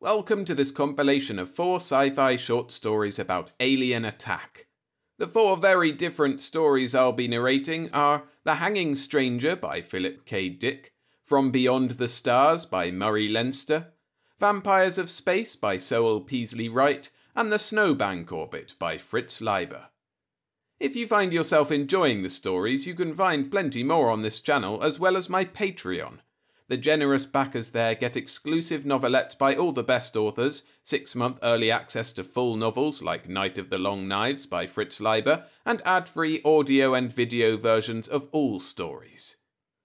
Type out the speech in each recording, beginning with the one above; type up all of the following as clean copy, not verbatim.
Welcome to this compilation of 4 sci-fi short stories about alien attack. The 4 very different stories I'll be narrating are The Hanging Stranger by Philip K. Dick, From Beyond the Stars by Murray Leinster, Vampires of Space by Sewell Peaslee Wright, and The Snowbank Orbit by Fritz Leiber. If you find yourself enjoying the stories, you can find plenty more on this channel as well as my Patreon. The generous backers there get exclusive novelettes by all the best authors, 6-month early access to full novels like Night of the Long Knives by Fritz Leiber, and ad-free audio and video versions of all stories.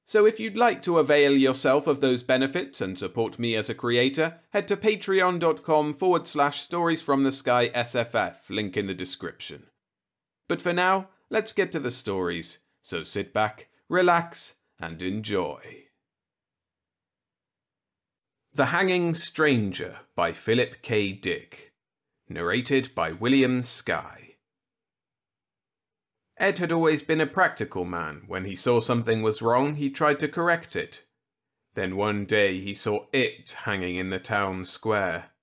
So if you'd like to avail yourself of those benefits and support me as a creator, head to patreon.com/storiesfromtheskysff, link in the description. But for now, let's get to the stories, so sit back, relax, and enjoy. The Hanging Stranger by Philip K. Dick. Narrated by William Skye. Ed had always been a practical man. When he saw something was wrong, he tried to correct it. Then one day he saw it hanging in the town square.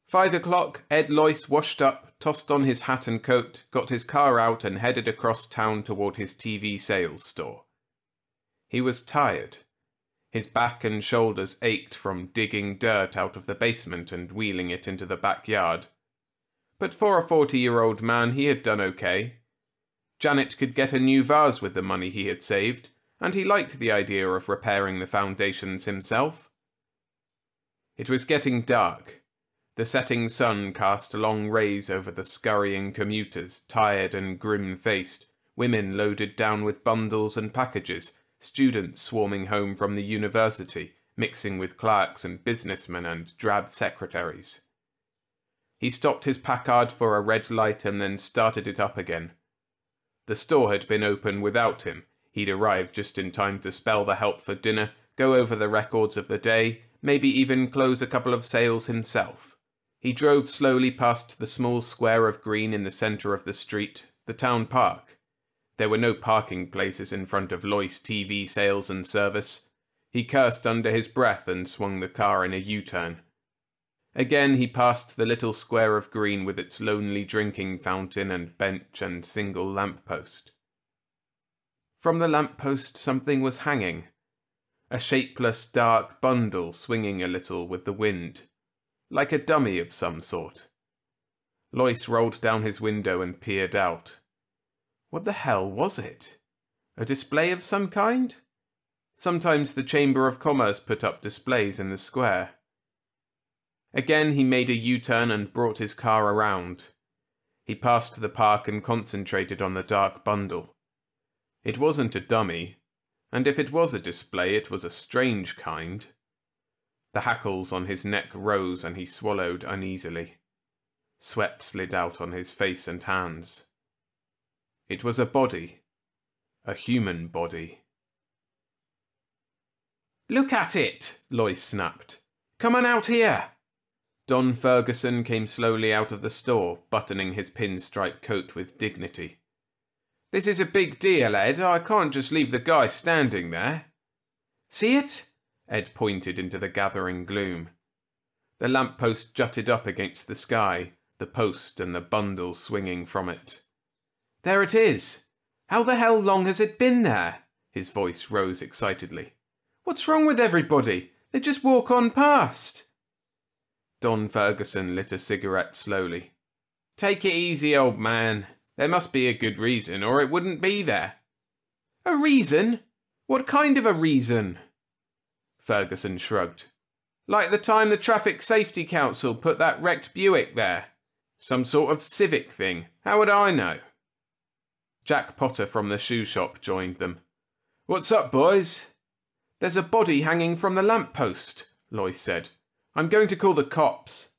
5 o'clock, Ed Loyce washed up, tossed on his hat and coat, got his car out and headed across town toward his TV sales store. He was tired. His back and shoulders ached from digging dirt out of the basement and wheeling it into the backyard. But for a 40-year-old man, he had done okay. Janet could get a new vase with the money he had saved, and he liked the idea of repairing the foundations himself. It was getting dark. The setting sun cast long rays over the scurrying commuters, tired and grim-faced, women loaded down with bundles and packages, students swarming home from the university, mixing with clerks and businessmen and drab secretaries. He stopped his Packard for a red light and then started it up again. The store had been open without him. He'd arrived just in time to spell the help for dinner, go over the records of the day, maybe even close a couple of sales himself. He drove slowly past the small square of green in the centre of the street, the town park. There were no parking places in front of Loyce TV Sales and Service. He cursed under his breath and swung the car in a U-turn. Again he passed the little square of green with its lonely drinking fountain and bench and single lamppost. From the lamppost something was hanging. A shapeless dark bundle swinging a little with the wind. Like a dummy of some sort. Loyce rolled down his window and peered out. What the hell was it? A display of some kind? Sometimes the Chamber of Commerce put up displays in the square. Again he made a U-turn and brought his car around. He passed the park and concentrated on the dark bundle. It wasn't a dummy, and if it was a display it was a strange kind. The hackles on his neck rose and he swallowed uneasily. Sweat slid out on his face and hands. It was a body. A human body. "Look at it!" Loyce snapped. "Come on out here!" Don Ferguson came slowly out of the store, buttoning his pinstripe coat with dignity. "This is a big deal, Ed. I can't just leave the guy standing there." "See it?" Ed pointed into the gathering gloom. The lamppost jutted up against the sky, the post and the bundle swinging from it. "There it is! How the hell long has it been there?" His voice rose excitedly. "What's wrong with everybody? They just walk on past." Don Ferguson lit a cigarette slowly. "Take it easy, old man. There must be a good reason, or it wouldn't be there." "A reason? What kind of a reason?" Ferguson shrugged. "Like the time the Traffic Safety Council put that wrecked Buick there. Some sort of civic thing. How would I know?" Jack Potter from the shoe shop joined them. "What's up, boys?" "There's a body hanging from the lamppost," Loyce said. "I'm going to call the cops."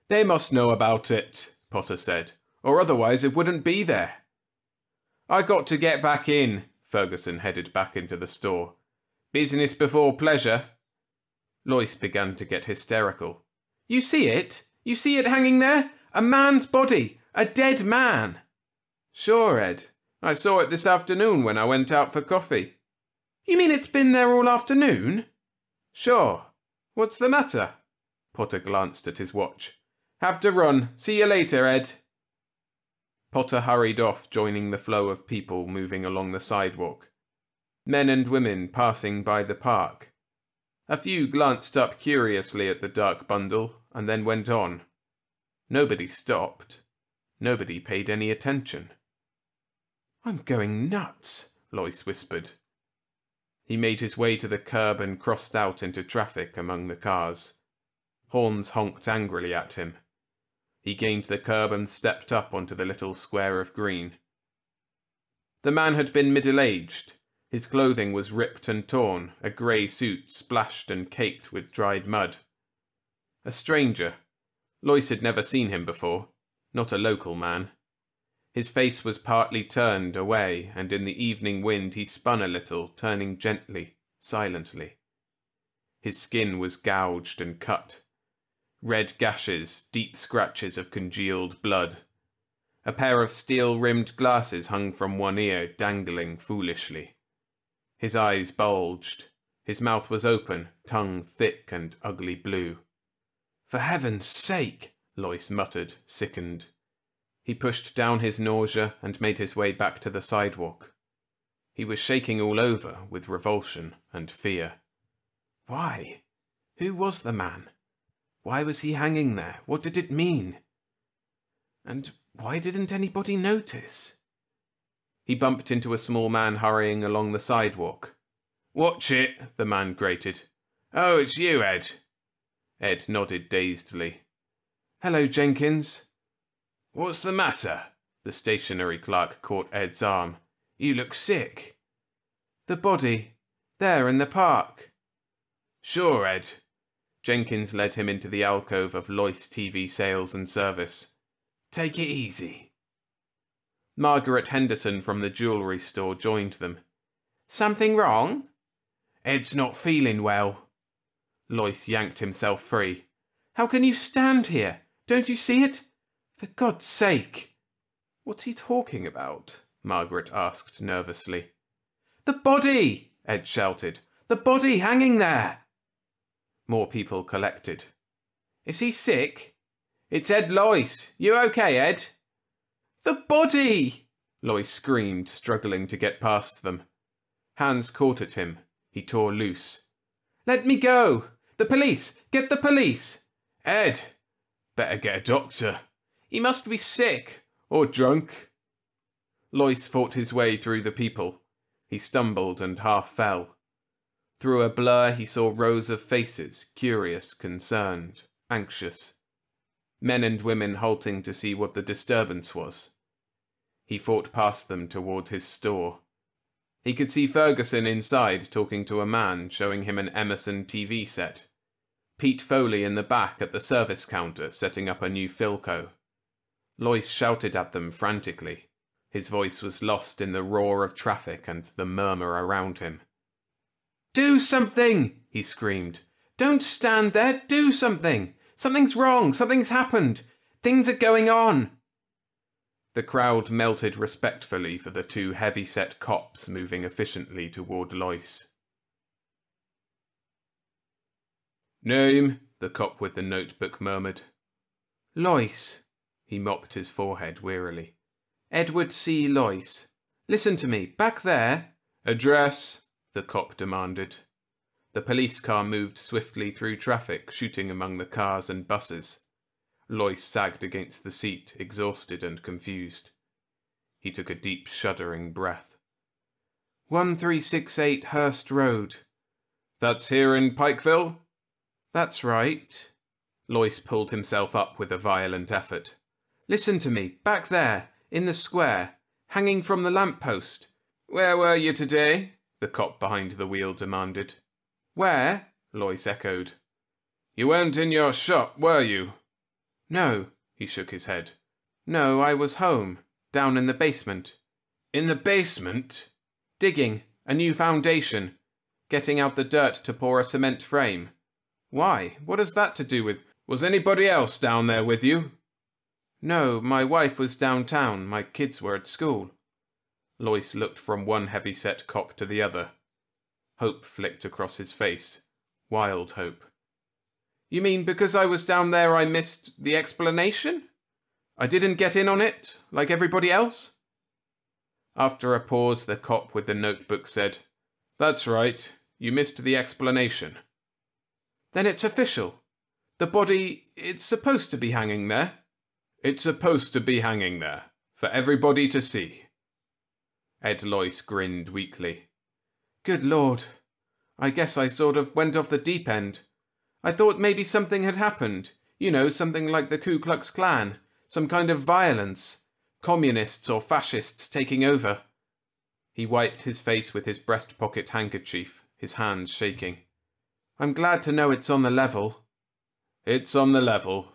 "They must know about it," Potter said, "or otherwise it wouldn't be there." "I got to get back in." Ferguson headed back into the store. "Business before pleasure." Loyce began to get hysterical. "You see it? You see it hanging there? A man's body! A dead man!" "Sure, Ed. I saw it this afternoon when I went out for coffee." "You mean it's been there all afternoon?" Sure. What's the matter? Potter glanced at his watch. Have to run. See you later, Ed. Potter hurried off, joining the flow of people moving along the sidewalk. Men and women passing by the park. A few glanced up curiously at the dark bundle and then went on. Nobody stopped. Nobody paid any attention. I'm going nuts, Lois whispered. He made his way to the curb and crossed out into traffic among the cars. Horns honked angrily at him. He gained the curb and stepped up onto the little square of green. The man had been middle-aged. His clothing was ripped and torn, a grey suit splashed and caked with dried mud. A stranger. Lois had never seen him before, not a local man. His face was partly turned away, and in the evening wind he spun a little, turning gently, silently. His skin was gouged and cut. Red gashes, deep scratches of congealed blood. A pair of steel-rimmed glasses hung from one ear, dangling foolishly. His eyes bulged. His mouth was open, tongue thick and ugly blue. For heaven's sake, Lois muttered, sickened. He pushed down his nausea and made his way back to the sidewalk. He was shaking all over with revulsion and fear. Why? Who was the man? Why was he hanging there? What did it mean? And why didn't anybody notice? He bumped into a small man hurrying along the sidewalk. Watch it, the man grated. Oh, it's you, Ed. Ed nodded dazedly. Hello, Jenkins. What's the matter? The stationery clerk caught Ed's arm. You look sick. The body. There in the park. Sure, Ed. Jenkins led him into the alcove of Lois TV Sales and Service. Take it easy. Margaret Henderson from the jewellery store joined them. Something wrong? Ed's not feeling well. Lois yanked himself free. How can you stand here? Don't you see it? For God's sake! What's he talking about? Margaret asked nervously. The body! Ed shouted. The body hanging there! More people collected. Is he sick? It's Ed Lois. You okay, Ed? The body! Lois screamed, struggling to get past them. Hands caught at him. He tore loose. Let me go! The police! Get the police! Ed! Better get a doctor. He must be sick. Or drunk. Lois fought his way through the people. He stumbled and half fell. Through a blur he saw rows of faces, curious, concerned, anxious. Men and women halting to see what the disturbance was. He fought past them toward his store. He could see Ferguson inside talking to a man, showing him an Emerson TV set. Pete Foley in the back at the service counter, setting up a new Philco. Lois shouted at them frantically. His voice was lost in the roar of traffic and the murmur around him. Do something! He screamed. Don't stand there, do something! Something's wrong, something's happened! Things are going on! The crowd melted respectfully for the two heavy-set cops moving efficiently toward Lois. Name, the cop with the notebook murmured. Lois. He mopped his forehead wearily. Edward C. Lois. Listen to me, back there. Address, the cop demanded. The police car moved swiftly through traffic, shooting among the cars and buses. Lois sagged against the seat, exhausted and confused. He took a deep, shuddering breath. 1368 Hurst Road. That's here in Pikeville? That's right. Lois pulled himself up with a violent effort. Listen to me, back there, in the square, hanging from the lamp-post. Where were you today? The cop behind the wheel demanded. Where? Lois echoed. You weren't in your shop, were you? No, he shook his head. No, I was home, down in the basement. In the basement? Digging, a new foundation, getting out the dirt to pour a cement frame. Why? What has that to do with... Was anybody else down there with you? No, my wife was downtown, my kids were at school. Lois looked from one heavy-set cop to the other. Hope flicked across his face. wild hope. You mean because I was down there I missed the explanation? I didn't get in on it, like everybody else? After a pause, the cop with the notebook said, That's right, you missed the explanation. Then it's official. The body, it's supposed to be hanging there. It's supposed to be hanging there, for everybody to see. Ed Loyce grinned weakly. Good Lord. I guess I sort of went off the deep end. I thought maybe something had happened. You know, something like the Ku Klux Klan. Some kind of violence. Communists or fascists taking over. He wiped his face with his breast pocket handkerchief, his hands shaking. I'm glad to know it's on the level. It's on the level.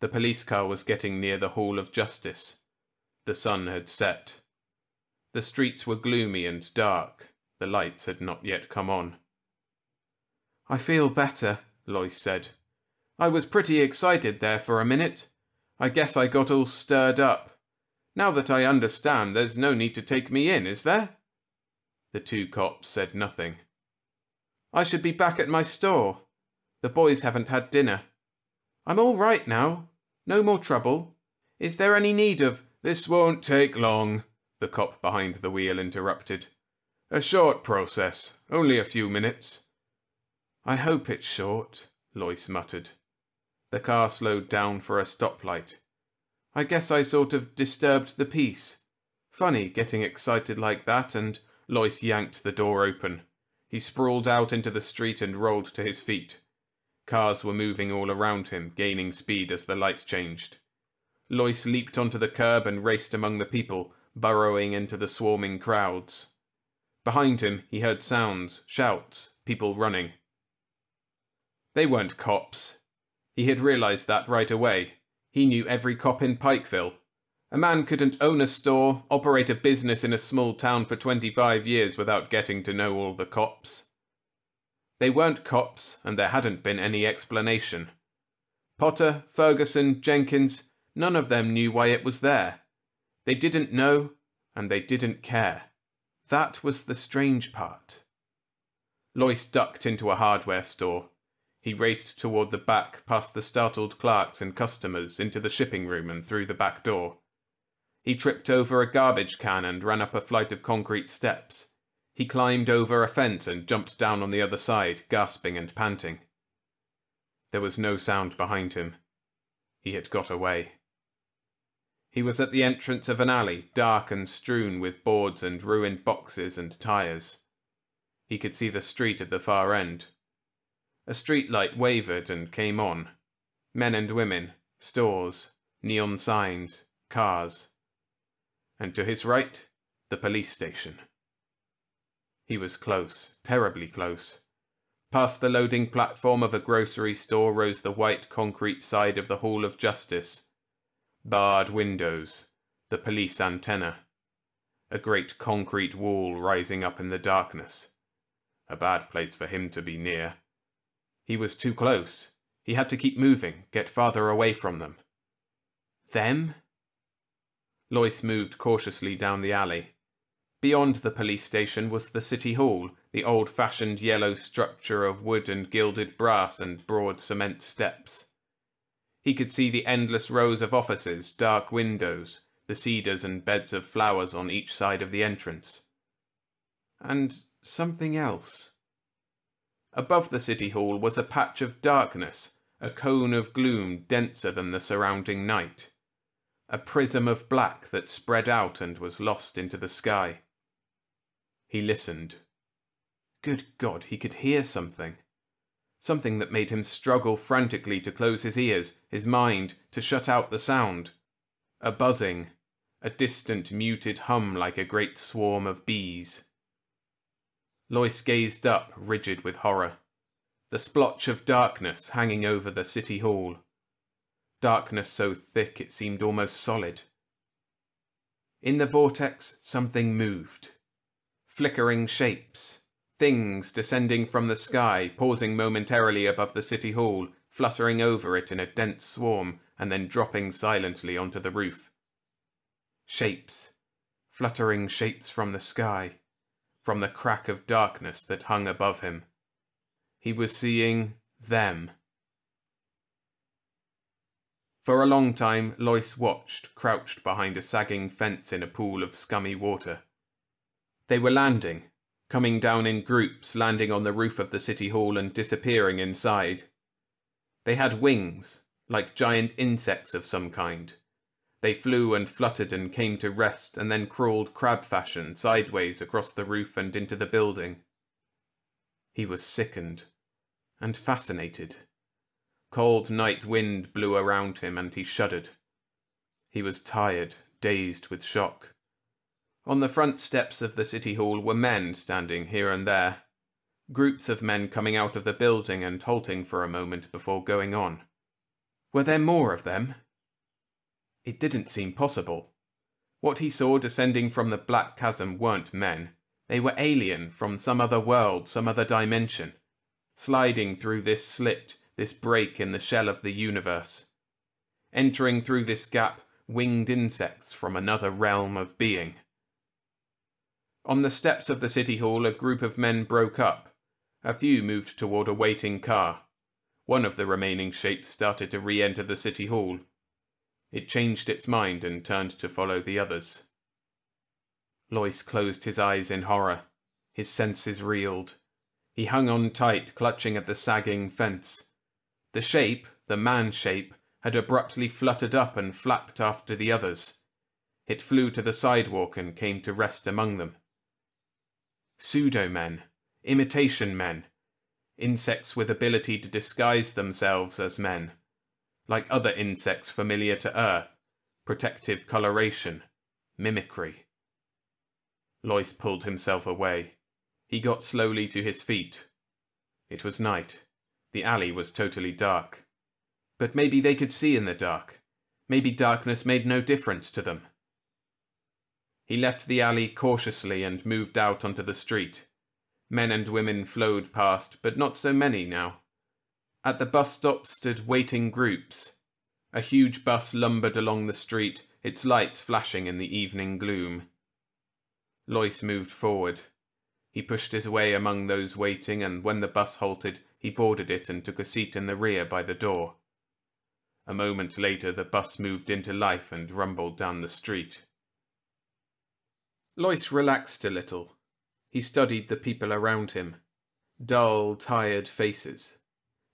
The police car was getting near the Hall of Justice. The sun had set. The streets were gloomy and dark. The lights had not yet come on. I feel better, Loyce said. I was pretty excited there for a minute. I guess I got all stirred up. Now that I understand, there's no need to take me in, is there? The two cops said nothing. I should be back at my store. The boys haven't had dinner. I'm all right now. No more trouble. Is there any need of— This won't take long, the cop behind the wheel interrupted. A short process, only a few minutes. I hope it's short, Loyce muttered. The car slowed down for a stoplight. I guess I sort of disturbed the peace. Funny getting excited like that, and Loyce yanked the door open. He sprawled out into the street and rolled to his feet. Cars were moving all around him, gaining speed as the light changed. Loyce leaped onto the curb and raced among the people, burrowing into the swarming crowds. Behind him, he heard sounds, shouts, people running. They weren't cops. He had realized that right away. He knew every cop in Pikeville. A man couldn't own a store, operate a business in a small town for 25 years without getting to know all the cops. They weren't cops, and there hadn't been any explanation. Potter, Ferguson, Jenkins, none of them knew why it was there. They didn't know, and they didn't care. That was the strange part. Loyce ducked into a hardware store. He raced toward the back, past the startled clerks and customers, into the shipping room and through the back door. He tripped over a garbage can and ran up a flight of concrete steps. He climbed over a fence and jumped down on the other side, gasping and panting. There was no sound behind him. He had got away. He was at the entrance of an alley, dark and strewn with boards and ruined boxes and tires. He could see the street at the far end. A street light wavered and came on. Men and women, stores, neon signs, cars. And to his right, the police station. He was close, terribly close. Past the loading platform of a grocery store rose the white concrete side of the Hall of Justice. Barred windows, the police antenna. A great concrete wall rising up in the darkness. A bad place for him to be near. He was too close. He had to keep moving, get farther away from them. Them? Loyce moved cautiously down the alley. Beyond the police station was the City Hall, the old-fashioned yellow structure of wood and gilded brass and broad cement steps. He could see the endless rows of offices, dark windows, the cedars and beds of flowers on each side of the entrance. And something else. Above the City Hall was a patch of darkness, a cone of gloom denser than the surrounding night. A prism of black that spread out and was lost into the sky. He listened. Good God, he could hear something. Something that made him struggle frantically to close his ears, his mind, to shut out the sound. A buzzing, a distant muted hum like a great swarm of bees. Loyce gazed up, rigid with horror. The splotch of darkness hanging over the City Hall. Darkness so thick it seemed almost solid. In the vortex, something moved. Flickering shapes. Things descending from the sky, pausing momentarily above the City Hall, fluttering over it in a dense swarm, and then dropping silently onto the roof. Shapes. Fluttering shapes from the sky. From the crack of darkness that hung above him. He was seeing them. For a long time, Lois watched, crouched behind a sagging fence in a pool of scummy water. They were landing, coming down in groups, landing on the roof of the city hall and disappearing inside. They had wings, like giant insects of some kind. They flew and fluttered and came to rest and then crawled crab fashion sideways across the roof and into the building. He was sickened and fascinated. Cold night wind blew around him and he shuddered. He was tired, dazed with shock. On the front steps of the city hall were men standing here and there. Groups of men coming out of the building and halting for a moment before going on. Were there more of them? It didn't seem possible. What he saw descending from the black chasm weren't men. They were alien from some other world, some other dimension, sliding through this slit, this break in the shell of the universe. Entering through this gap, winged insects from another realm of being. On the steps of the city hall, a group of men broke up. A few moved toward a waiting car. One of the remaining shapes started to re-enter the city hall. It changed its mind and turned to follow the others. Lois closed his eyes in horror. His senses reeled. He hung on tight, clutching at the sagging fence. The shape, the man shape, had abruptly fluttered up and flapped after the others. It flew to the sidewalk and came to rest among them. Pseudo-men, imitation men, insects with ability to disguise themselves as men, like other insects familiar to Earth, protective coloration, mimicry. Lois pulled himself away. He got slowly to his feet. It was night. The alley was totally dark. But maybe they could see in the dark. Maybe darkness made no difference to them. He left the alley cautiously and moved out onto the street. Men and women flowed past, but not so many now. At the bus stop stood waiting groups. A huge bus lumbered along the street, its lights flashing in the evening gloom. Lois moved forward. He pushed his way among those waiting, and when the bus halted, he boarded it and took a seat in the rear by the door. A moment later, the bus moved into life and rumbled down the street. Lois relaxed a little. He studied the people around him. Dull, tired faces.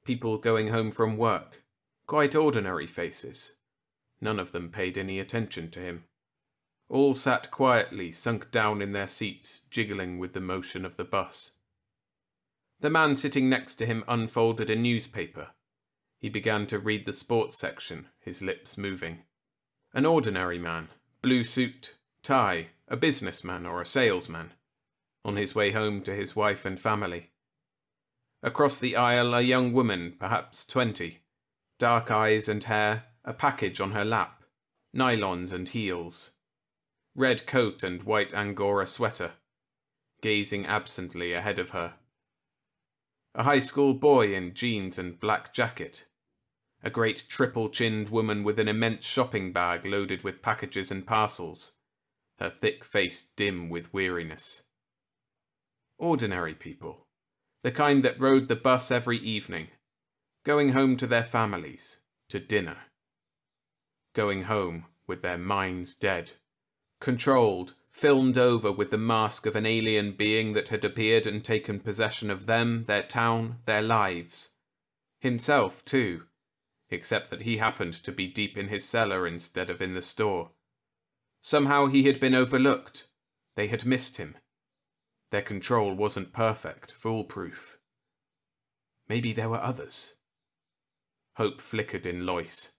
People going home from work. Quite ordinary faces. None of them paid any attention to him. All sat quietly, sunk down in their seats, jiggling with the motion of the bus. The man sitting next to him unfolded a newspaper. He began to read the sports section, his lips moving. An ordinary man, blue suit, tie, a businessman or a salesman, on his way home to his wife and family. Across the aisle, a young woman, perhaps 20, dark eyes and hair, a package on her lap, nylons and heels, red coat and white Angora sweater, gazing absently ahead of her. A high school boy in jeans and black jacket, a great triple-chinned woman with an immense shopping bag loaded with packages and parcels, her thick face dim with weariness. Ordinary people, the kind that rode the bus every evening, going home to their families, to dinner. Going home with their minds dead, controlled, filmed over with the mask of an alien being that had appeared and taken possession of them, their town, their lives. Himself, too, except that he happened to be deep in his cellar instead of in the store. Somehow he had been overlooked. They had missed him. Their control wasn't perfect, foolproof. Maybe there were others. Hope flickered in Lois.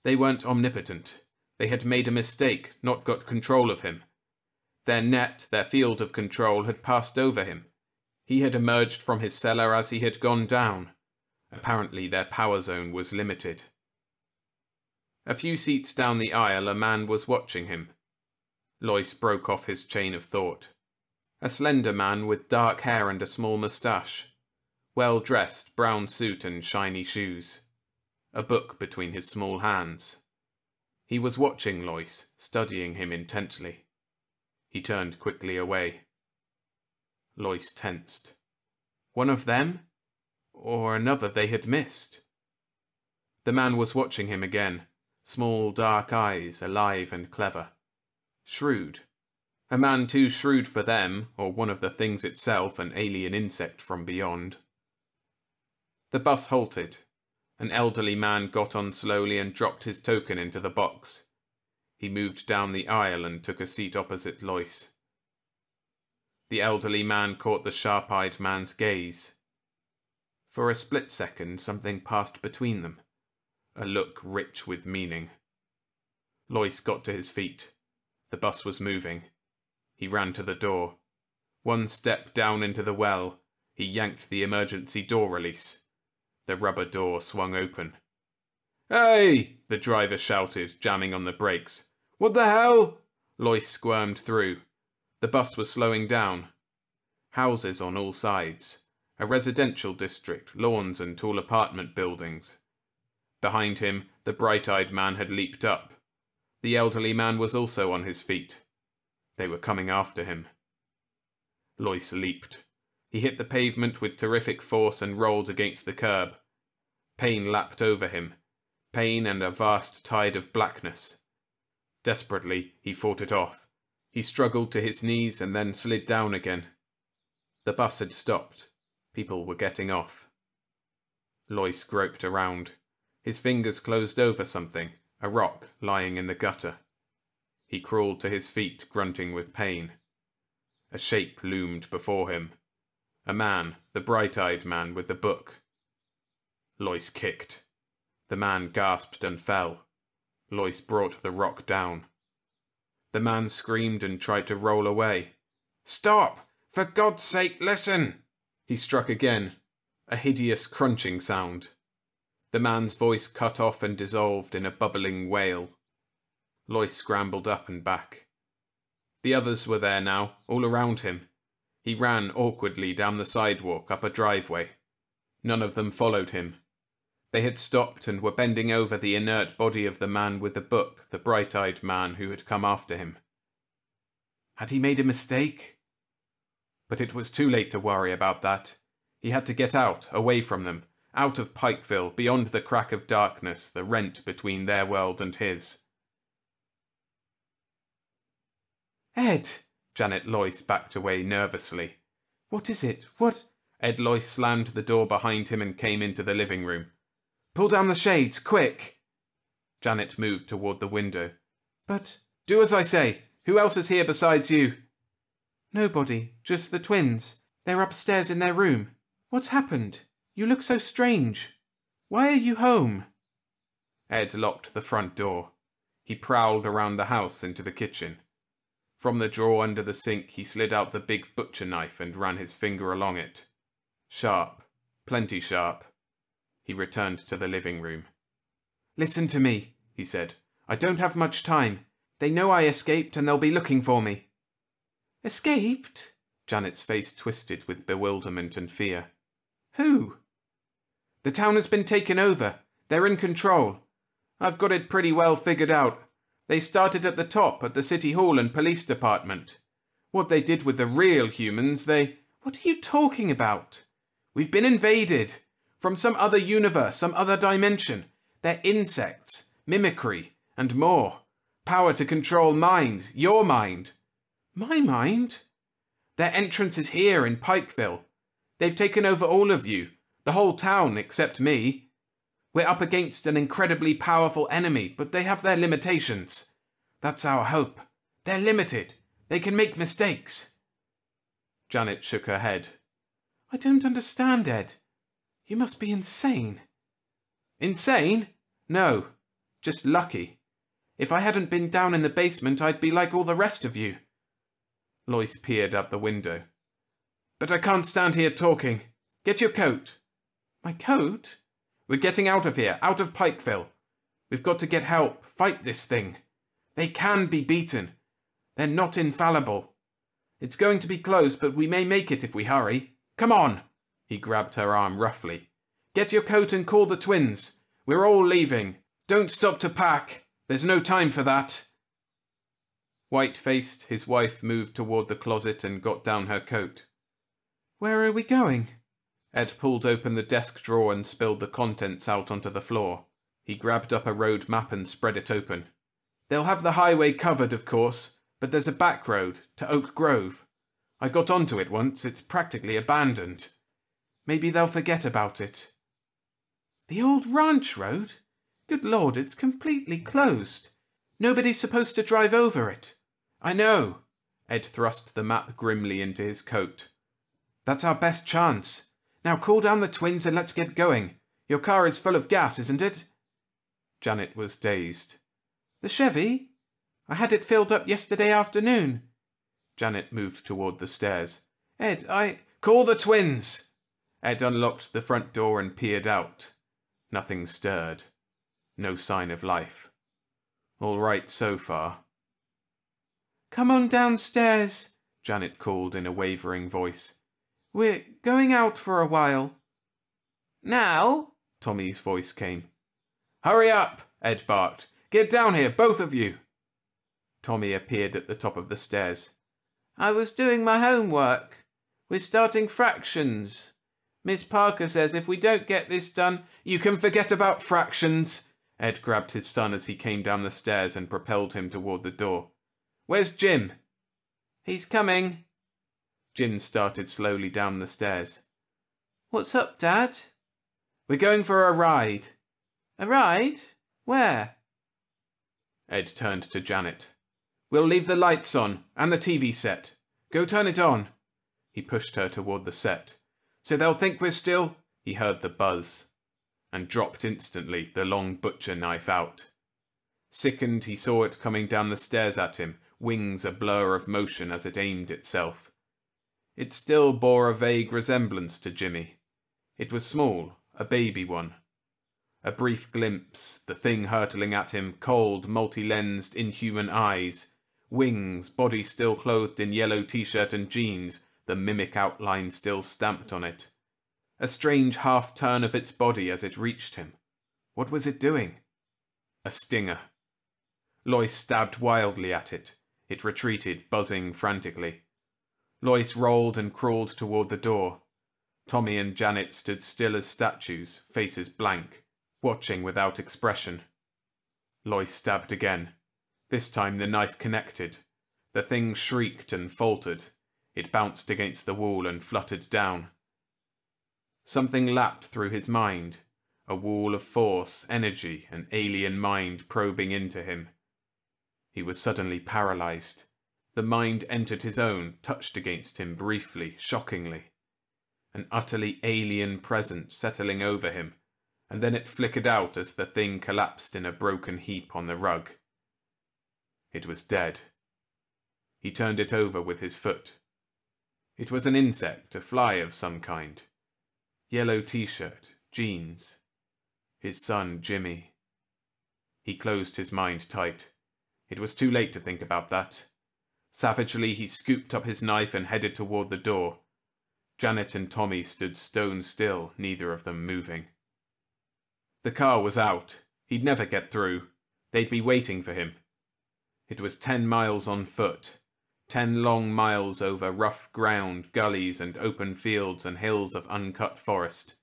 They weren't omnipotent. They had made a mistake, not got control of him. Their net, their field of control, had passed over him. He had emerged from his cellar as he had gone down. Apparently their power zone was limited. A few seats down the aisle, a man was watching him. Lois broke off his chain of thought. A slender man with dark hair and a small moustache. Well-dressed, brown suit and shiny shoes. A book between his small hands. He was watching Lois, studying him intently. He turned quickly away. Lois tensed. One of them? or another they had missed. The man was watching him again, small dark eyes, alive and clever. Shrewd. A man too shrewd for them, or one of the things itself, an alien insect from beyond. The bus halted. An elderly man got on slowly and dropped his token into the box. He moved down the aisle and took a seat opposite Lois. The elderly man caught the sharp-eyed man's gaze. For a split second, something passed between them, a look rich with meaning. Lois got to his feet. The bus was moving. He ran to the door. One step down into the well, he yanked the emergency door release. The rubber door swung open. "Hey!" the driver shouted, jamming on the brakes. "What the hell?" Lois squirmed through. The bus was slowing down. Houses on all sides. A residential district, lawns and tall apartment buildings. Behind him, the bright-eyed man had leaped up. The elderly man was also on his feet. They were coming after him. Lois leaped. He hit the pavement with terrific force and rolled against the curb. Pain lapped over him. Pain and a vast tide of blackness. Desperately, he fought it off. He struggled to his knees and then slid down again. The bus had stopped. People were getting off. Lois groped around. His fingers closed over something, a rock lying in the gutter. He crawled to his feet, grunting with pain. A shape loomed before him. A man, the bright-eyed man with the book. Lois kicked. The man gasped and fell. Lois brought the rock down. The man screamed and tried to roll away. "Stop! For God's sake, listen!" He struck again. A hideous crunching sound. The man's voice cut off and dissolved in a bubbling wail. Lois scrambled up and back. The others were there now, all around him. He ran awkwardly down the sidewalk, up a driveway. None of them followed him. They had stopped and were bending over the inert body of the man with the book, the bright-eyed man who had come after him. Had he made a mistake? But it was too late to worry about that. He had to get out, away from them, out of Pikeville, beyond the crack of darkness, the rent between their world and his. "Ed!" Janet Lois backed away nervously. "What is it? What?" Ed Lois slammed the door behind him and came into the living room. "Pull down the shades, quick!" Janet moved toward the window. "But—" "Do as I say! Who else is here besides you?" "Nobody, just the twins. They're upstairs in their room. What's happened? You look so strange. Why are you home?" Ed locked the front door. He prowled around the house into the kitchen. From the drawer under the sink, he slid out the big butcher knife and ran his finger along it. Sharp. Plenty sharp. He returned to the living room. "Listen to me," he said. "I don't have much time. They know I escaped and they'll be looking for me." "Escaped?" Janet's face twisted with bewilderment and fear. "Who?" "The town has been taken over. They're in control. I've got it pretty well figured out. They started at the top, at the City Hall and Police Department. What they did with the real humans, What are you talking about? We've been invaded. From some other universe, some other dimension. They're insects, mimicry, and more. Power to control mind, your mind." "My mind?" "Their entrance is here in Pikeville. They've taken over all of you, the whole town except me. We're up against an incredibly powerful enemy, but they have their limitations. That's our hope. They're limited. They can make mistakes." Janet shook her head. "I don't understand, Ed. You must be insane." "Insane? No. Just lucky. If I hadn't been down in the basement, I'd be like all the rest of you." Lois peered out the window. "But I can't stand here talking. Get your coat." "My coat?" "We're getting out of here, out of Pikeville. We've got to get help, fight this thing. They can be beaten. They're not infallible. It's going to be close, but we may make it if we hurry. Come on!" He grabbed her arm roughly. "Get your coat and call the twins. We're all leaving. Don't stop to pack. There's no time for that." White-faced, his wife moved toward the closet and got down her coat. "Where are we going?" Ed pulled open the desk drawer and spilled the contents out onto the floor. He grabbed up a road map and spread it open. They'll have the highway covered, of course, but there's a back road to Oak Grove. I got onto it once, it's practically abandoned. Maybe they'll forget about it. The old ranch road? Good Lord, it's completely closed. Nobody's supposed to drive over it. I know. Ed thrust the map grimly into his coat. That's our best chance. Now call down the twins and let's get going. Your car is full of gas, isn't it? Janet was dazed. The Chevy? I had it filled up yesterday afternoon. Janet moved toward the stairs. Ed, Call the twins! Ed unlocked the front door and peered out. Nothing stirred. No sign of life. All right so far. Come on downstairs, Janet called in a wavering voice. We're going out for a while. Now? Tommy's voice came. Hurry up, Ed barked. Get down here, both of you. Tommy appeared at the top of the stairs. I was doing my homework. We're starting fractions. Miss Parker says if we don't get this done... You can forget about fractions. Ed grabbed his son as he came down the stairs and propelled him toward the door. Where's Jim? He's coming. Jim started slowly down the stairs. What's up, Dad? We're going for a ride. A ride? Where? Ed turned to Janet. We'll leave the lights on, and the TV set. Go turn it on. He pushed her toward the set. So they'll think we're still... He heard the buzz, and dropped instantly, the long butcher knife out. Sickened, he saw it coming down the stairs at him, wings a blur of motion as it aimed itself. It still bore a vague resemblance to Jimmy. It was small, a baby one. A brief glimpse, the thing hurtling at him, cold, multi-lensed, inhuman eyes, wings, body still clothed in yellow t-shirt and jeans, the mimic outline still stamped on it. A strange half-turn of its body as it reached him. What was it doing? A stinger. Lois stabbed wildly at it. It retreated, buzzing frantically. Lois rolled and crawled toward the door. Tommy and Janet stood still as statues, faces blank, watching without expression. Lois stabbed again. This time the knife connected. The thing shrieked and faltered. It bounced against the wall and fluttered down. Something lapped through his mind, a wall of force, energy, an alien mind probing into him. He was suddenly paralyzed. The mind entered his own, touched against him briefly, shockingly. An utterly alien presence settling over him, and then it flickered out as the thing collapsed in a broken heap on the rug. It was dead. He turned it over with his foot. It was an insect, a fly of some kind. Yellow t-shirt, jeans. His son, Jimmy. He closed his mind tight. It was too late to think about that. Savagely, he scooped up his knife and headed toward the door. Janet and Tommy stood stone still, neither of them moving. The car was out. He'd never get through. They'd be waiting for him. It was 10 miles on foot. 10 long miles over rough ground, gullies and open fields and hills of uncut forest.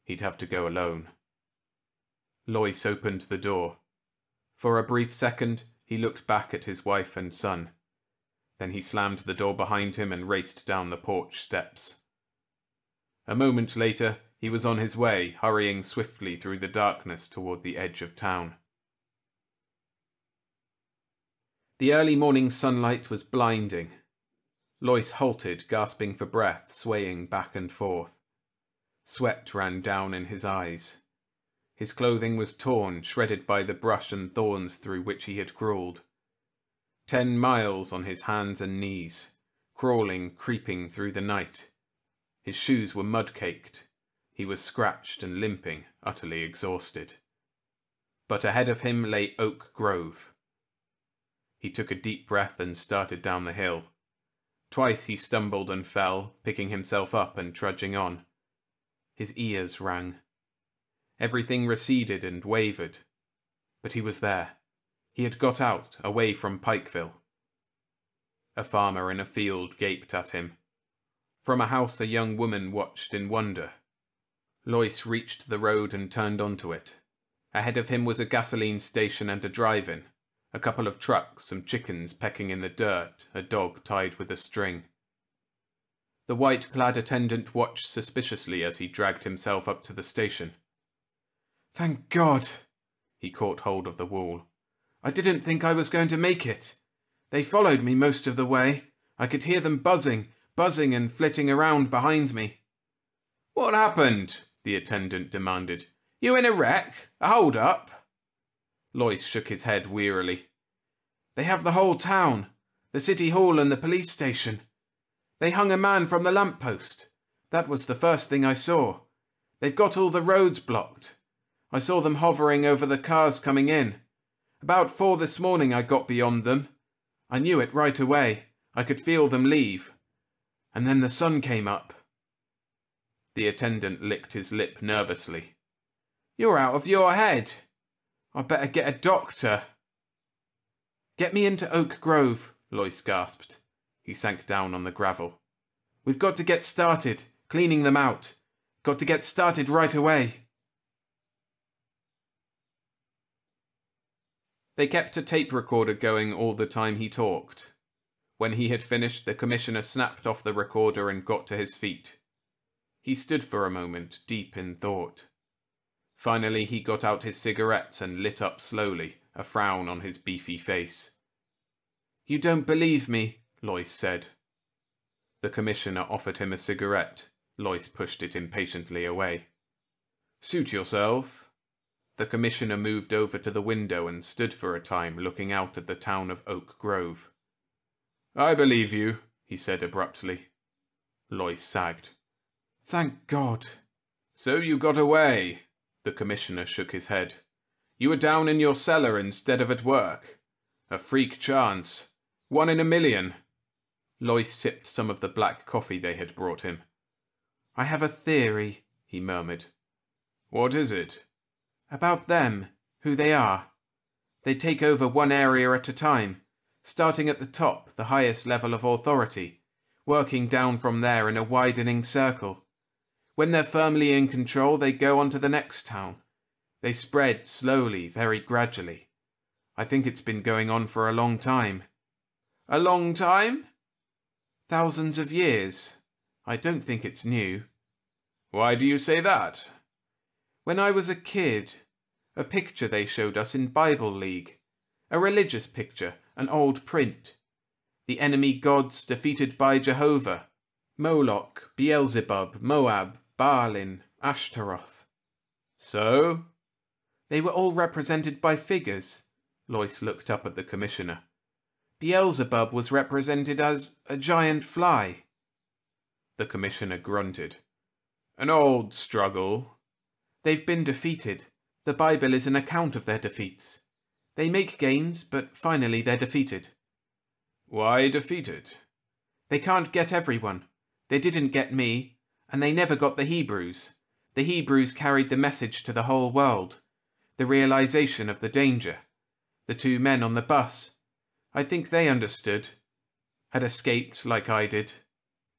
He'd have to go alone. Lois opened the door. For a brief second, he looked back at his wife and son. Then he slammed the door behind him and raced down the porch steps. A moment later, he was on his way, hurrying swiftly through the darkness toward the edge of town. The early morning sunlight was blinding. Lois halted, gasping for breath, swaying back and forth. Sweat ran down in his eyes. His clothing was torn, shredded by the brush and thorns through which he had crawled. 10 miles on his hands and knees, crawling, creeping through the night. His shoes were mud-caked. He was scratched and limping, utterly exhausted. But ahead of him lay Oak Grove. He took a deep breath and started down the hill. Twice he stumbled and fell, picking himself up and trudging on. His ears rang. Everything receded and wavered. But he was there. He had got out, away from Pikeville. A farmer in a field gaped at him. From a house a young woman watched in wonder. Lois reached the road and turned onto it. Ahead of him was a gasoline station and a drive-in. A couple of trucks, some chickens pecking in the dirt, a dog tied with a string. The white-clad attendant watched suspiciously as he dragged himself up to the station. "Thank God!" He caught hold of the wall. "I didn't think I was going to make it. They followed me most of the way. I could hear them buzzing and flitting around behind me." "What happened?" the attendant demanded. "You in a wreck? A hold-up?" Lois shook his head wearily. "They have the whole town, the city hall and the police station. They hung a man from the lamppost. That was the first thing I saw. They've got all the roads blocked. I saw them hovering over the cars coming in. About 4 this morning I got beyond them. I knew it right away. I could feel them leave. And then the sun came up." The attendant licked his lip nervously. "You're out of your head. I'd better get a doctor." "Get me into Oak Grove," Lois gasped. He sank down on the gravel. "We've got to get started, cleaning them out. Got to get started right away." They kept a tape recorder going all the time he talked. When he had finished, the commissioner snapped off the recorder and got to his feet. He stood for a moment, deep in thought. Finally, he got out his cigarette and lit up slowly, a frown on his beefy face. "You don't believe me," Lois said. The commissioner offered him a cigarette. Lois pushed it impatiently away. "Suit yourself." The commissioner moved over to the window and stood for a time looking out at the town of Oak Grove. "I believe you," he said abruptly. Lois sagged. "Thank God." "So you got away." The commissioner shook his head. "You were down in your cellar instead of at work. A freak chance. 1 in a million." Lois sipped some of the black coffee they had brought him. "I have a theory," he murmured. "What is it?" "About them, who they are. They take over one area at a time, starting at the top, the highest level of authority, working down from there in a widening circle. When they're firmly in control, they go on to the next town. They spread slowly, very gradually. I think it's been going on for a long time." "A long time?" "Thousands of years. I don't think it's new." "Why do you say that?" "When I was a kid, a picture they showed us in Bible League. A religious picture, an old print. The enemy gods defeated by Jehovah. Moloch, Beelzebub, Moab, Baalin, Ashtaroth." "So?" "They were all represented by figures." Lois looked up at the commissioner. "Beelzebub was represented as a giant fly." The commissioner grunted. "An old struggle." "They've been defeated. The Bible is an account of their defeats. They make gains, but finally they're defeated." "Why defeated?" "They can't get everyone. They didn't get me, and they never got the Hebrews. The Hebrews carried the message to the whole world. The realization of the danger. The 2 men on the bus. I think they understood. Had escaped like I did."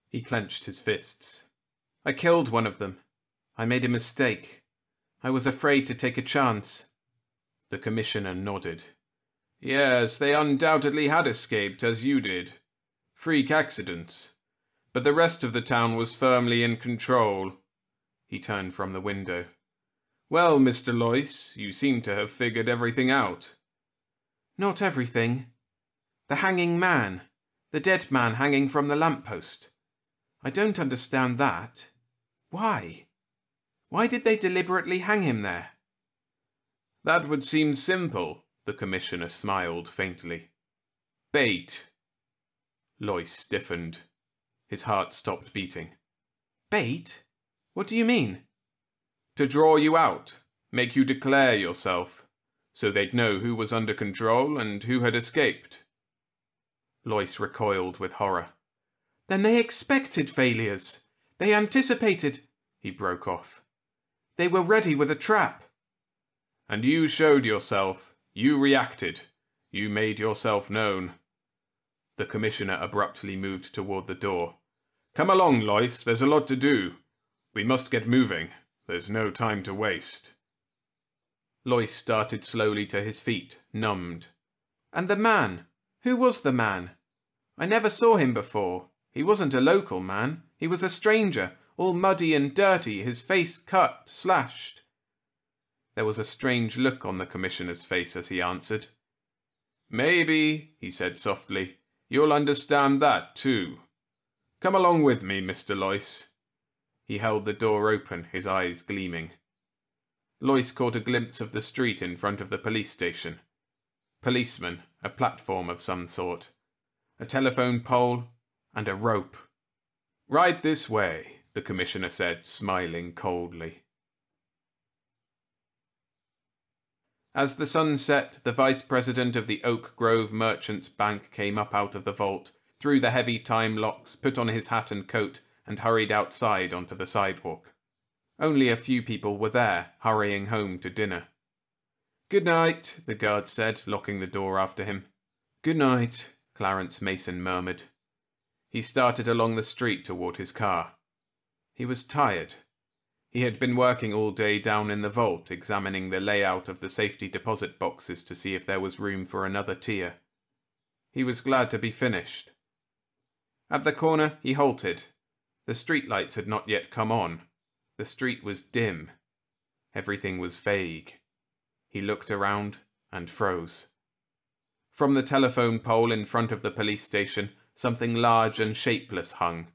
He clenched his fists. "I killed one of them. I made a mistake. I was afraid to take a chance." The commissioner nodded. "Yes, they undoubtedly had escaped, as you did. Freak accidents. But the rest of the town was firmly in control." He turned from the window. "Well, Mr. Lois, you seem to have figured everything out." "Not everything. The hanging man. The dead man hanging from the lamppost. I don't understand that. Why? Why did they deliberately hang him there?" "That would seem simple," the commissioner smiled faintly. "Bait." Lois stiffened. His heart stopped beating. "Bait? What do you mean?" "To draw you out, make you declare yourself, so they'd know who was under control and who had escaped." Lois recoiled with horror. "Then they expected failures. They anticipated—" He broke off. "They were ready with a trap." "And you showed yourself. You reacted. You made yourself known." The commissioner abruptly moved toward the door. Come along, Lois, there's a lot to do. We must get moving. There's no time to waste. Lois started slowly to his feet, numbed. And the man? Who was the man? I never saw him before. He wasn't a local man. He was a stranger, all muddy and dirty, his face cut, slashed. There was a strange look on the Commissioner's face as he answered. Maybe, he said softly, you'll understand that too. Come along with me, Mr. Lois. He held the door open, his eyes gleaming. Lois caught a glimpse of the street in front of the police station. Policemen, a platform of some sort, a telephone pole, and a rope. Right this way, the Commissioner said, smiling coldly. As the sun set, the Vice President of the Oak Grove Merchants Bank came up out of the vault, threw the heavy time locks, put on his hat and coat, and hurried outside onto the sidewalk. Only a few people were there, hurrying home to dinner. Good night, the guard said, locking the door after him. Good night, Clarence Mason murmured. He started along the street toward his car. He was tired. He had been working all day down in the vault, examining the layout of the safety deposit boxes to see if there was room for another tier. He was glad to be finished. At the corner, he halted. The streetlights had not yet come on. The street was dim. Everything was vague. He looked around and froze. From the telephone pole in front of the police station, something large and shapeless hung.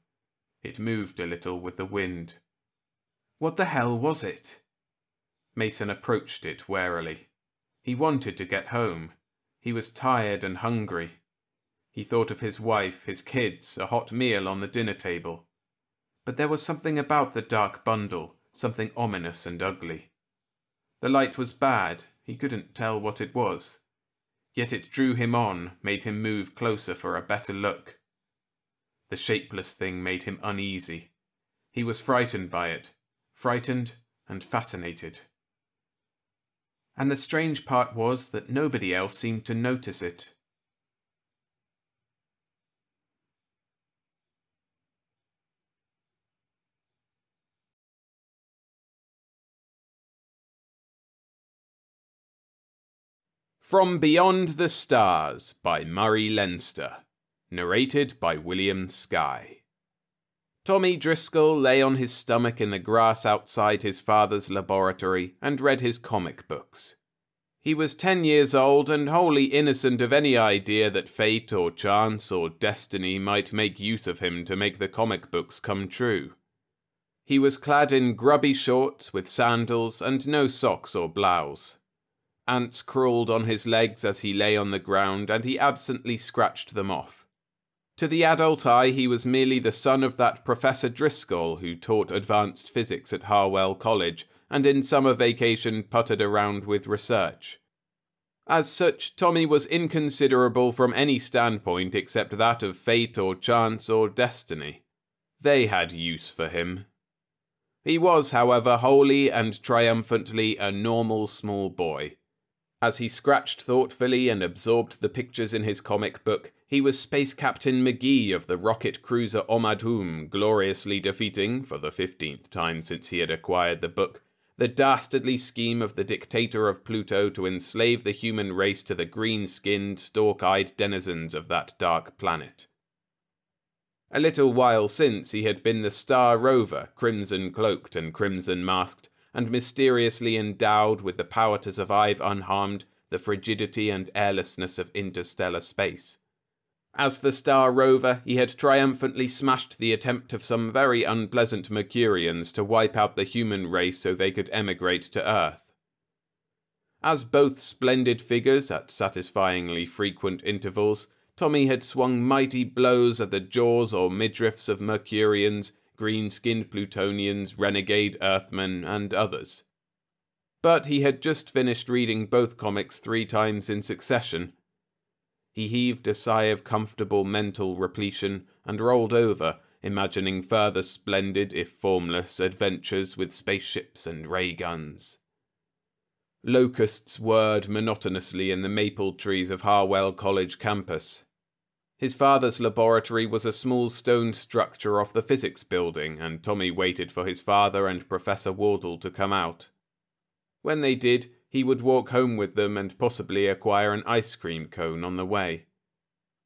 It moved a little with the wind. What the hell was it? Mason approached it warily. He wanted to get home. He was tired and hungry. He thought of his wife, his kids, a hot meal on the dinner table. But there was something about the dark bundle, something ominous and ugly. The light was bad. He couldn't tell what it was. Yet it drew him on, made him move closer for a better look. The shapeless thing made him uneasy. He was frightened by it. Frightened and fascinated. And the strange part was that nobody else seemed to notice it. From Beyond the Stars by Murray Leinster. Narrated by William Skye. Tommy Driscoll lay on his stomach in the grass outside his father's laboratory and read his comic books. He was 10 years old and wholly innocent of any idea that fate or chance or destiny might make use of him to make the comic books come true. He was clad in grubby shorts with sandals and no socks or blouse. Ants crawled on his legs as he lay on the ground, and he absently scratched them off. To the adult eye, he was merely the son of that Professor Driscoll who taught advanced physics at Harwell College and in summer vacation puttered around with research. As such, Tommy was inconsiderable from any standpoint except that of fate or chance or destiny. They had use for him. He was, however, wholly and triumphantly a normal small boy. As he scratched thoughtfully and absorbed the pictures in his comic book, he was Space Captain McGee of the rocket cruiser Omadhoom, gloriously defeating, for the 15th time since he had acquired the book, the dastardly scheme of the dictator of Pluto to enslave the human race to the green-skinned, stalk-eyed denizens of that dark planet. A little while since he had been the Star Rover, crimson-cloaked and crimson-masked, and mysteriously endowed with the power to survive unharmed the frigidity and airlessness of interstellar space. As the Star Rover, he had triumphantly smashed the attempt of some very unpleasant Mercurians to wipe out the human race so they could emigrate to Earth. As both splendid figures at satisfyingly frequent intervals, Tommy had swung mighty blows at the jaws or midriffs of Mercurians, green-skinned Plutonians, renegade Earthmen, and others. But he had just finished reading both comics 3 times in succession. He heaved a sigh of comfortable mental repletion and rolled over, imagining further splendid, if formless, adventures with spaceships and ray guns. Locusts whirred monotonously in the maple trees of Harwell College campus. His father's laboratory was a small stone structure off the physics building, and Tommy waited for his father and Professor Wardle to come out. When they did, he would walk home with them and possibly acquire an ice cream cone on the way.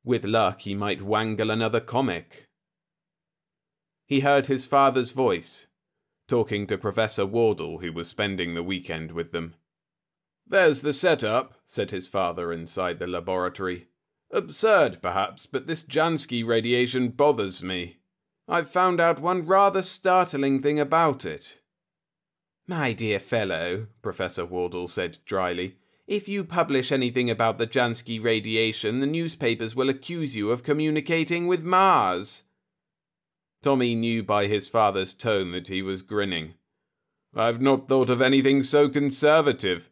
With luck, he might wangle another comic. He heard his father's voice, talking to Professor Wardle, who was spending the weekend with them. "There's the setup," said his father inside the laboratory. "Absurd, perhaps, but this Jansky radiation bothers me. I've found out one rather startling thing about it." "My dear fellow," Professor Wardle said dryly, "if you publish anything about the Jansky radiation, the newspapers will accuse you of communicating with Mars." Tommy knew by his father's tone that he was grinning. "I've not thought of anything so conservative.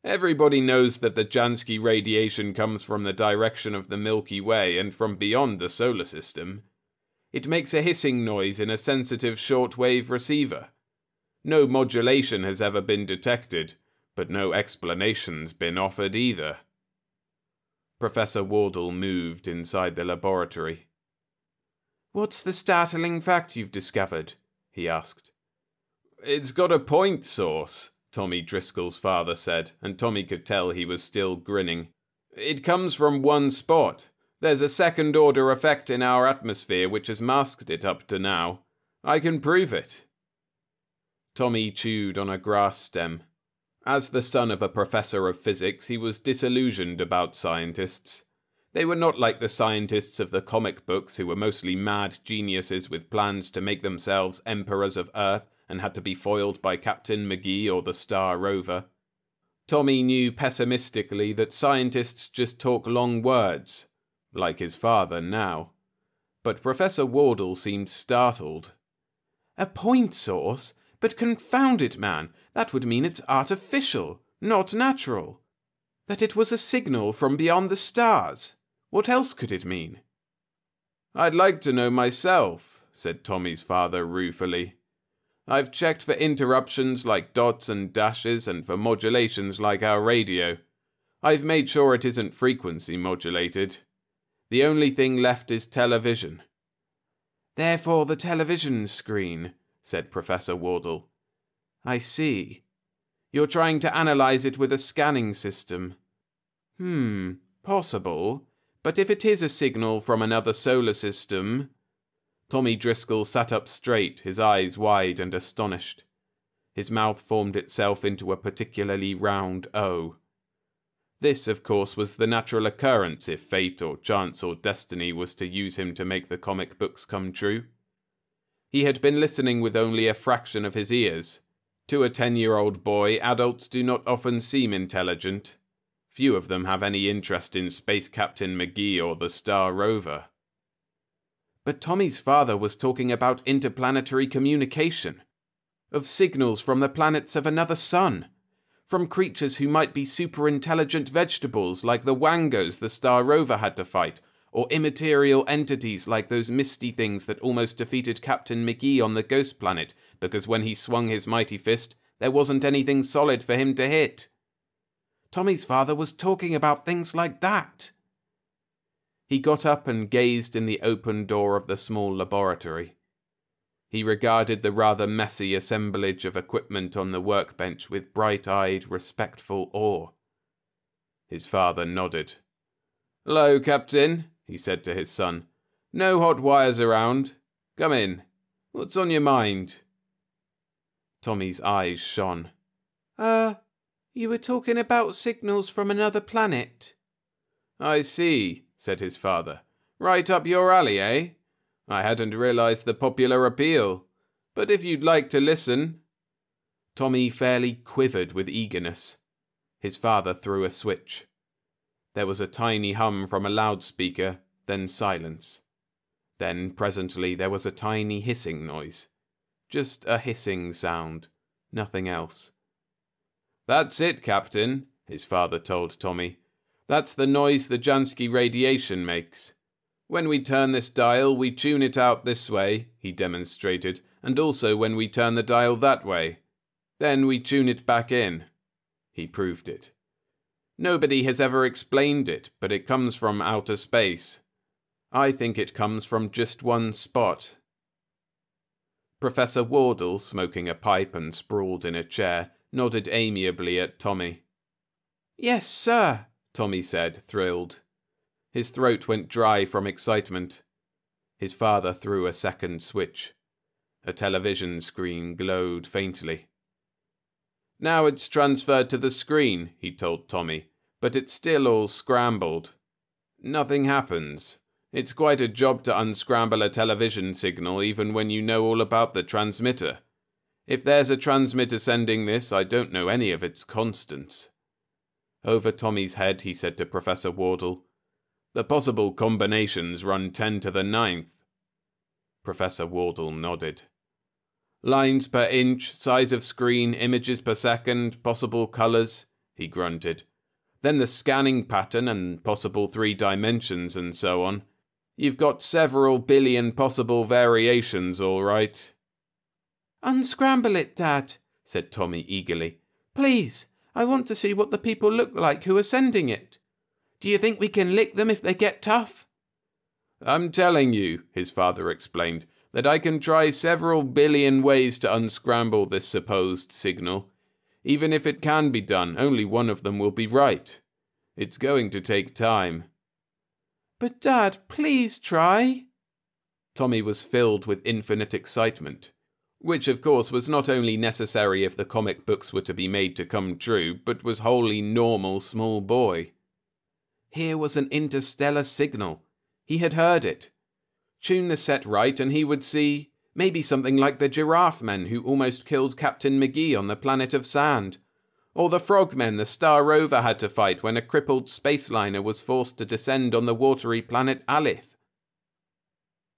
Everybody knows that the Jansky radiation comes from the direction of the Milky Way and from beyond the solar system. It makes a hissing noise in a sensitive shortwave receiver. No modulation has ever been detected, but no explanation's been offered either." Professor Wardle moved inside the laboratory. "What's the startling fact you've discovered?" he asked. "It's got a point source," Tommy Driscoll's father said, and Tommy could tell he was still grinning. "It comes from one spot. There's a second-order effect in our atmosphere which has masked it up to now. I can prove it." Tommy chewed on a grass stem. As the son of a professor of physics, he was disillusioned about scientists. They were not like the scientists of the comic books who were mostly mad geniuses with plans to make themselves emperors of Earth and had to be foiled by Captain McGee or the Star Rover. Tommy knew pessimistically that scientists just talk long words, like his father now. But Professor Wardle seemed startled. "A point source? But confound it, man, that would mean it's artificial, not natural. That it was a signal from beyond the stars. What else could it mean?" "I'd like to know myself," said Tommy's father ruefully. "I've checked for interruptions like dots and dashes and for modulations like our radio. I've made sure it isn't frequency modulated. The only thing left is television." "Therefore the television screen," said Professor Wardle. "I see. You're trying to analyze it with a scanning system. Possible. But if it is a signal from another solar system..." Tommy Driscoll sat up straight, his eyes wide and astonished. His mouth formed itself into a particularly round O. This, of course, was the natural occurrence if fate or chance or destiny was to use him to make the comic books come true. He had been listening with only a fraction of his ears. To a 10-year-old boy, adults do not often seem intelligent. Few of them have any interest in Space Captain McGee or the Star Rover. But Tommy's father was talking about interplanetary communication, of signals from the planets of another sun, from creatures who might be super-intelligent vegetables like the Wangos the Star Rover had to fight, or immaterial entities like those misty things that almost defeated Captain McGee on the Ghost Planet, because when he swung his mighty fist, there wasn't anything solid for him to hit. Tommy's father was talking about things like that. He got up and gazed in the open door of the small laboratory. He regarded the rather messy assemblage of equipment on the workbench with bright-eyed, respectful awe. His father nodded. "Hello, Captain," he said to his son. "No hot wires around. Come in. What's on your mind?" Tommy's eyes shone. You were talking about signals from another planet." "I see," said his father. "Right up your alley, eh? I hadn't realized the popular appeal. But if you'd like to listen..." Tommy fairly quivered with eagerness. His father threw a switch. There was a tiny hum from a loudspeaker, then silence. Then, presently, there was a tiny hissing noise. Just a hissing sound. Nothing else. "That's it, Captain," his father told Tommy. "That's the noise the Jansky radiation makes. When we turn this dial, we tune it out this way," he demonstrated, "and also when we turn the dial that way. Then we tune it back in." He proved it. Nobody has ever explained it, but it comes from outer space. I think it comes from just one spot. Professor Wardle, smoking a pipe and sprawled in a chair, nodded amiably at Tommy. "Yes, sir," Tommy said, thrilled. His throat went dry from excitement. His father threw a second switch. A television screen glowed faintly. "Now it's transferred to the screen," he told Tommy, "but it's still all scrambled. Nothing happens. It's quite a job to unscramble a television signal even when you know all about the transmitter. If there's a transmitter sending this, I don't know any of its constants." Over Tommy's head, he said to Professor Wardle, "The possible combinations run 10 to the 9th. Professor Wardle nodded. "Lines per inch, size of screen, images per second, possible colours," he grunted. "Then the scanning pattern and possible 3 dimensions and so on. You've got several billion possible variations, all right." "Unscramble it, Dad," said Tommy eagerly. "Please, I want to see what the people look like who are sending it. Do you think we can lick them if they get tough?" "I'm telling you," his father explained, "that I can try several billion ways to unscramble this supposed signal. Even if it can be done, only one of them will be right. It's going to take time." "But Dad, please try." Tommy was filled with infinite excitement, which of course was not only necessary if the comic books were to be made to come true, but was wholly normal small boy. Here was an interstellar signal. He had heard it. Tune the set right and he would see maybe something like the giraffe men who almost killed Captain McGee on the planet of sand, or the frogmen the Star Rover had to fight when a crippled space liner was forced to descend on the watery planet Alith.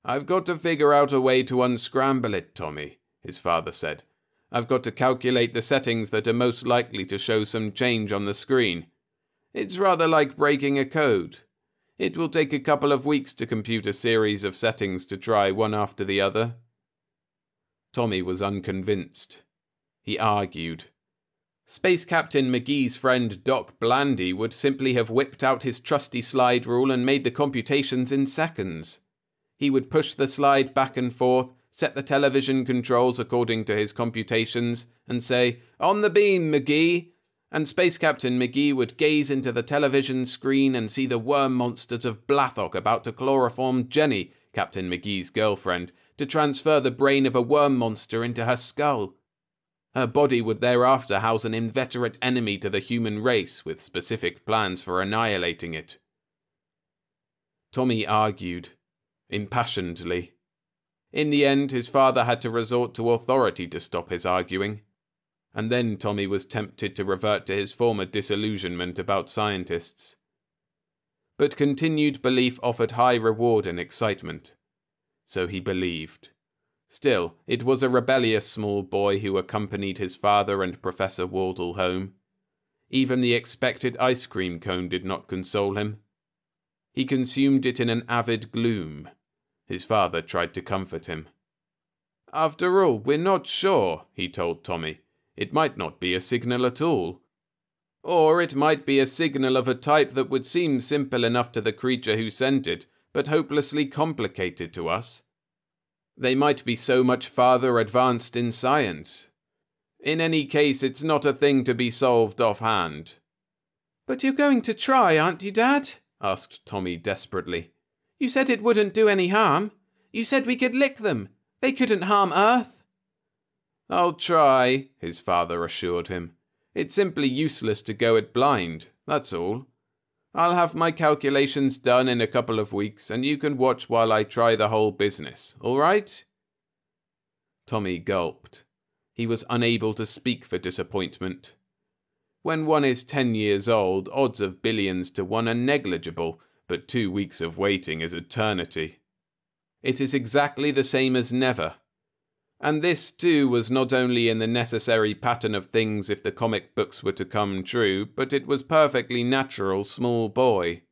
"I've got to figure out a way to unscramble it, Tommy," his father said. "I've got to calculate the settings that are most likely to show some change on the screen. It's rather like breaking a code. It will take a couple of weeks to compute a series of settings to try one after the other." Tommy was unconvinced. He argued. Space Captain McGee's friend Doc Blandy would simply have whipped out his trusty slide rule and made the computations in seconds. He would push the slide back and forth, set the television controls according to his computations, and say, "On the beam, McGee!" And Space Captain McGee would gaze into the television screen and see the worm monsters of Blathock about to chloroform Jenny, Captain McGee's girlfriend, to transfer the brain of a worm monster into her skull. Her body would thereafter house an inveterate enemy to the human race, with specific plans for annihilating it. Tommy argued, impassionedly. In the end, his father had to resort to authority to stop his arguing. And then Tommy was tempted to revert to his former disillusionment about scientists. But continued belief offered high reward and excitement. So he believed. Still, it was a rebellious small boy who accompanied his father and Professor Wardle home. Even the expected ice cream cone did not console him. He consumed it in an avid gloom. His father tried to comfort him. "After all, we're not sure," he told Tommy. "It might not be a signal at all. Or it might be a signal of a type that would seem simple enough to the creature who sent it, but hopelessly complicated to us. They might be so much farther advanced in science. In any case, it's not a thing to be solved offhand." "But you're going to try, aren't you, Dad?" asked Tommy desperately. "You said it wouldn't do any harm. You said we could lick them. They couldn't harm Earth." "I'll try," his father assured him. "It's simply useless to go it blind, that's all. I'll have my calculations done in a couple of weeks, and you can watch while I try the whole business, all right?" Tommy gulped. He was unable to speak for disappointment. When one is 10 years old, odds of billions to 1 are negligible, but 2 weeks of waiting is eternity. It is exactly the same as never. And this, too, was not only in the necessary pattern of things if the comic books were to come true, but it was perfectly natural, small boy.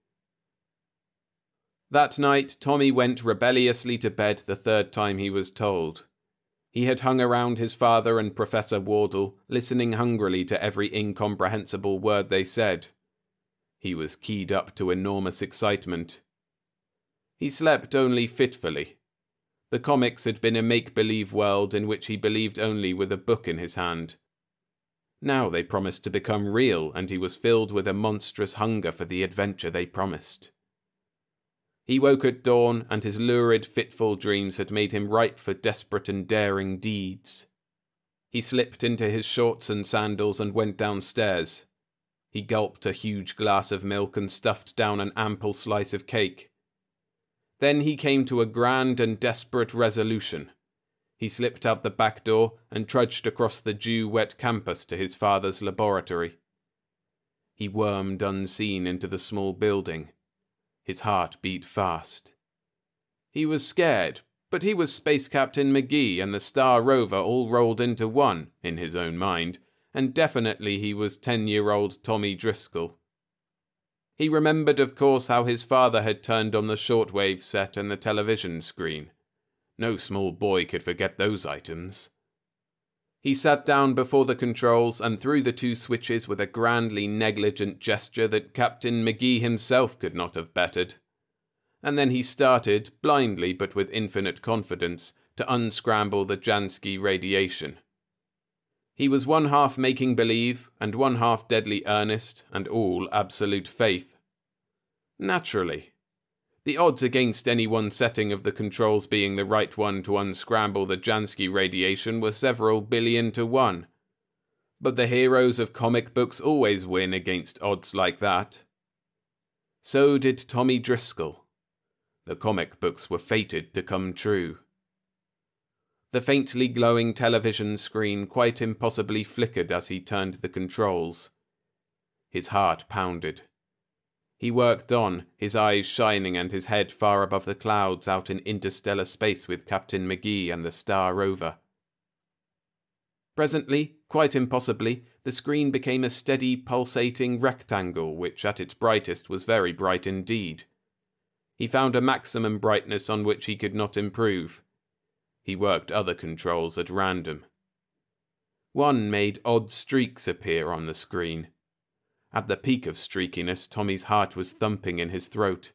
That night, Tommy went rebelliously to bed the 3rd time he was told. He had hung around his father and Professor Wardle, listening hungrily to every incomprehensible word they said. He was keyed up to enormous excitement. He slept only fitfully. The comics had been a make-believe world in which he believed only with a book in his hand. Now they promised to become real, and he was filled with a monstrous hunger for the adventure they promised. He woke at dawn, and his lurid, fitful dreams had made him ripe for desperate and daring deeds. He slipped into his shorts and sandals and went downstairs. He gulped a huge glass of milk and stuffed down an ample slice of cake. Then he came to a grand and desperate resolution. He slipped out the back door and trudged across the dew-wet campus to his father's laboratory. He wormed unseen into the small building. His heart beat fast. He was scared, but he was Space Captain McGee and the Star Rover all rolled into one, in his own mind, and definitely he was 10-year-old Tommy Driscoll. He remembered, of course, how his father had turned on the shortwave set and the television screen. No small boy could forget those items. He sat down before the controls and threw the two switches with a grandly negligent gesture that Captain McGee himself could not have bettered. And then he started, blindly but with infinite confidence, to unscramble the Jansky radiation. He was one half making believe, and one half deadly earnest, and all absolute faith. Naturally. The odds against any one setting of the controls being the right one to unscramble the Jansky radiation were several billion to 1. But the heroes of comic books always win against odds like that. So did Tommy Driscoll. The comic books were fated to come true. The faintly glowing television screen quite impossibly flickered as he turned the controls. His heart pounded. He worked on, his eyes shining and his head far above the clouds out in interstellar space with Captain McGee and the Star Rover. Presently, quite impossibly, the screen became a steady, pulsating rectangle which at its brightest was very bright indeed. He found a maximum brightness on which he could not improve. He worked other controls at random. One made odd streaks appear on the screen. At the peak of streakiness, Tommy's heart was thumping in his throat.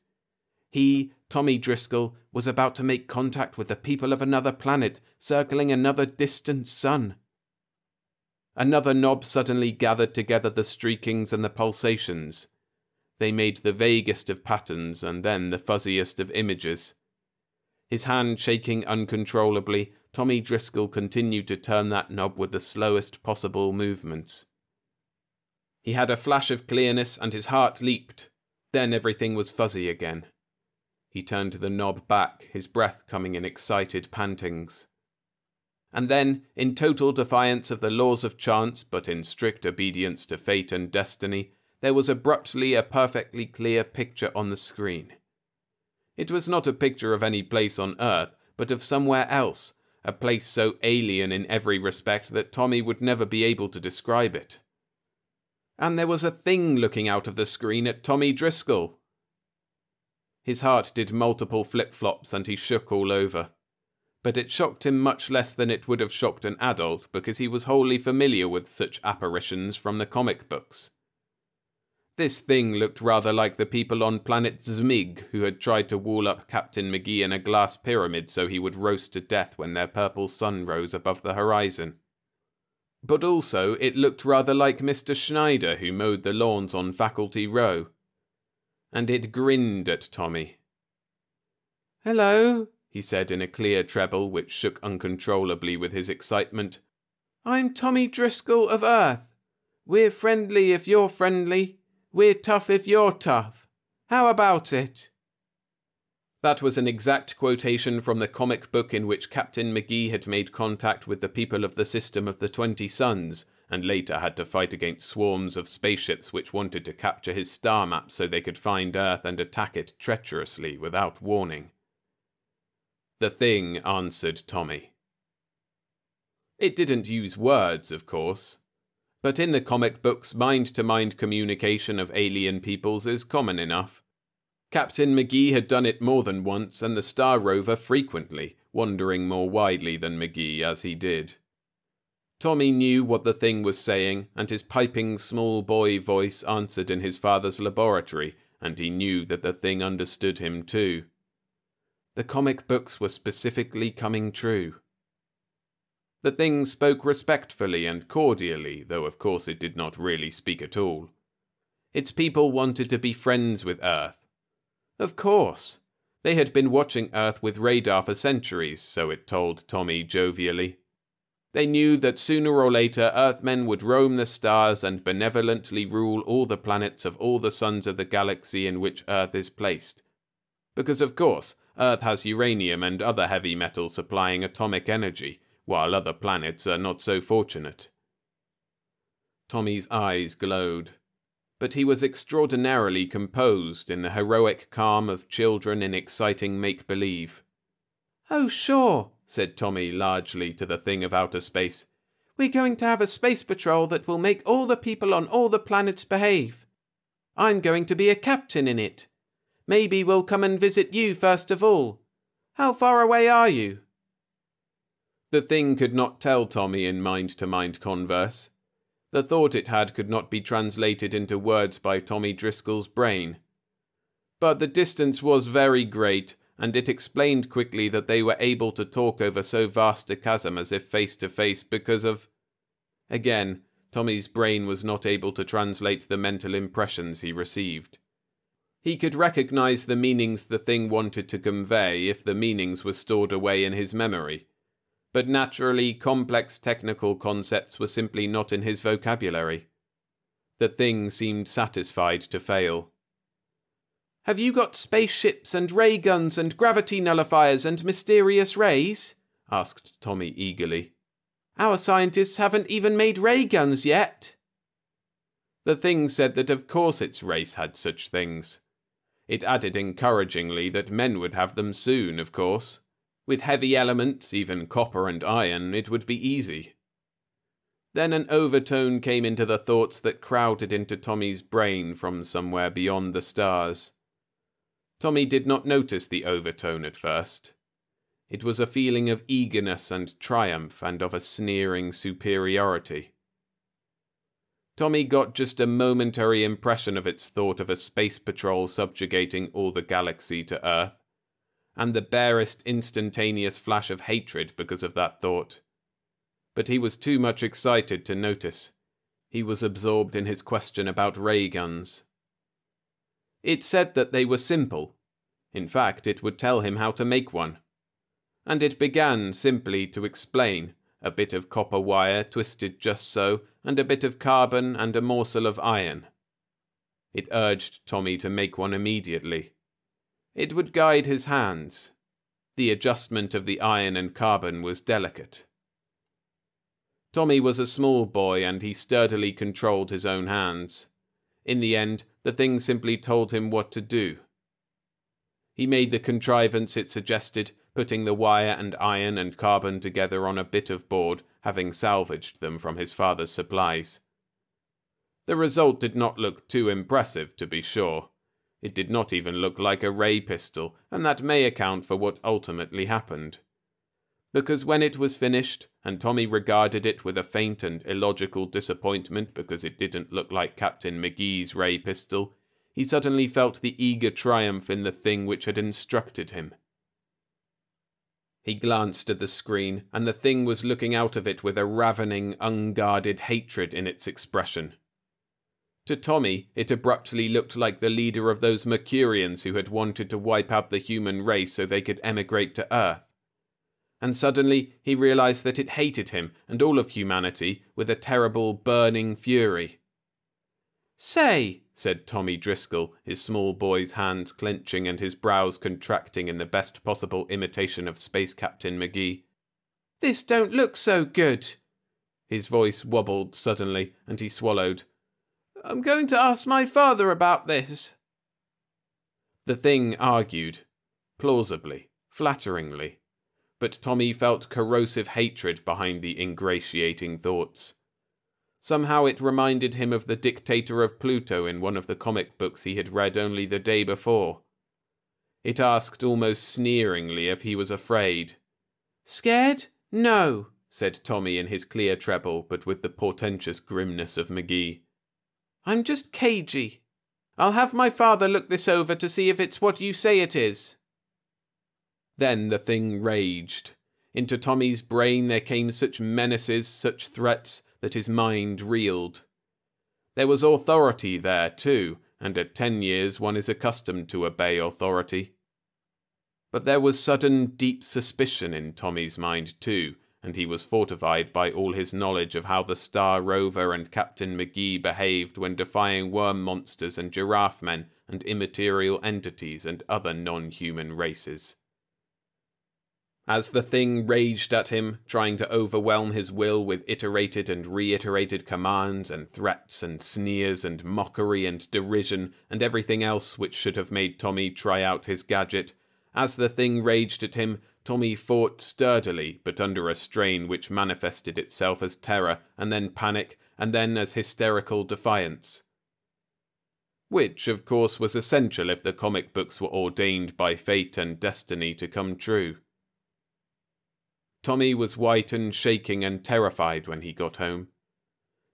He, Tommy Driscoll, was about to make contact with the people of another planet, circling another distant sun. Another knob suddenly gathered together the streakings and the pulsations. They made the vaguest of patterns and then the fuzziest of images. His hand shaking uncontrollably, Tommy Driscoll continued to turn that knob with the slowest possible movements. He had a flash of clearness and his heart leaped. Then everything was fuzzy again. He turned the knob back, his breath coming in excited pantings. And then, in total defiance of the laws of chance, but in strict obedience to fate and destiny, there was abruptly a perfectly clear picture on the screen. It was not a picture of any place on Earth, but of somewhere else, a place so alien in every respect that Tommy would never be able to describe it. And there was a thing looking out of the screen at Tommy Driscoll. His heart did multiple flip-flops and he shook all over. But it shocked him much less than it would have shocked an adult because he was wholly familiar with such apparitions from the comic books. This thing looked rather like the people on planet Zmig who had tried to wall up Captain McGee in a glass pyramid so he would roast to death when their purple sun rose above the horizon. But also it looked rather like Mr. Schneider who mowed the lawns on Faculty Row. And it grinned at Tommy. "Hello," he said in a clear treble which shook uncontrollably with his excitement. "I'm Tommy Driscoll of Earth. We're friendly if you're friendly. We're tough if you're tough. How about it?" That was an exact quotation from the comic book in which Captain McGee had made contact with the people of the system of the 20 Suns, and later had to fight against swarms of spaceships which wanted to capture his star map so they could find Earth and attack it treacherously without warning. The thing answered Tommy. It didn't use words, of course. But in the comic books, mind-to-mind communication of alien peoples is common enough. Captain McGee had done it more than once, and the Star Rover frequently, wandering more widely than McGee as he did. Tommy knew what the thing was saying, and his piping small boy voice answered in his father's laboratory, and he knew that the thing understood him too. The comic books were specifically coming true. The thing spoke respectfully and cordially, though of course it did not really speak at all. Its people wanted to be friends with Earth. Of course. They had been watching Earth with radar for centuries, so it told Tommy jovially. They knew that sooner or later Earthmen would roam the stars and benevolently rule all the planets of all the suns of the galaxy in which Earth is placed. Because of course, Earth has uranium and other heavy metals supplying atomic energy, while other planets are not so fortunate. Tommy's eyes glowed, but he was extraordinarily composed in the heroic calm of children in exciting make-believe. "Oh, sure," said Tommy largely to the thing of outer space. "We're going to have a space patrol that will make all the people on all the planets behave. I'm going to be a captain in it. Maybe we'll come and visit you first of all. How far away are you?" The thing could not tell Tommy in mind-to-mind converse. The thought it had could not be translated into words by Tommy Driscoll's brain. But the distance was very great, and it explained quickly that they were able to talk over so vast a chasm as if face-to-face because of... Again, Tommy's brain was not able to translate the mental impressions he received. He could recognize the meanings the thing wanted to convey if the meanings were stored away in his memory. But naturally, complex technical concepts were simply not in his vocabulary. The thing seemed satisfied to fail. "Have you got spaceships and ray guns and gravity nullifiers and mysterious rays?" asked Tommy eagerly. "Our scientists haven't even made ray guns yet." The thing said that of course its race had such things. It added encouragingly that men would have them soon, of course. With heavy elements, even copper and iron, it would be easy. Then an overtone came into the thoughts that crowded into Tommy's brain from somewhere beyond the stars. Tommy did not notice the overtone at first. It was a feeling of eagerness and triumph and of a sneering superiority. Tommy got just a momentary impression of its thought of a space patrol subjugating all the galaxy to Earth, and the barest instantaneous flash of hatred because of that thought. But he was too much excited to notice. He was absorbed in his question about ray guns. It said that they were simple. In fact, it would tell him how to make one. And it began simply to explain, a bit of copper wire twisted just so, and a bit of carbon and a morsel of iron. It urged Tommy to make one immediately. It would guide his hands. The adjustment of the iron and carbon was delicate. Tommy was a small boy and he sturdily controlled his own hands. In the end, the thing simply told him what to do. He made the contrivance it suggested, putting the wire and iron and carbon together on a bit of board, having salvaged them from his father's supplies. The result did not look too impressive, to be sure. It did not even look like a ray pistol, and that may account for what ultimately happened. Because when it was finished, and Tommy regarded it with a faint and illogical disappointment because it didn't look like Captain McGee's ray pistol, he suddenly felt the eager triumph in the thing which had instructed him. He glanced at the screen, and the thing was looking out of it with a ravening, unguarded hatred in its expression. To Tommy, it abruptly looked like the leader of those Mercurians who had wanted to wipe out the human race so they could emigrate to Earth. And suddenly he realized that it hated him and all of humanity with a terrible, burning fury. "Say," said Tommy Driscoll, his small boy's hands clenching and his brows contracting in the best possible imitation of Space Captain McGee. "This don't look so good." His voice wobbled suddenly, and he swallowed. "I'm going to ask my father about this." The thing argued, plausibly, flatteringly, but Tommy felt corrosive hatred behind the ingratiating thoughts. Somehow it reminded him of the dictator of Pluto in one of the comic books he had read only the day before. It asked almost sneeringly if he was afraid. "Scared? No," said Tommy in his clear treble, but with the portentous grimness of McGee. "I'm just cagey. I'll have my father look this over to see if it's what you say it is." Then the thing raged. Into Tommy's brain there came such menaces, such threats, that his mind reeled. There was authority there, too, and at 10 years one is accustomed to obey authority. But there was sudden, deep suspicion in Tommy's mind, too, and he was fortified by all his knowledge of how the Star Rover and Captain McGee behaved when defying worm monsters and giraffe men and immaterial entities and other non-human races. As the thing raged at him, trying to overwhelm his will with iterated and reiterated commands and threats and sneers and mockery and derision and everything else which should have made Tommy try out his gadget, as the thing raged at him, Tommy fought sturdily, but under a strain which manifested itself as terror, and then panic, and then as hysterical defiance. Which, of course, was essential if the comic books were ordained by fate and destiny to come true. Tommy was white and shaking and terrified when he got home.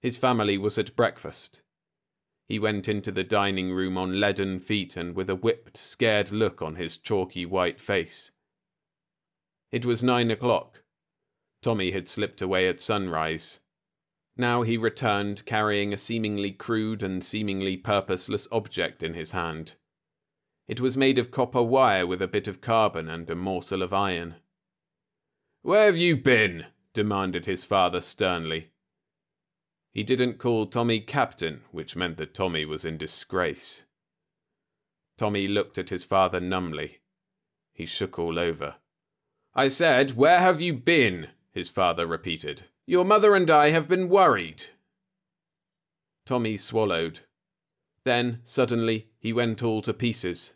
His family was at breakfast. He went into the dining room on leaden feet and with a whipped, scared look on his chalky white face. It was 9 o'clock. Tommy had slipped away at sunrise. Now he returned carrying a seemingly crude and seemingly purposeless object in his hand. It was made of copper wire with a bit of carbon and a morsel of iron. "Where have you been?" demanded his father sternly. He didn't call Tommy Captain, which meant that Tommy was in disgrace. Tommy looked at his father numbly. He shook all over. "I said, where have you been?" his father repeated. "Your mother and I have been worried." Tommy swallowed. Then, suddenly, he went all to pieces.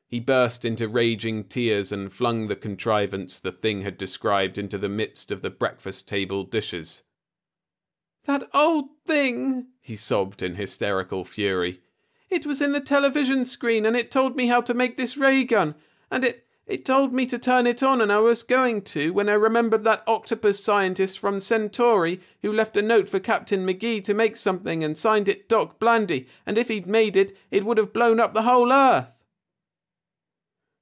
He burst into raging tears and flung the contrivance the thing had described into the midst of the breakfast table dishes. "That old thing," he sobbed in hysterical fury. "It was in the television screen and it told me how to make this ray gun, and it told me to turn it on and I was going to when I remembered that octopus scientist from Centauri who left a note for Captain McGee to make something and signed it Doc Blandy, and if he'd made it, it would have blown up the whole Earth."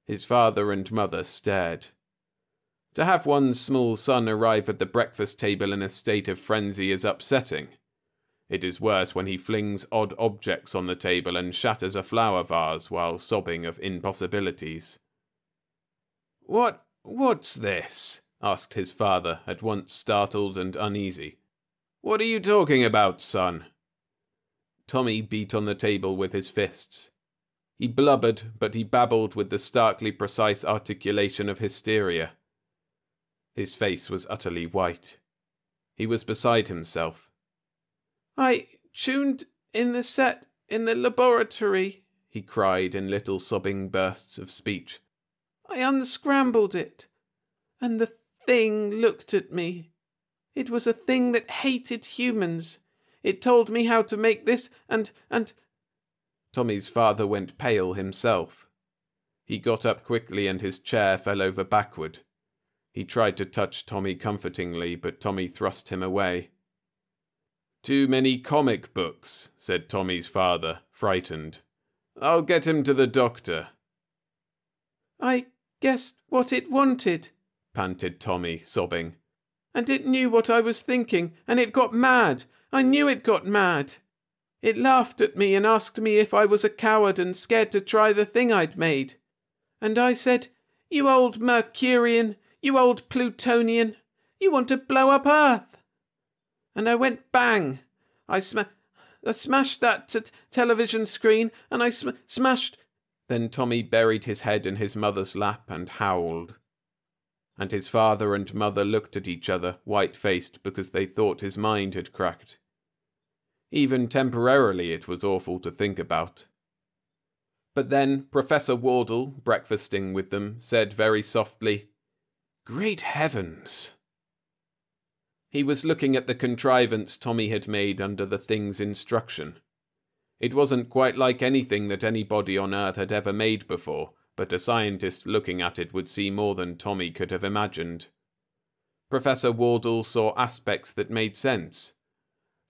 His father and mother stared. To have one's small son arrive at the breakfast table in a state of frenzy is upsetting. It is worse when he flings odd objects on the table and shatters a flower vase while sobbing of impossibilities. What's this?" asked his father, at once startled and uneasy. "What are you talking about, son?" Tommy beat on the table with his fists. He blubbered, but he babbled with the starkly precise articulation of hysteria. His face was utterly white. He was beside himself. "I tuned in the set in the laboratory," he cried in little sobbing bursts of speech. "I unscrambled it, and the thing looked at me. It was a thing that hated humans. It told me how to make this and... Tommy's father went pale himself. He got up quickly and his chair fell over backward. He tried to touch Tommy comfortingly, but Tommy thrust him away. "Too many comic books," said Tommy's father, frightened. "I'll get him to the doctor." "I guessed what it wanted," panted Tommy, sobbing. "And it knew what I was thinking, and it got mad. I knew it got mad. It laughed at me and asked me if I was a coward and scared to try the thing I'd made. And I said, 'You old Mercurian, you old Plutonian, you want to blow up Earth.' And I went bang. I smashed that television screen, and I smashed..." Then Tommy buried his head in his mother's lap and howled. And his father and mother looked at each other, white-faced, because they thought his mind had cracked. Even temporarily it was awful to think about. But then Professor Wardle, breakfasting with them, said very softly, "Great heavens!" He was looking at the contrivance Tommy had made under the thing's instruction. It wasn't quite like anything that anybody on Earth had ever made before, but a scientist looking at it would see more than Tommy could have imagined. Professor Wardle saw aspects that made sense.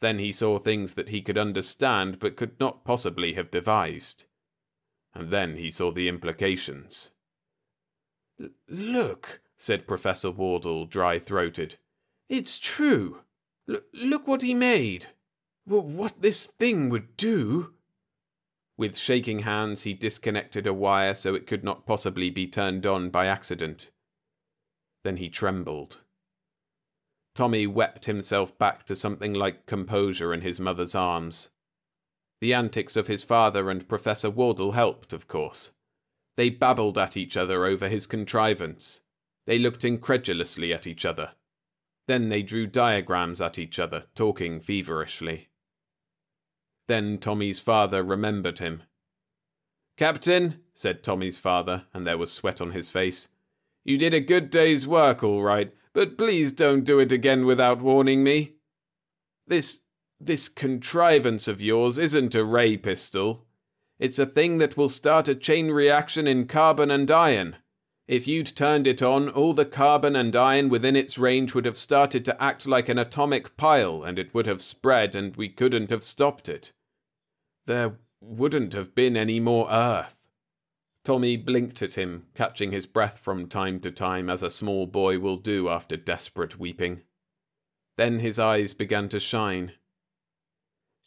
Then he saw things that he could understand but could not possibly have devised. And then he saw the implications. Look, said Professor Wardle, dry-throated. It's true. Look what he made. What this thing would do. With shaking hands, he disconnected a wire so it could not possibly be turned on by accident. Then he trembled. Tommy wept himself back to something like composure in his mother's arms. The antics of his father and Professor Wardle helped, of course. They babbled at each other over his contrivance. They looked incredulously at each other. Then they drew diagrams at each other, talking feverishly. Then Tommy's father remembered him. "Captain," said Tommy's father, and there was sweat on his face, "you did a good day's work, all right, but please don't do it again without warning me. This contrivance of yours isn't a ray pistol. It's a thing that will start a chain reaction in carbon and iron. If you'd turned it on, all the carbon and iron within its range would have started to act like an atomic pile, and it would have spread, and we couldn't have stopped it. There wouldn't have been any more Earth." Tommy blinked at him, catching his breath from time to time, as a small boy will do after desperate weeping. Then his eyes began to shine.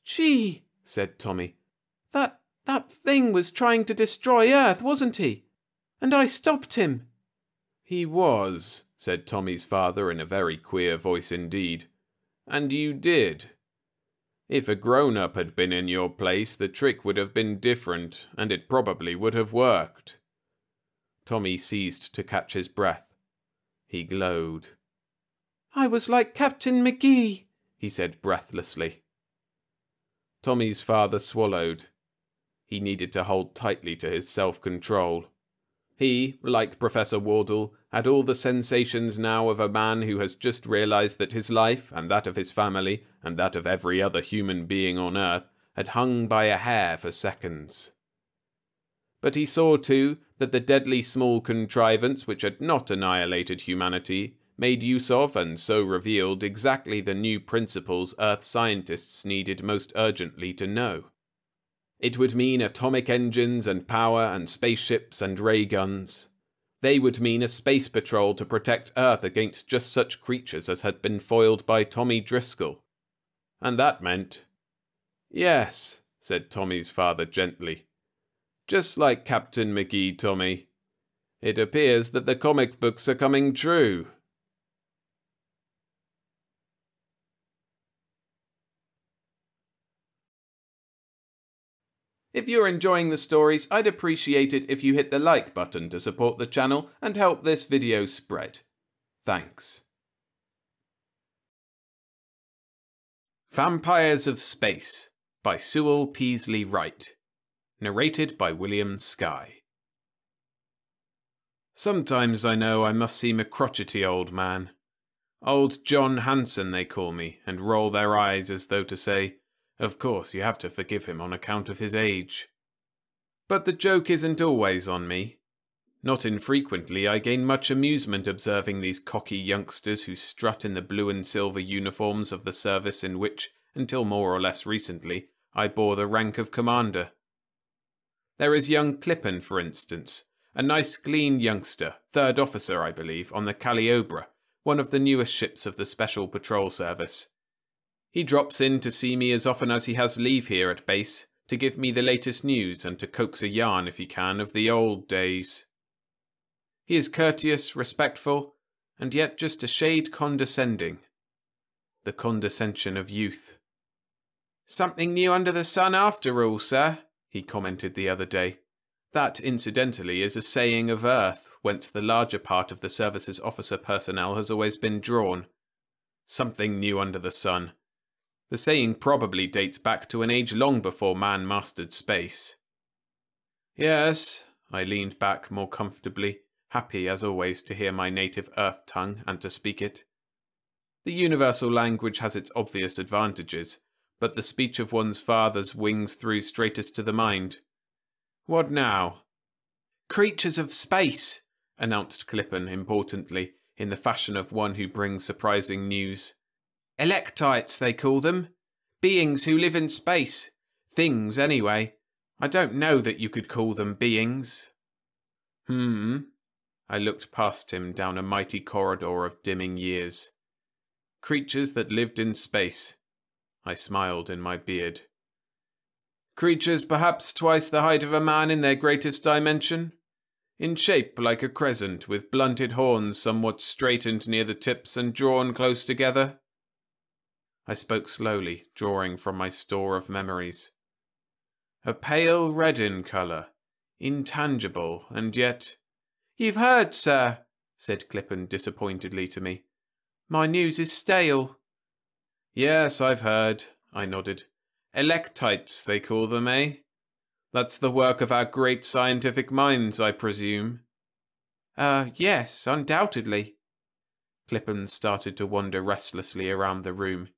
"Gee," said Tommy, that thing was trying to destroy Earth, wasn't he? And I stopped him." "He was," said Tommy's father in a very queer voice indeed. "And you did. If a grown-up had been in your place, the trick would have been different, and it probably would have worked." Tommy ceased to catch his breath. He glowed. "I was like Captain McGee," he said breathlessly. Tommy's father swallowed. He needed to hold tightly to his self-control. He, like Professor Wardle, had all the sensations now of a man who has just realized that his life, and that of his family, and that of every other human being on Earth, had hung by a hair for seconds. But he saw, too, that the deadly small contrivance which had not annihilated humanity made use of, and so revealed, exactly the new principles Earth scientists needed most urgently to know. It would mean atomic engines and power and spaceships and ray guns. They would mean a space patrol to protect Earth against just such creatures as had been foiled by Tommy Driscoll. And that meant... "Yes," said Tommy's father gently. "Just like Captain McGee, Tommy. It appears that the comic books are coming true." If you're enjoying the stories, I'd appreciate it if you hit the like button to support the channel and help this video spread. Thanks. Vampires of Space by Sewell Peaslee Wright. Narrated by William Skye. Sometimes I know I must seem a crotchety old man. Old John Hanson they call me, and roll their eyes as though to say, "Of course, you have to forgive him on account of his age." But the joke isn't always on me. Not infrequently I gain much amusement observing these cocky youngsters who strut in the blue and silver uniforms of the service in which, until more or less recently, I bore the rank of commander. There is young Clippen, for instance, a nice clean youngster, third officer, I believe, on the Calliope, one of the newest ships of the Special Patrol Service. He drops in to see me as often as he has leave here at base, to give me the latest news and to coax a yarn, if he can, of the old days. He is courteous, respectful, and yet just a shade condescending. The condescension of youth. "Something new under the sun after all, sir," he commented the other day. That, incidentally, is a saying of Earth, whence the larger part of the service's officer personnel has always been drawn. Something new under the sun. The saying probably dates back to an age long before man mastered space. "Yes," I leaned back more comfortably, happy as always to hear my native Earth tongue and to speak it. The universal language has its obvious advantages, but the speech of one's fathers wings through straightest to the mind. "What now?" "Creatures of space," announced Clippen importantly, in the fashion of one who brings surprising news. "Electites, they call them. Beings who live in space. Things, anyway. I don't know that you could call them beings." I looked past him down a mighty corridor of dimming years. Creatures that lived in space. I smiled in my beard. Creatures perhaps twice the height of a man in their greatest dimension, in shape like a crescent, with blunted horns somewhat straightened near the tips and drawn close together. I spoke slowly, drawing from my store of memories. A pale red in colour, intangible, and yet— "You've heard, sir," said Clippan disappointedly to me. "My news is stale." "Yes, I've heard," I nodded. "Electites, they call them, eh? That's the work of our great scientific minds, I presume." Yes, undoubtedly." Clippan started to wander restlessly around the room.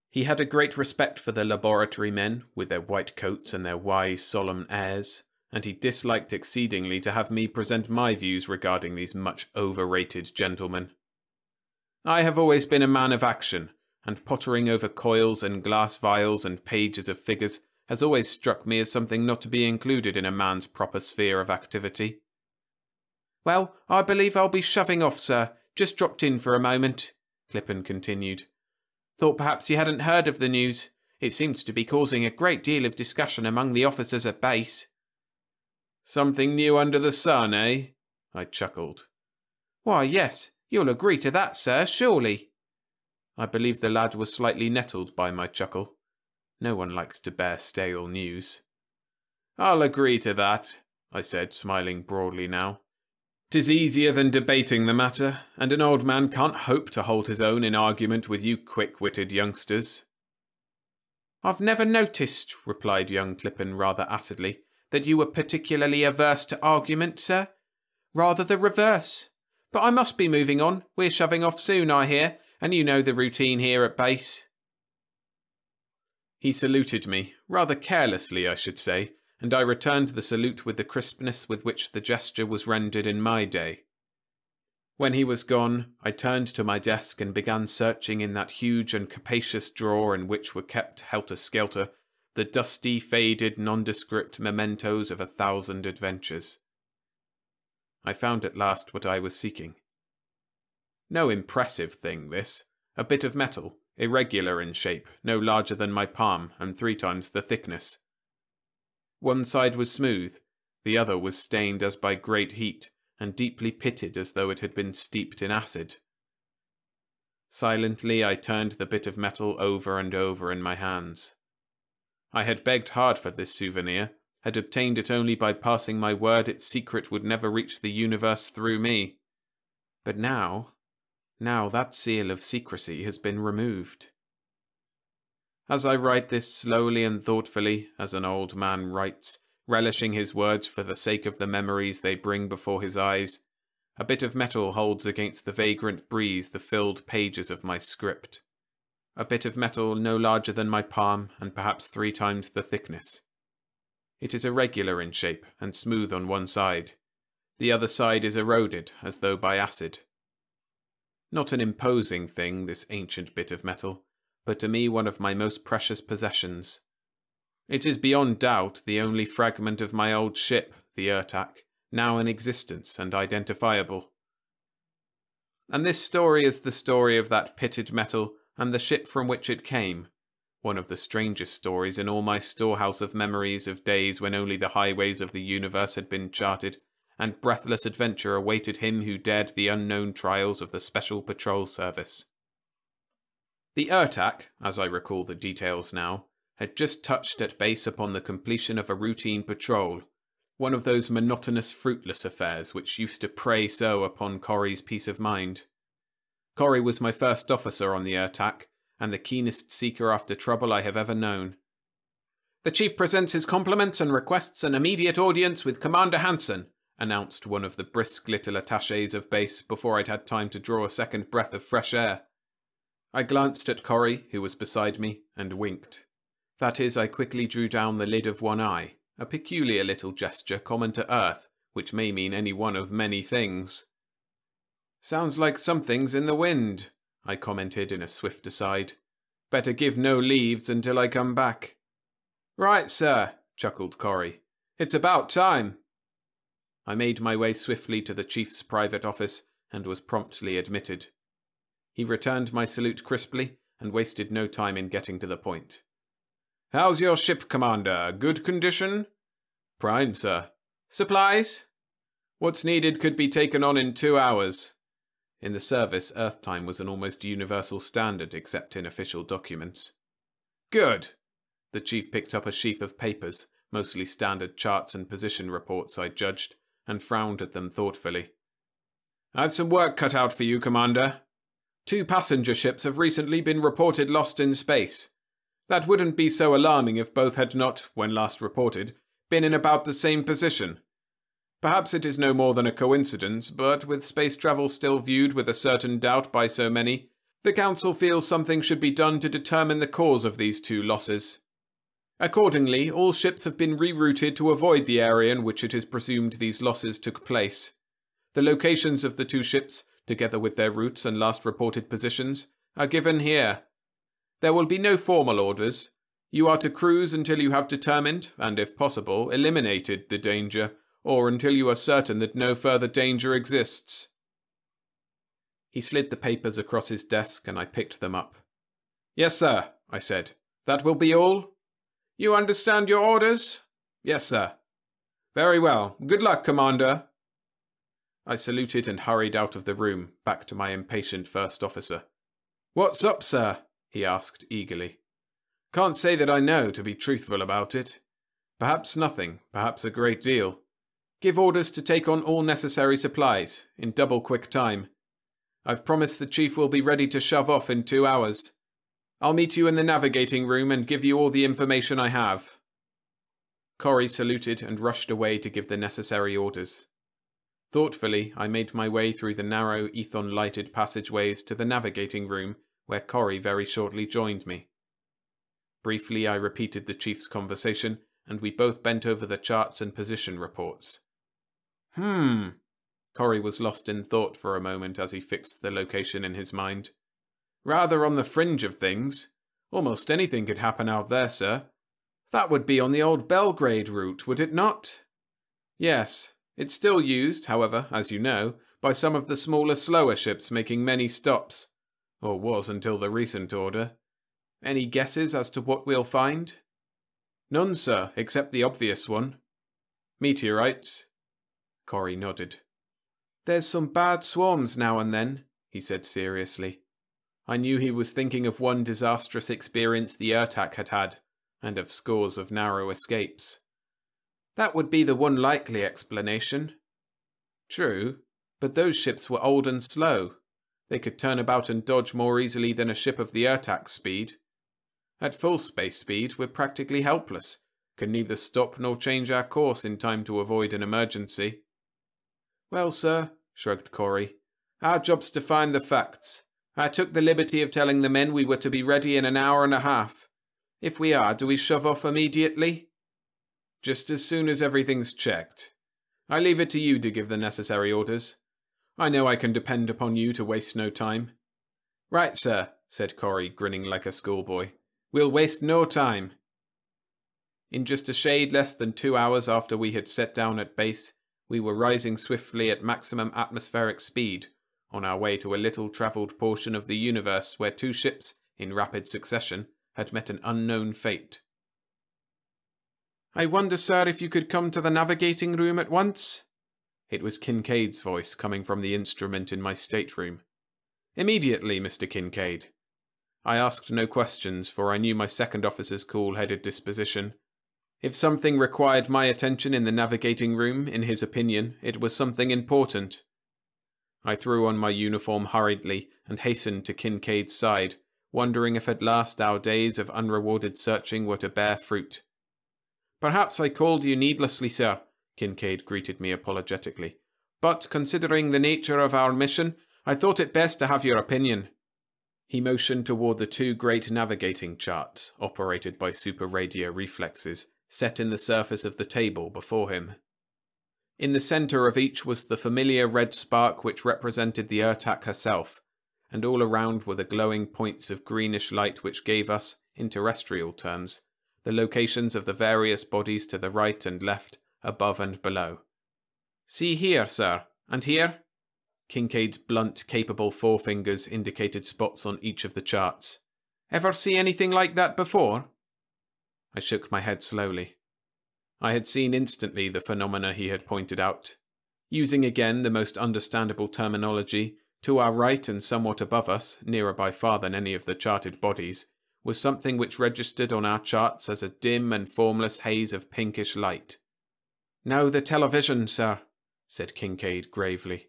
He had a great respect for the laboratory men, with their white coats and their wise, solemn airs, and he disliked exceedingly to have me present my views regarding these much overrated gentlemen. I have always been a man of action, and pottering over coils and glass vials and pages of figures has always struck me as something not to be included in a man's proper sphere of activity. "Well, I believe I'll be shoving off, sir. Just dropped in for a moment," Clippan continued. "Thought perhaps you hadn't heard of the news. It seems to be causing a great deal of discussion among the officers at base." "Something new under the sun, eh?" I chuckled. "Why, yes, you'll agree to that, sir, surely." I believe the lad was slightly nettled by my chuckle. No one likes to bear stale news. "I'll agree to that," I said, smiling broadly now. "'Tis easier than debating the matter, and an old man can't hope to hold his own in argument with you quick-witted youngsters." "I've never noticed," replied young Clippan rather acidly, "that you were particularly averse to argument, sir. Rather the reverse. But I must be moving on. We're shoving off soon, I hear, and you know the routine here at base." He saluted me, rather carelessly I should say, and I returned the salute with the crispness with which the gesture was rendered in my day. When he was gone, I turned to my desk and began searching in that huge and capacious drawer in which were kept helter-skelter the dusty, faded, nondescript mementos of 1,000 adventures. I found at last what I was seeking. No impressive thing, this. A bit of metal, irregular in shape, no larger than my palm, and 3 times the thickness. One side was smooth, the other was stained as by great heat, and deeply pitted as though it had been steeped in acid. Silently I turned the bit of metal over and over in my hands. I had begged hard for this souvenir, had obtained it only by passing my word its secret would never reach the universe through me. But now that seal of secrecy has been removed. As I write this slowly and thoughtfully, as an old man writes, relishing his words for the sake of the memories they bring before his eyes, a bit of metal holds against the vagrant breeze the filled pages of my script. A bit of metal no larger than my palm and perhaps 3 times the thickness. It is irregular in shape and smooth on one side. The other side is eroded as though by acid. Not an imposing thing, this ancient bit of metal, but to me one of my most precious possessions. It is beyond doubt the only fragment of my old ship, the Ertak, now in existence and identifiable. And this story is the story of that pitted metal and the ship from which it came, one of the strangest stories in all my storehouse of memories of days when only the highways of the universe had been charted, and breathless adventure awaited him who dared the unknown trials of the Special Patrol Service. The Ertak, as I recall the details now, had just touched at base upon the completion of a routine patrol, one of those monotonous, fruitless affairs which used to prey so upon Corrie's peace of mind. Corrie was my first officer on the Ertak, and the keenest seeker after trouble I have ever known. "The Chief presents his compliments and requests an immediate audience with Commander Hansen," announced one of the brisk little attachés of base before I'd had time to draw a second breath of fresh air. I glanced at Corrie, who was beside me, and winked. That is, I quickly drew down the lid of one eye, a peculiar little gesture common to Earth, which may mean any one of many things. "Sounds like something's in the wind," I commented in a swift aside. "Better give no leaves until I come back." "Right, sir," chuckled Corrie. "It's about time." I made my way swiftly to the chief's private office and was promptly admitted. He returned my salute crisply and wasted no time in getting to the point. "How's your ship, Commander? Good condition?" "Prime, sir." "Supplies?" "What's needed could be taken on in 2 hours." In the service, Earth time was an almost universal standard except in official documents. "Good." The chief picked up a sheaf of papers, mostly standard charts and position reports, I judged, and frowned at them thoughtfully. "I've some work cut out for you, Commander. 2 passenger ships have recently been reported lost in space. That wouldn't be so alarming if both had not, when last reported, been in about the same position. Perhaps it is no more than a coincidence, but with space travel still viewed with a certain doubt by so many, the Council feels something should be done to determine the cause of these 2 losses. Accordingly, all ships have been rerouted to avoid the area in which it is presumed these losses took place. The locations of the 2 ships, together with their routes and last reported positions, are given here. There will be no formal orders. You are to cruise until you have determined, and if possible, eliminated the danger, or until you are certain that no further danger exists. He slid the papers across his desk and I picked them up. "Yes, sir," I said. "That will be all?" "You understand your orders?" "Yes, sir." "Very well. Good luck, Commander." I saluted and hurried out of the room, back to my impatient first officer. "What's up, sir?" he asked eagerly. "Can't say that I know, to be truthful about it. Perhaps nothing, perhaps a great deal. Give orders to take on all necessary supplies, in double quick time. I've promised the chief will be ready to shove off in 2 hours. I'll meet you in the navigating room and give you all the information I have." Corrie saluted and rushed away to give the necessary orders. Thoughtfully, I made my way through the narrow, ethon-lighted passageways to the navigating room, where Corrie very shortly joined me. Briefly, I repeated the chief's conversation, and we both bent over the charts and position reports. Corrie was lost in thought for a moment as he fixed the location in his mind. "Rather on the fringe of things. Almost anything could happen out there, sir. That would be on the old Belgrade route, would it not?" "Yes. It's still used, however, as you know, by some of the smaller, slower ships making many stops. Or was until the recent order. Any guesses as to what we'll find?" "None, sir, except the obvious one." "Meteorites?" Corrie nodded. "There's some bad swarms now and then," he said seriously. I knew he was thinking of one disastrous experience the Ertak had had, and of scores of narrow escapes. "That would be the one likely explanation." "True, but those ships were old and slow. They could turn about and dodge more easily than a ship of the Ertak's speed. At full space speed, we're practically helpless, can neither stop nor change our course in time to avoid an emergency." "Well, sir," shrugged Corrie, "our job's to find the facts. I took the liberty of telling the men we were to be ready in an hour and a half. If we are, do we shove off immediately?" "Just as soon as everything's checked. I leave it to you to give the necessary orders. I know I can depend upon you to waste no time." "Right, sir," said Corrie, grinning like a schoolboy. "We'll waste no time." In just a shade less than 2 hours after we had set down at base, we were rising swiftly at maximum atmospheric speed, on our way to a little-travelled portion of the universe where 2 ships, in rapid succession, had met an unknown fate. "I wonder, sir, if you could come to the navigating room at once?" It was Kincaid's voice coming from the instrument in my stateroom. "Immediately, Mr. Kincaid." I asked no questions, for I knew my second officer's cool-headed disposition. If something required my attention in the navigating room, in his opinion, it was something important. I threw on my uniform hurriedly and hastened to Kincaid's side, wondering if at last our days of unrewarded searching were to bear fruit. "Perhaps I called you needlessly, sir," Kincaid greeted me apologetically. "But, considering the nature of our mission, I thought it best to have your opinion." He motioned toward the 2 great navigating charts, operated by super radio reflexes, set in the surface of the table before him. In the centre of each was the familiar red spark which represented the Ertak herself, and all around were the glowing points of greenish light which gave us, in terrestrial terms, the locations of the various bodies to the right and left, above and below. See here, sir, and here? Kincaid's blunt, capable forefingers indicated spots on each of the charts. Ever see anything like that before? I shook my head slowly. I had seen instantly the phenomena he had pointed out. Using again the most understandable terminology, to our right and somewhat above us, nearer by far than any of the charted bodies, was something which registered on our charts as a dim and formless haze of pinkish light. Now the television, sir, said Kincaid gravely.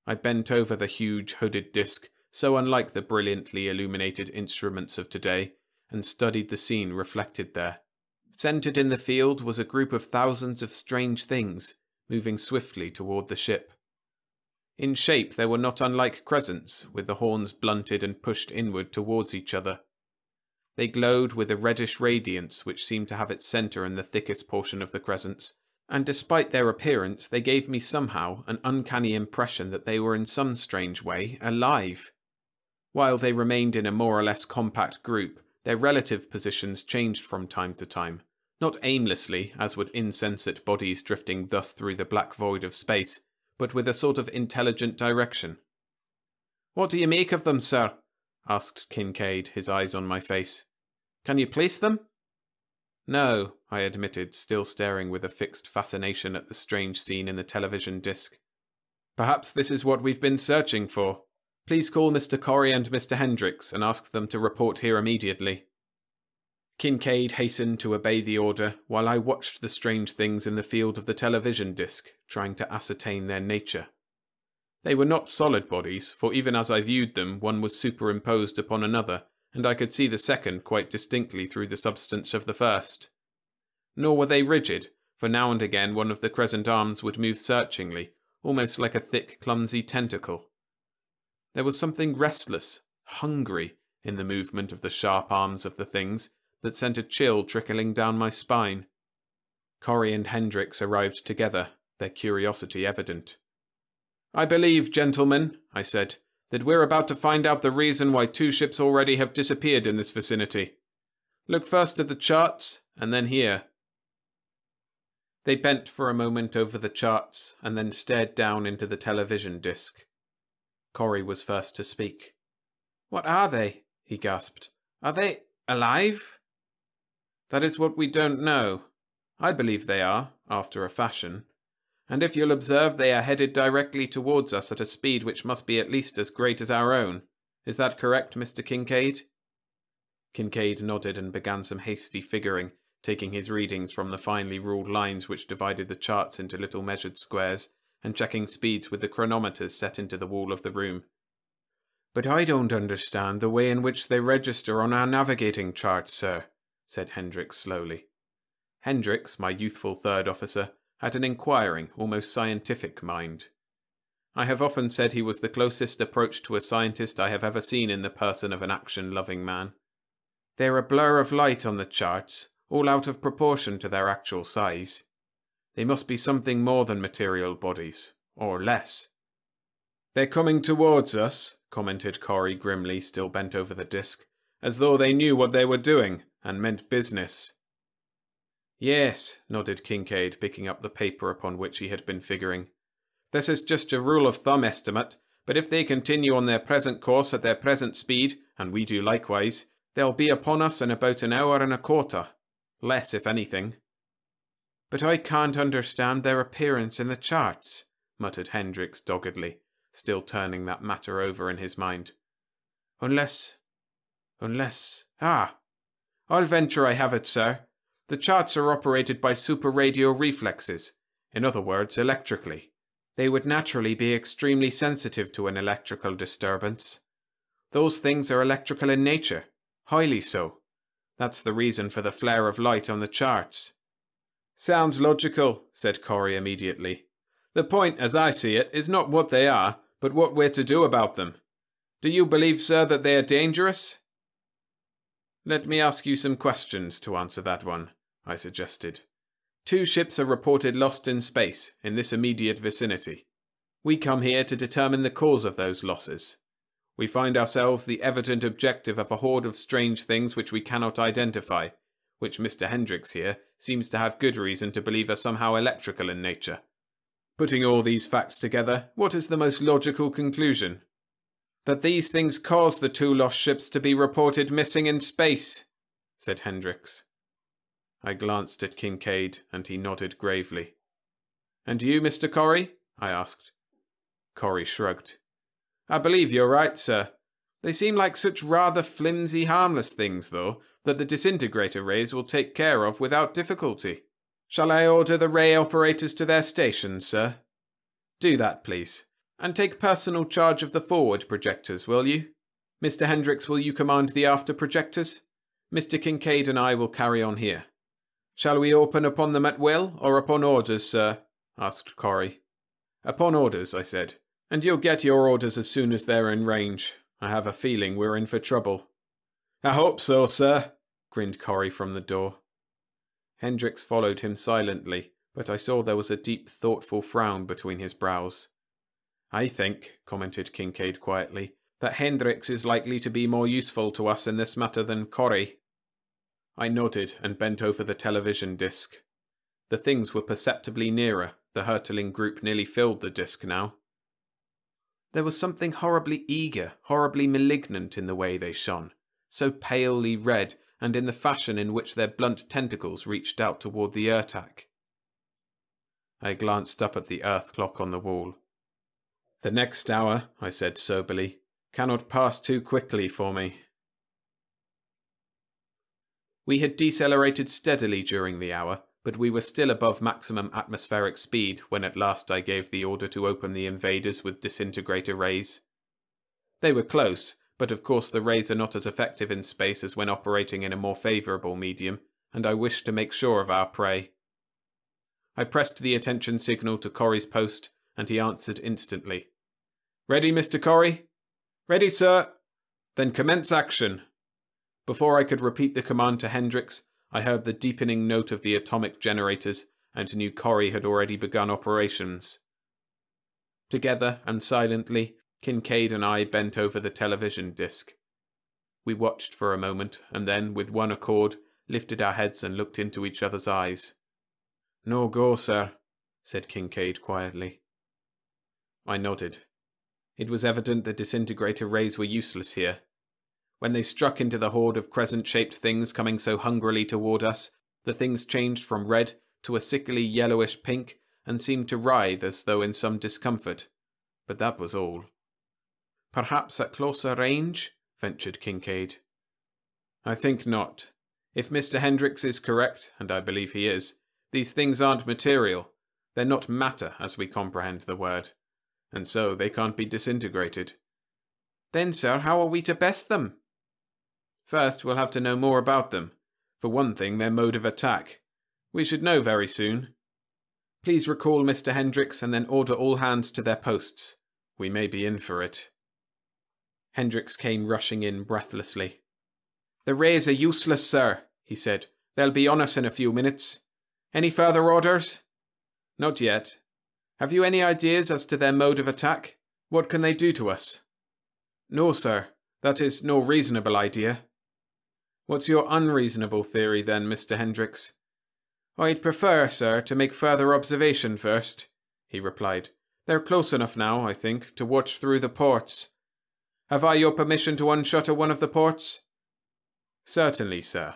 I bent over the huge hooded disc, so unlike the brilliantly illuminated instruments of today, and studied the scene reflected there. Centred in the field was a group of thousands of strange things, moving swiftly toward the ship. In shape they were not unlike crescents, with the horns blunted and pushed inward towards each other. They glowed with a reddish radiance which seemed to have its centre in the thickest portion of the crescents, and despite their appearance they gave me somehow an uncanny impression that they were in some strange way alive. While they remained in a more or less compact group, their relative positions changed from time to time, not aimlessly, as would insensate bodies drifting thus through the black void of space, but with a sort of intelligent direction. "What do you make of them, sir?" asked Kincaid, his eyes on my face. "Can you place them?" "No," I admitted, still staring with a fixed fascination at the strange scene in the television disc. "Perhaps this is what we've been searching for. Please call Mr. Corrie and Mr. Hendricks and ask them to report here immediately." Kincaid hastened to obey the order, while I watched the strange things in the field of the television disc, trying to ascertain their nature. They were not solid bodies, for even as I viewed them, one was superimposed upon another, and I could see the second quite distinctly through the substance of the first. Nor were they rigid, for now and again one of the crescent arms would move searchingly, almost like a thick, clumsy tentacle. There was something restless, hungry, in the movement of the sharp arms of the things, that sent a chill trickling down my spine. Corrie and Hendricks arrived together, their curiosity evident. "I believe, gentlemen," I said, "that we're about to find out the reason why 2 ships already have disappeared in this vicinity. Look first at the charts, and then here." They bent for a moment over the charts, and then stared down into the television disc. Corrie was first to speak. "What are they?" he gasped. "Are they alive?" "That is what we don't know. I believe they are, after a fashion. And if you'll observe, they are headed directly towards us at a speed which must be at least as great as our own. Is that correct, Mr. Kincaid?" Kincaid nodded and began some hasty figuring, taking his readings from the finely ruled lines which divided the charts into little measured squares, and checking speeds with the chronometers set into the wall of the room. "But I don't understand the way in which they register on our navigating charts, sir," said Hendricks slowly. Hendricks, my youthful third officer, had an inquiring, almost scientific mind. I have often said he was the closest approach to a scientist I have ever seen in the person of an action-loving man. "They're a blur of light on the charts, all out of proportion to their actual size. They must be something more than material bodies, or less." "They're coming towards us," commented Corrie grimly, still bent over the disc, "as though they knew what they were doing, and meant business." "Yes," nodded Kincaid, picking up the paper upon which he had been figuring. "This is just a rule of thumb estimate, but if they continue on their present course at their present speed, and we do likewise, they'll be upon us in about an hour and a quarter. Less, if anything." "But I can't understand their appearance in the charts," muttered Hendricks doggedly, still turning that matter over in his mind. Unless... I'll venture I have it, sir. The charts are operated by super-radio reflexes, in other words, electrically. They would naturally be extremely sensitive to an electrical disturbance. Those things are electrical in nature, highly so. That's the reason for the flare of light on the charts." "Sounds logical," said Corrie immediately. "The point, as I see it, is not what they are, but what we're to do about them. Do you believe, sir, that they are dangerous?" "Let me ask you some questions to answer that one," I suggested. 2 ships are reported lost in space, in this immediate vicinity. We come here to determine the cause of those losses. We find ourselves the evident objective of a horde of strange things which we cannot identify, which Mr. Hendricks here seems to have good reason to believe are somehow electrical in nature. Putting all these facts together, what is the most logical conclusion? That these things caused the two lost ships to be reported missing in space, said Hendricks. I glanced at Kincaid, and he nodded gravely. And you, Mr. Corrie? I asked. Corrie shrugged. I believe you're right, sir. They seem like such rather flimsy, harmless things, though, that the disintegrator rays will take care of without difficulty. Shall I order the ray operators to their stations, sir? Do that, please. And take personal charge of the forward projectors, will you? Mr. Hendricks, will you command the after projectors? Mr. Kincaid and I will carry on here. Shall we open upon them at will, or upon orders, sir? Asked Corrie. Upon orders, I said. And you'll get your orders as soon as they're in range. I have a feeling we're in for trouble. I hope so, sir, grinned Corrie from the door. Hendricks followed him silently, but I saw there was a deep, thoughtful frown between his brows. I think, commented Kincaid quietly, that Hendricks is likely to be more useful to us in this matter than Corrie. I nodded and bent over the television disc. The things were perceptibly nearer. The hurtling group nearly filled the disc now. There was something horribly eager, horribly malignant in the way they shone, so palely red, and in the fashion in which their blunt tentacles reached out toward the Ertak. I glanced up at the earth clock on the wall. The next hour, I said soberly, cannot pass too quickly for me. We had decelerated steadily during the hour, but we were still above maximum atmospheric speed when at last I gave the order to open the invaders with disintegrator rays. They were close, but of course the rays are not as effective in space as when operating in a more favourable medium, and I wished to make sure of our prey. I pressed the attention signal to Corrie's post, and he answered instantly. Ready, Mr. Corrie? Ready, sir. Then commence action. Before I could repeat the command to Hendricks, I heard the deepening note of the atomic generators and knew Corrie had already begun operations. Together and silently, Kincaid and I bent over the television disc. We watched for a moment and then, with one accord, lifted our heads and looked into each other's eyes. No go, sir, said Kincaid quietly. I nodded. It was evident the disintegrator rays were useless here. When they struck into the horde of crescent-shaped things coming so hungrily toward us, the things changed from red to a sickly yellowish pink and seemed to writhe as though in some discomfort. But that was all. Perhaps at closer range? Ventured Kincaid. I think not. If Mr. Hendricks is correct, and I believe he is, these things aren't material. They're not matter as we comprehend the word. And so they can't be disintegrated. Then, sir, how are we to best them? First, we'll have to know more about them. For one thing, their mode of attack. We should know very soon. Please recall Mr. Hendricks and then order all hands to their posts. We may be in for it. Hendricks came rushing in breathlessly. The rays are useless, sir, he said. They'll be on us in a few minutes. Any further orders? Not yet. Have you any ideas as to their mode of attack? What can they do to us? No, sir. That is, no reasonable idea. What's your unreasonable theory, then, Mr. Hendricks? I'd prefer, sir, to make further observation first, he replied. They're close enough now, I think, to watch through the ports. Have I your permission to unshutter one of the ports? Certainly, sir.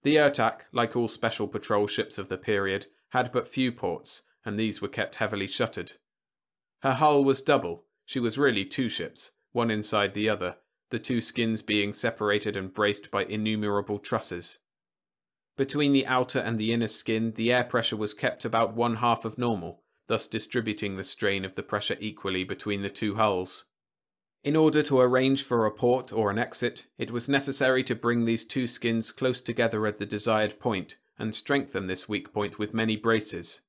The Ertak, like all special patrol ships of the period, had but few ports, and these were kept heavily shuttered. Her hull was double. She was really two ships, one inside the other, the two skins being separated and braced by innumerable trusses. Between the outer and the inner skin, the air pressure was kept about 1/2 of normal, thus distributing the strain of the pressure equally between the two hulls. In order to arrange for a port or an exit, it was necessary to bring these two skins close together at the desired point, and strengthen this weak point with many braces.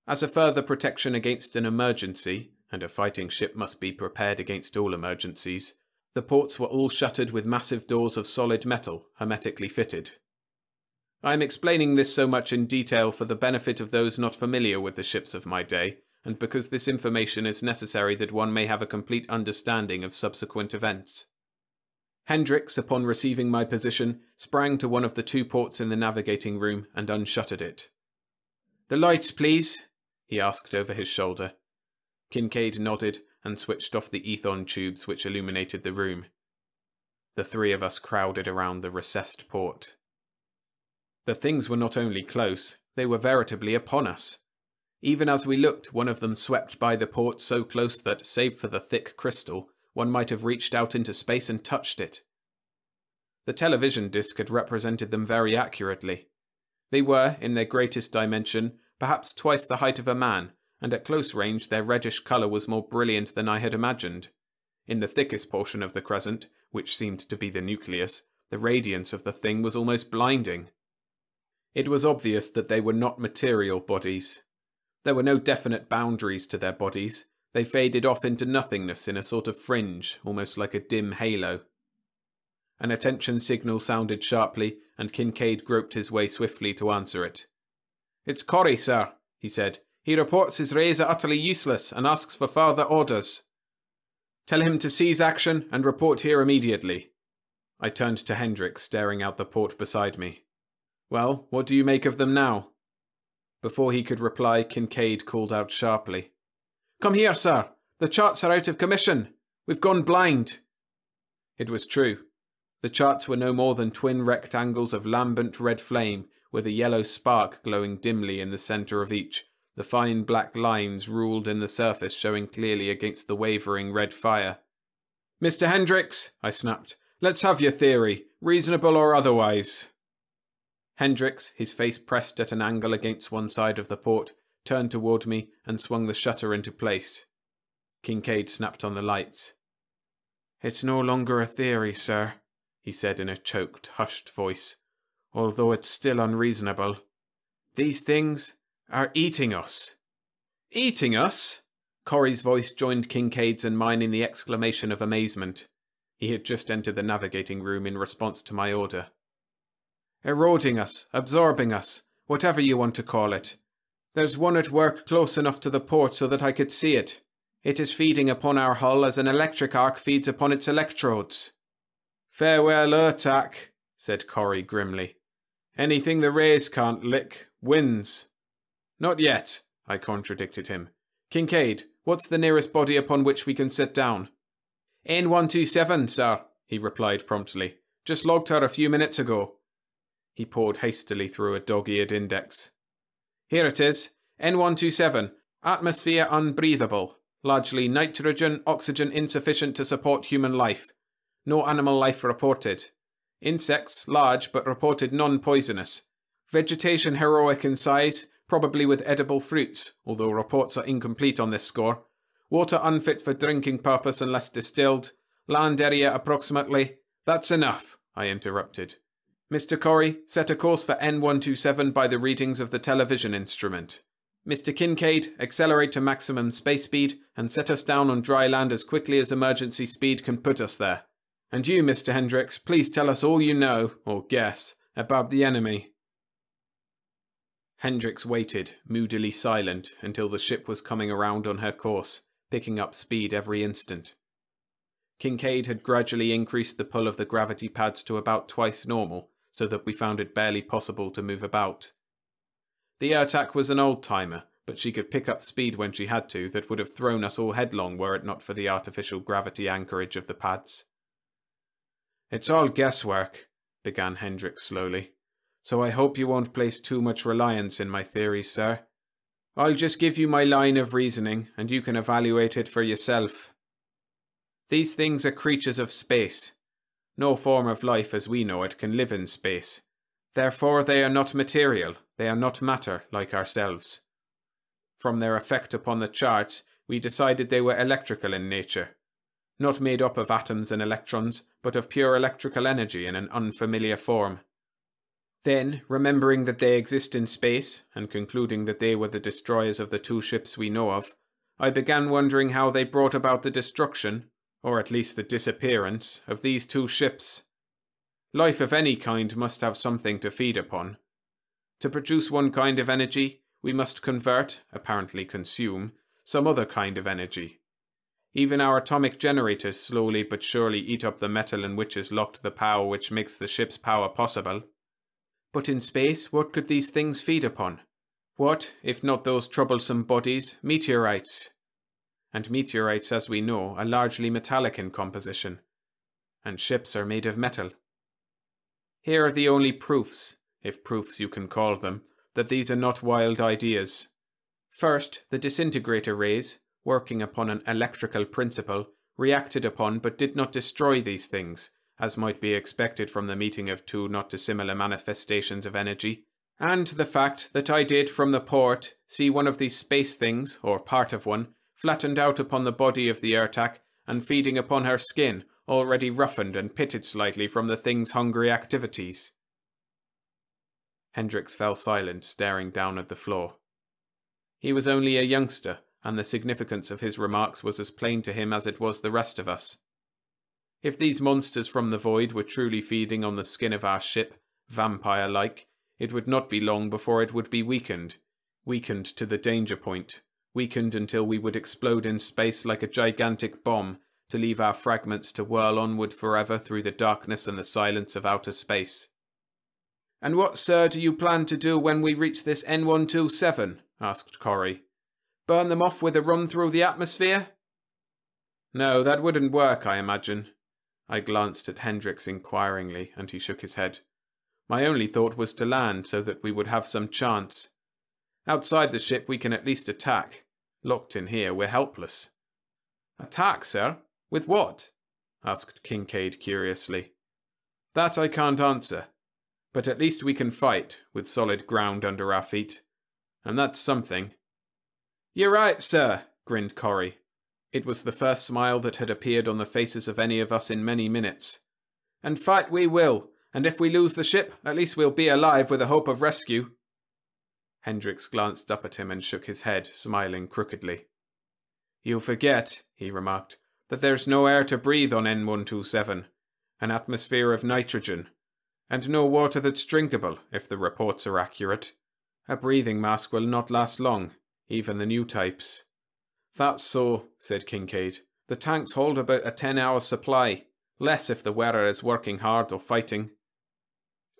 As a further protection against an emergency, and a fighting ship must be prepared against all emergencies, the ports were all shuttered with massive doors of solid metal, hermetically fitted. I am explaining this so much in detail for the benefit of those not familiar with the ships of my day, and because this information is necessary that one may have a complete understanding of subsequent events. Hendricks, upon receiving my position, sprang to one of the two ports in the navigating room and unshuttered it. The lights, please, he asked over his shoulder. Kincaid nodded and switched off the ethon tubes which illuminated the room. The three of us crowded around the recessed port. The things were not only close, they were veritably upon us. Even as we looked, one of them swept by the port so close that, save for the thick crystal, one might have reached out into space and touched it. The television disc had represented them very accurately. They were, in their greatest dimension, perhaps twice the height of a man, and at close range their reddish colour was more brilliant than I had imagined. In the thickest portion of the crescent, which seemed to be the nucleus, the radiance of the thing was almost blinding. It was obvious that they were not material bodies. There were no definite boundaries to their bodies. They faded off into nothingness in a sort of fringe, almost like a dim halo. An attention signal sounded sharply, and Kincaid groped his way swiftly to answer it. "It's Corrie, sir," he said. "He reports his rays are utterly useless and asks for further orders." "Tell him to cease action and report here immediately." I turned to Hendricks, staring out the port beside me. "Well, what do you make of them now?" Before he could reply, Kincaid called out sharply. "Come here, sir. The charts are out of commission. We've gone blind." It was true. The charts were no more than twin rectangles of lambent red flame, with a yellow spark glowing dimly in the centre of each, the fine black lines ruled in the surface showing clearly against the wavering red fire. "Mr. Hendricks," I snapped, "let's have your theory, reasonable or otherwise." Hendricks, his face pressed at an angle against one side of the port, turned toward me and swung the shutter into place. Kincaid snapped on the lights. "It's no longer a theory, sir," he said in a choked, hushed voice, "although it's still unreasonable. These things are eating us." "Eating us?" Corrie's voice joined Kincaid's and mine in the exclamation of amazement. He had just entered the navigating room in response to my order. "Eroding us, absorbing us, whatever you want to call it. There's one at work close enough to the port so that I could see it. It is feeding upon our hull as an electric arc feeds upon its electrodes." "Farewell, Urtak," said Corrie grimly. "Anything the rays can't lick, wins." "Not yet," I contradicted him. "Kincaid, what's the nearest body upon which we can sit down?" "N127, sir," he replied promptly. "Just logged her a few minutes ago." He poured hastily through a dog-eared index. "Here it is. N127. Atmosphere unbreathable. Largely nitrogen, oxygen insufficient to support human life. No animal life reported. Insects, large but reported non-poisonous. Vegetation heroic in size, probably with edible fruits, although reports are incomplete on this score. Water unfit for drinking purpose unless distilled. Land area approximately. That's enough," I interrupted. "Mr. Corrie, set a course for N127 by the readings of the television instrument. Mr. Kincaid, accelerate to maximum space speed and set us down on dry land as quickly as emergency speed can put us there. And you, Mr. Hendricks, please tell us all you know, or guess, about the enemy." Hendricks waited, moodily silent, until the ship was coming around on her course, picking up speed every instant. Kincaid had gradually increased the pull of the gravity pads to about twice normal, so that we found it barely possible to move about. The Urtak was an old-timer, but she could pick up speed when she had to that would have thrown us all headlong were it not for the artificial gravity anchorage of the pads. "It's all guesswork," began Hendricks slowly, "so I hope you won't place too much reliance in my theories, sir. I'll just give you my line of reasoning, and you can evaluate it for yourself. These things are creatures of space. No form of life as we know it can live in space. Therefore they are not material, they are not matter like ourselves. From their effect upon the charts, we decided they were electrical in nature. Not made up of atoms and electrons, but of pure electrical energy in an unfamiliar form. Then, remembering that they exist in space, and concluding that they were the destroyers of the two ships we know of, I began wondering how they brought about the destruction, or at least the disappearance, of these two ships. Life of any kind must have something to feed upon. To produce one kind of energy, we must convert, apparently consume, some other kind of energy. Even our atomic generators slowly but surely eat up the metal in which is locked the power which makes the ship's power possible. But in space, what could these things feed upon? What, if not those troublesome bodies, meteorites? And meteorites, as we know, are largely metallic in composition. And ships are made of metal. Here are the only proofs, if proofs you can call them, that these are not wild ideas. First, the disintegrator rays, working upon an electrical principle, reacted upon but did not destroy these things, as might be expected from the meeting of two not dissimilar manifestations of energy, and the fact that I did from the port see one of these space things, or part of one, flattened out upon the body of the Ertak and feeding upon her skin, already roughened and pitted slightly from the thing's hungry activities. Hendricks fell silent, staring down at the floor. He was only a youngster, and the significance of his remarks was as plain to him as it was the rest of us. If these monsters from the void were truly feeding on the skin of our ship, vampire-like, it would not be long before it would be weakened to the danger point, weakened until we would explode in space like a gigantic bomb, to leave our fragments to whirl onward forever through the darkness and the silence of outer space. "And what, sir, do you plan to do when we reach this N127? Asked Corrie. "Burn them off with a run through the atmosphere?" "No, that wouldn't work, I imagine." I glanced at Hendricks inquiringly, and he shook his head. "My only thought was to land so that we would have some chance. Outside the ship we can at least attack. Locked in here, we're helpless." "Attack, sir? With what?" asked Kincaid curiously. "That I can't answer. But at least we can fight, with solid ground under our feet. And that's something." "You're right, sir," grinned Corrie. It was the first smile that had appeared on the faces of any of us in many minutes. "And fight we will, and if we lose the ship, at least we'll be alive with a hope of rescue." Hendricks glanced up at him and shook his head, smiling crookedly. "You forget," he remarked, "that there's no air to breathe on N127, an atmosphere of nitrogen, and no water that's drinkable, if the reports are accurate. A breathing mask will not last long, even the new types." "That's so," said Kincaid. "The tanks hold about a 10-hour supply, less if the wearer is working hard or fighting."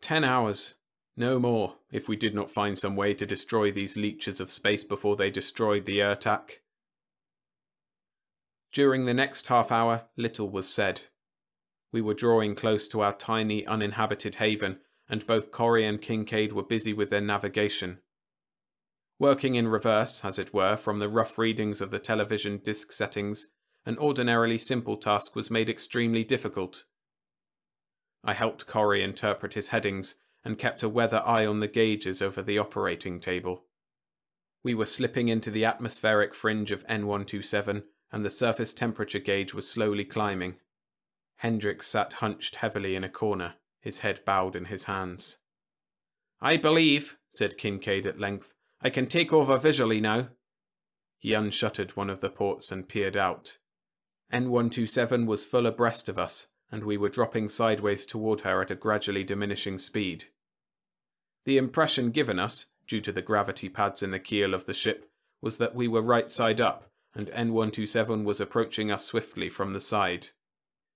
10 hours. No more, if we did not find some way to destroy these leeches of space before they destroyed the Ertak. During the next half-hour, little was said. We were drawing close to our tiny, uninhabited haven, and both Corrie and Kincaid were busy with their navigation. Working in reverse, as it were, from the rough readings of the television disc settings, an ordinarily simple task was made extremely difficult. I helped Corrie interpret his headings, and kept a weather eye on the gauges over the operating table. We were slipping into the atmospheric fringe of N127, and the surface temperature gauge was slowly climbing. Hendricks sat hunched heavily in a corner, his head bowed in his hands. "I believe," said Kincaid at length, "I can take over visually now." He unshuttered one of the ports and peered out. N127 was full abreast of us, and we were dropping sideways toward her at a gradually diminishing speed. The impression given us, due to the gravity pads in the keel of the ship, was that we were right side up, and N127 was approaching us swiftly from the side.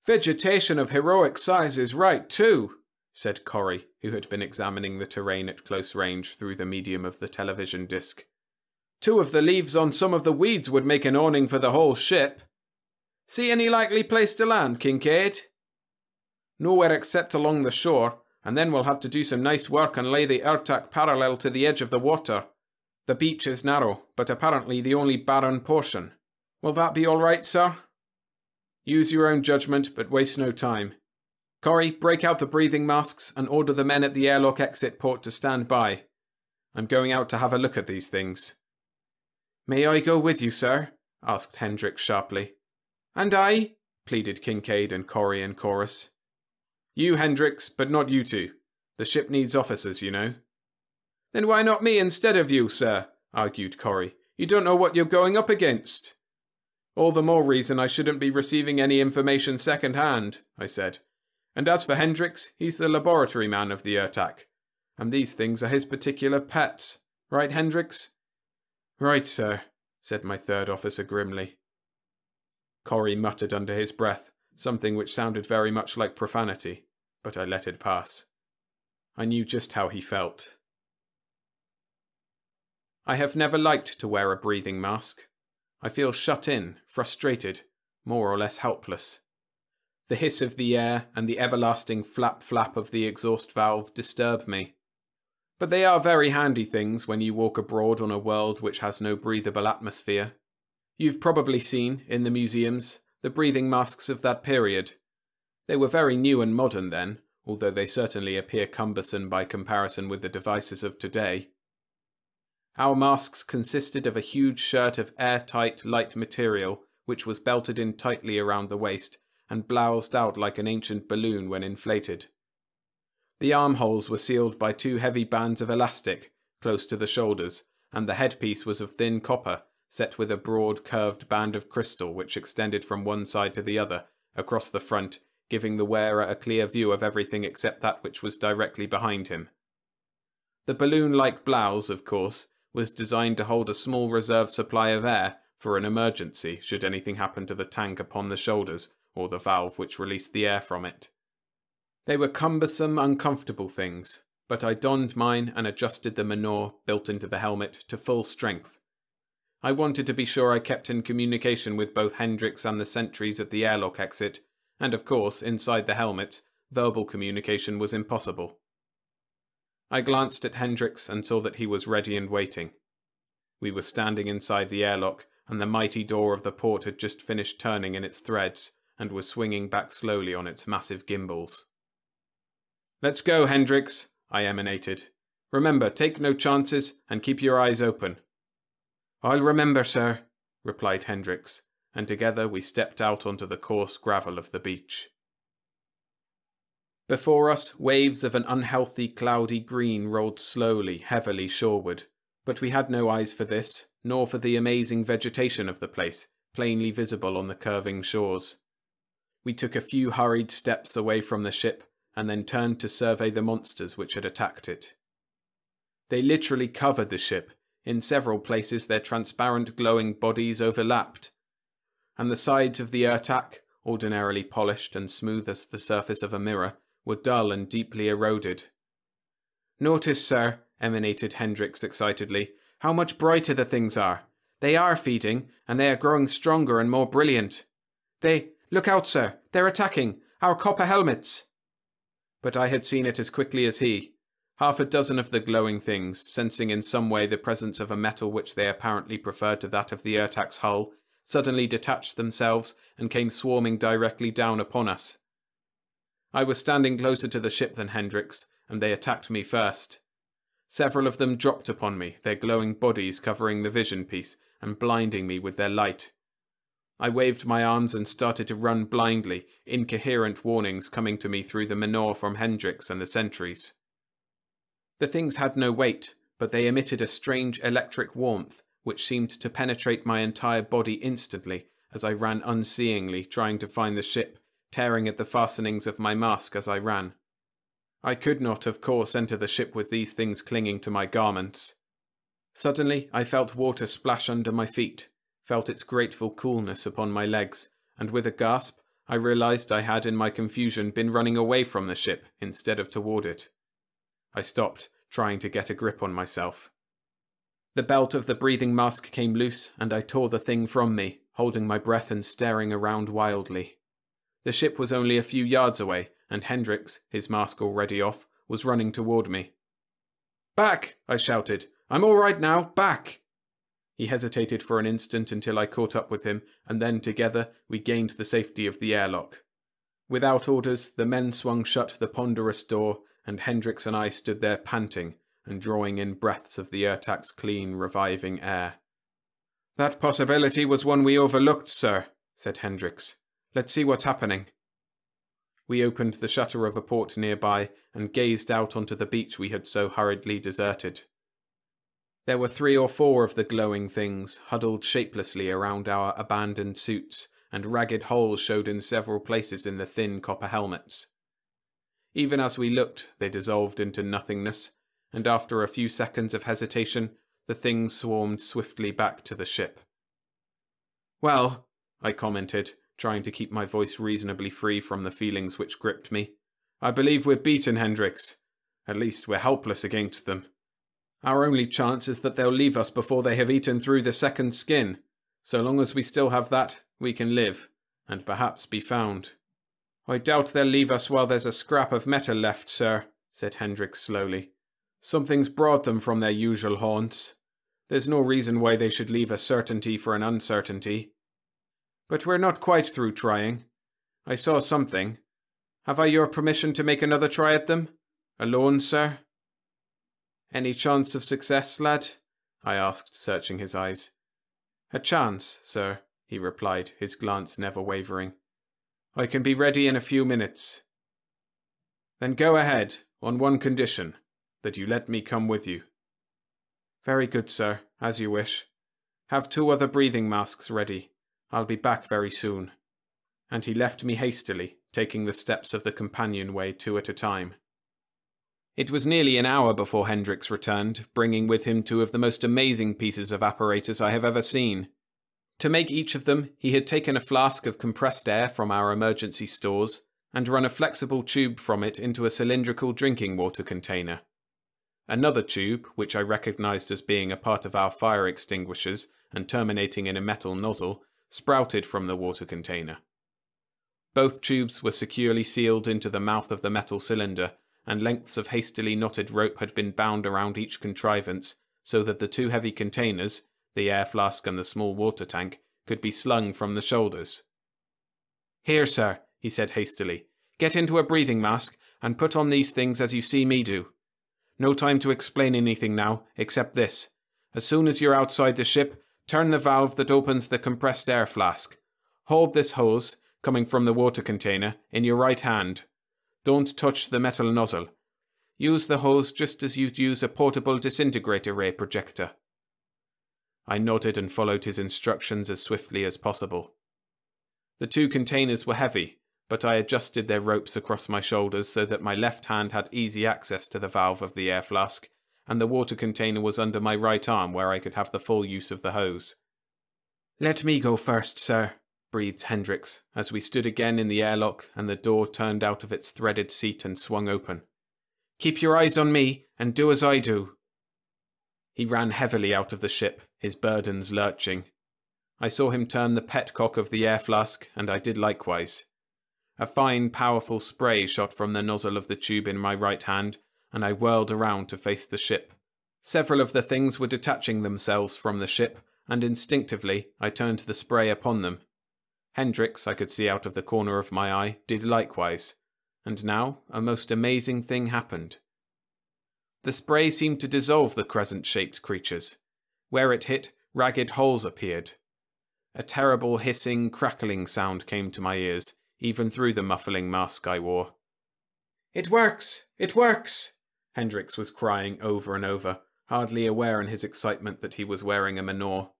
"Vegetation of heroic size is right, too," said Corrie, who had been examining the terrain at close range through the medium of the television disc. "2 of the leaves on some of the weeds would make an awning for the whole ship. See any likely place to land, Kincaid?" "Nowhere except along the shore, and then we'll have to do some nice work and lay the Ertak parallel to the edge of the water. The beach is narrow, but apparently the only barren portion. Will that be all right, sir?" "Use your own judgment, but waste no time. Corrie, break out the breathing masks and order the men at the airlock exit port to stand by. I'm going out to have a look at these things." "May I go with you, sir?" asked Hendricks sharply. "And I?" pleaded Kincaid and Corrie in chorus. "You, Hendricks, but not you two. The ship needs officers, you know." "Then why not me instead of you, sir?" argued Corrie. "You don't know what you're going up against." "All the more reason I shouldn't be receiving any information second-hand," I said. "And as for Hendricks, he's the laboratory man of the Ertak. And these things are his particular pets. Right, Hendricks?" "Right, sir," said my third officer grimly. Corrie muttered under his breath, something which sounded very much like profanity, but I let it pass. I knew just how he felt. I have never liked to wear a breathing mask. I feel shut in, frustrated, more or less helpless. The hiss of the air and the everlasting flap-flap of the exhaust valve disturb me. But they are very handy things when you walk abroad on a world which has no breathable atmosphere. You've probably seen, in the museums, the breathing masks of that period. They were very new and modern then, although they certainly appear cumbersome by comparison with the devices of today. Our masks consisted of a huge shirt of airtight, light material which was belted in tightly around the waist and bloused out like an ancient balloon when inflated. The armholes were sealed by 2 heavy bands of elastic, close to the shoulders, and the headpiece was of thin copper, set with a broad curved band of crystal which extended from one side to the other, across the front, giving the wearer a clear view of everything except that which was directly behind him. The balloon-like blouse, of course, was designed to hold a small reserve supply of air for an emergency should anything happen to the tank upon the shoulders, or the valve which released the air from it. They were cumbersome, uncomfortable things, but I donned mine and adjusted the menore built into the helmet to full strength. I wanted to be sure I kept in communication with both Hendricks and the sentries at the airlock exit, and of course, inside the helmets, verbal communication was impossible. I glanced at Hendricks and saw that he was ready and waiting. We were standing inside the airlock, and the mighty door of the port had just finished turning in its threads, and was swinging back slowly on its massive gimbals. "Let's go, Hendricks," I emanated. "Remember, take no chances, and keep your eyes open." "I'll remember, sir," replied Hendricks, and together we stepped out onto the coarse gravel of the beach. Before us, waves of an unhealthy, cloudy green rolled slowly, heavily shoreward, but we had no eyes for this, nor for the amazing vegetation of the place, plainly visible on the curving shores. We took a few hurried steps away from the ship, and then turned to survey the monsters which had attacked it. They literally covered the ship. In several places their transparent glowing bodies overlapped, and the sides of the Ertak, ordinarily polished and smooth as the surface of a mirror, were dull and deeply eroded. "Notice, sir," emanated Hendricks excitedly, "how much brighter the things are. They are feeding, and they are growing stronger and more brilliant. Look out, sir, they're attacking! Our copper helmets!" But I had seen it as quickly as he. Half a dozen of the glowing things, sensing in some way the presence of a metal which they apparently preferred to that of the Ertak's hull, suddenly detached themselves and came swarming directly down upon us. I was standing closer to the ship than Hendricks, and they attacked me first. Several of them dropped upon me, their glowing bodies covering the vision piece and blinding me with their light. I waved my arms and started to run blindly, incoherent warnings coming to me through the menore from Hendricks and the sentries. The things had no weight, but they emitted a strange electric warmth which seemed to penetrate my entire body instantly as I ran unseeingly, trying to find the ship, tearing at the fastenings of my mask as I ran. I could not, of course, enter the ship with these things clinging to my garments. Suddenly I felt water splash under my feet, felt its grateful coolness upon my legs, and with a gasp I realized I had in my confusion been running away from the ship instead of toward it. I stopped, trying to get a grip on myself. The belt of the breathing mask came loose, and I tore the thing from me, holding my breath and staring around wildly. The ship was only a few yards away, and Hendricks, his mask already off, was running toward me. "Back!" I shouted. "I'm all right now, back!" He hesitated for an instant until I caught up with him, and then together we gained the safety of the airlock. Without orders, the men swung shut the ponderous door, and Hendricks and I stood there panting and drawing in breaths of the Ertak's clean, reviving air. "That possibility was one we overlooked, sir," said Hendricks. "Let's see what's happening." We opened the shutter of a port nearby and gazed out onto the beach we had so hurriedly deserted. There were 3 or 4 of the glowing things huddled shapelessly around our abandoned suits, and ragged holes showed in several places in the thin copper helmets. Even as we looked, they dissolved into nothingness, and after a few seconds of hesitation, the things swarmed swiftly back to the ship. "Well," I commented, trying to keep my voice reasonably free from the feelings which gripped me, "I believe we're beaten, Hendricks. At least we're helpless against them." Our only chance is that they'll leave us before they have eaten through the second skin. So long as we still have that, we can live, and perhaps be found." "I doubt they'll leave us while there's a scrap of metal left, sir," said Hendricks slowly. "Something's brought them from their usual haunts. There's no reason why they should leave a certainty for an uncertainty. But we're not quite through trying. I saw something. Have I your permission to make another try at them? Alone, sir?" "Any chance of success, lad?" I asked, searching his eyes. "A chance, sir," he replied, his glance never wavering. "I can be ready in a few minutes." "Then go ahead, on one condition, that you let me come with you." "Very good, sir, as you wish. Have 2 other breathing masks ready. I'll be back very soon." And he left me hastily, taking the steps of the companionway 2 at a time. It was nearly an hour before Hendricks returned, bringing with him 2 of the most amazing pieces of apparatus I have ever seen. To make each of them, he had taken a flask of compressed air from our emergency stores and run a flexible tube from it into a cylindrical drinking water container. Another tube, which I recognized as being a part of our fire extinguishers and terminating in a metal nozzle, sprouted from the water container. Both tubes were securely sealed into the mouth of the metal cylinder, and lengths of hastily knotted rope had been bound around each contrivance so that the 2 heavy containers, the air flask and the small water tank, could be slung from the shoulders. "Here, sir," he said hastily. "Get into a breathing mask and put on these things as you see me do. No time to explain anything now, except this. As soon as you're outside the ship, turn the valve that opens the compressed air flask. Hold this hose, coming from the water container, in your right hand. Don't touch the metal nozzle. Use the hose just as you'd use a portable disintegrator ray projector." I nodded and followed his instructions as swiftly as possible. The 2 containers were heavy, but I adjusted their ropes across my shoulders so that my left hand had easy access to the valve of the air flask, and the water container was under my right arm where I could have the full use of the hose. "Let me go first, sir," breathed Hendricks, as we stood again in the airlock and the door turned out of its threaded seat and swung open. "Keep your eyes on me, and do as I do." He ran heavily out of the ship, his burdens lurching. I saw him turn the petcock of the air flask, and I did likewise. A fine, powerful spray shot from the nozzle of the tube in my right hand, and I whirled around to face the ship. Several of the things were detaching themselves from the ship, and instinctively I turned the spray upon them. Hendricks, I could see out of the corner of my eye, did likewise, and now a most amazing thing happened. The spray seemed to dissolve the crescent-shaped creatures. Where it hit, ragged holes appeared. A terrible hissing, crackling sound came to my ears, even through the muffling mask I wore. "It works! It works!" Hendricks was crying over and over, hardly aware in his excitement that he was wearing a menore.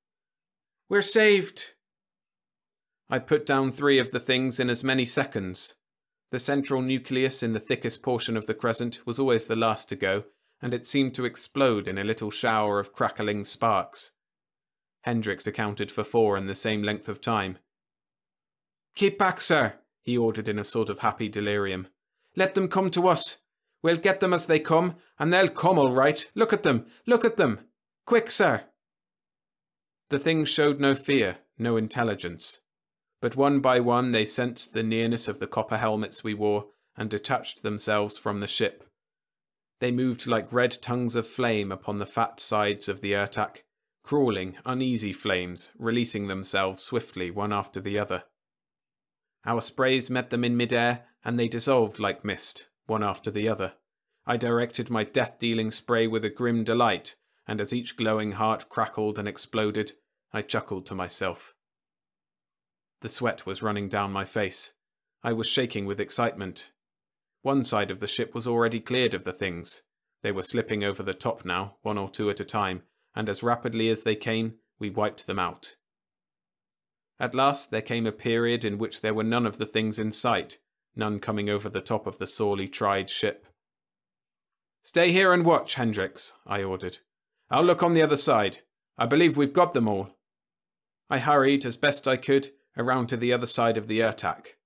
"We're saved!" I put down 3 of the things in as many seconds. The central nucleus in the thickest portion of the crescent was always the last to go, and it seemed to explode in a little shower of crackling sparks. Hendricks accounted for 4 in the same length of time. "Keep back, sir," he ordered in a sort of happy delirium. "Let them come to us. We'll get them as they come, and they'll come all right. Look at them! Look at them! Quick, sir!" The things showed no fear, no intelligence. But one by one they sensed the nearness of the copper helmets we wore and detached themselves from the ship. They moved like red tongues of flame upon the fat sides of the Ertak, crawling, uneasy flames, releasing themselves swiftly one after the other. Our sprays met them in mid-air, and they dissolved like mist, one after the other. I directed my death-dealing spray with a grim delight, and as each glowing heart crackled and exploded, I chuckled to myself. The sweat was running down my face. I was shaking with excitement. One side of the ship was already cleared of the things. They were slipping over the top now, 1 or 2 at a time, and as rapidly as they came, we wiped them out. At last there came a period in which there were none of the things in sight, none coming over the top of the sorely tried ship. "Stay here and watch, Hendricks," I ordered. "I'll look on the other side. I believe we've got them all." I hurried, as best I could, around to the other side of the Ertak.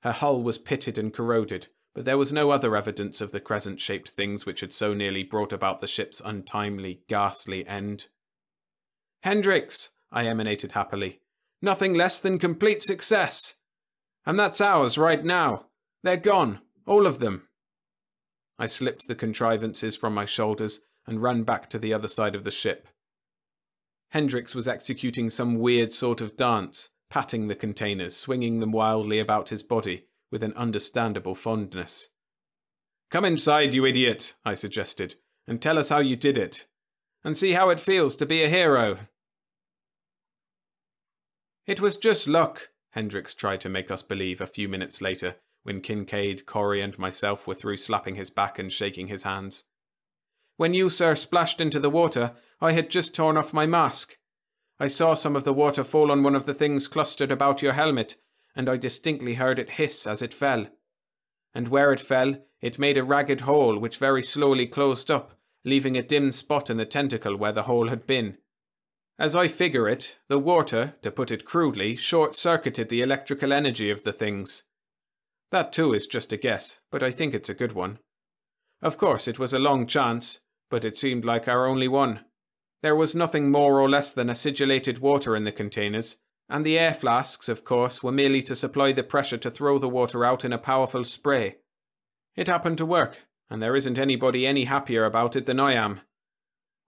Her hull was pitted and corroded, but there was no other evidence of the crescent-shaped things which had so nearly brought about the ship's untimely, ghastly end. "Hendricks!" I emanated happily. "Nothing less than complete success! And that's ours right now. They're gone, all of them." I slipped the contrivances from my shoulders and ran back to the other side of the ship. Hendricks was executing some weird sort of dance, patting the containers, swinging them wildly about his body with an understandable fondness. "Come inside, you idiot," I suggested, "and tell us how you did it. And see how it feels to be a hero." "It was just luck," Hendricks tried to make us believe a few minutes later, when Kincaid, Corrie and myself were through slapping his back and shaking his hands. "When you, sir, splashed into the water, I had just torn off my mask. I saw some of the water fall on one of the things clustered about your helmet, and I distinctly heard it hiss as it fell. And where it fell, it made a ragged hole which very slowly closed up, leaving a dim spot in the tentacle where the hole had been. As I figure it, the water, to put it crudely, short-circuited the electrical energy of the things. That too is just a guess, but I think it's a good one. Of course, it was a long chance, but it seemed like our only one. There was nothing more or less than acidulated water in the containers, and the air flasks, of course, were merely to supply the pressure to throw the water out in a powerful spray. It happened to work, and there isn't anybody any happier about it than I am.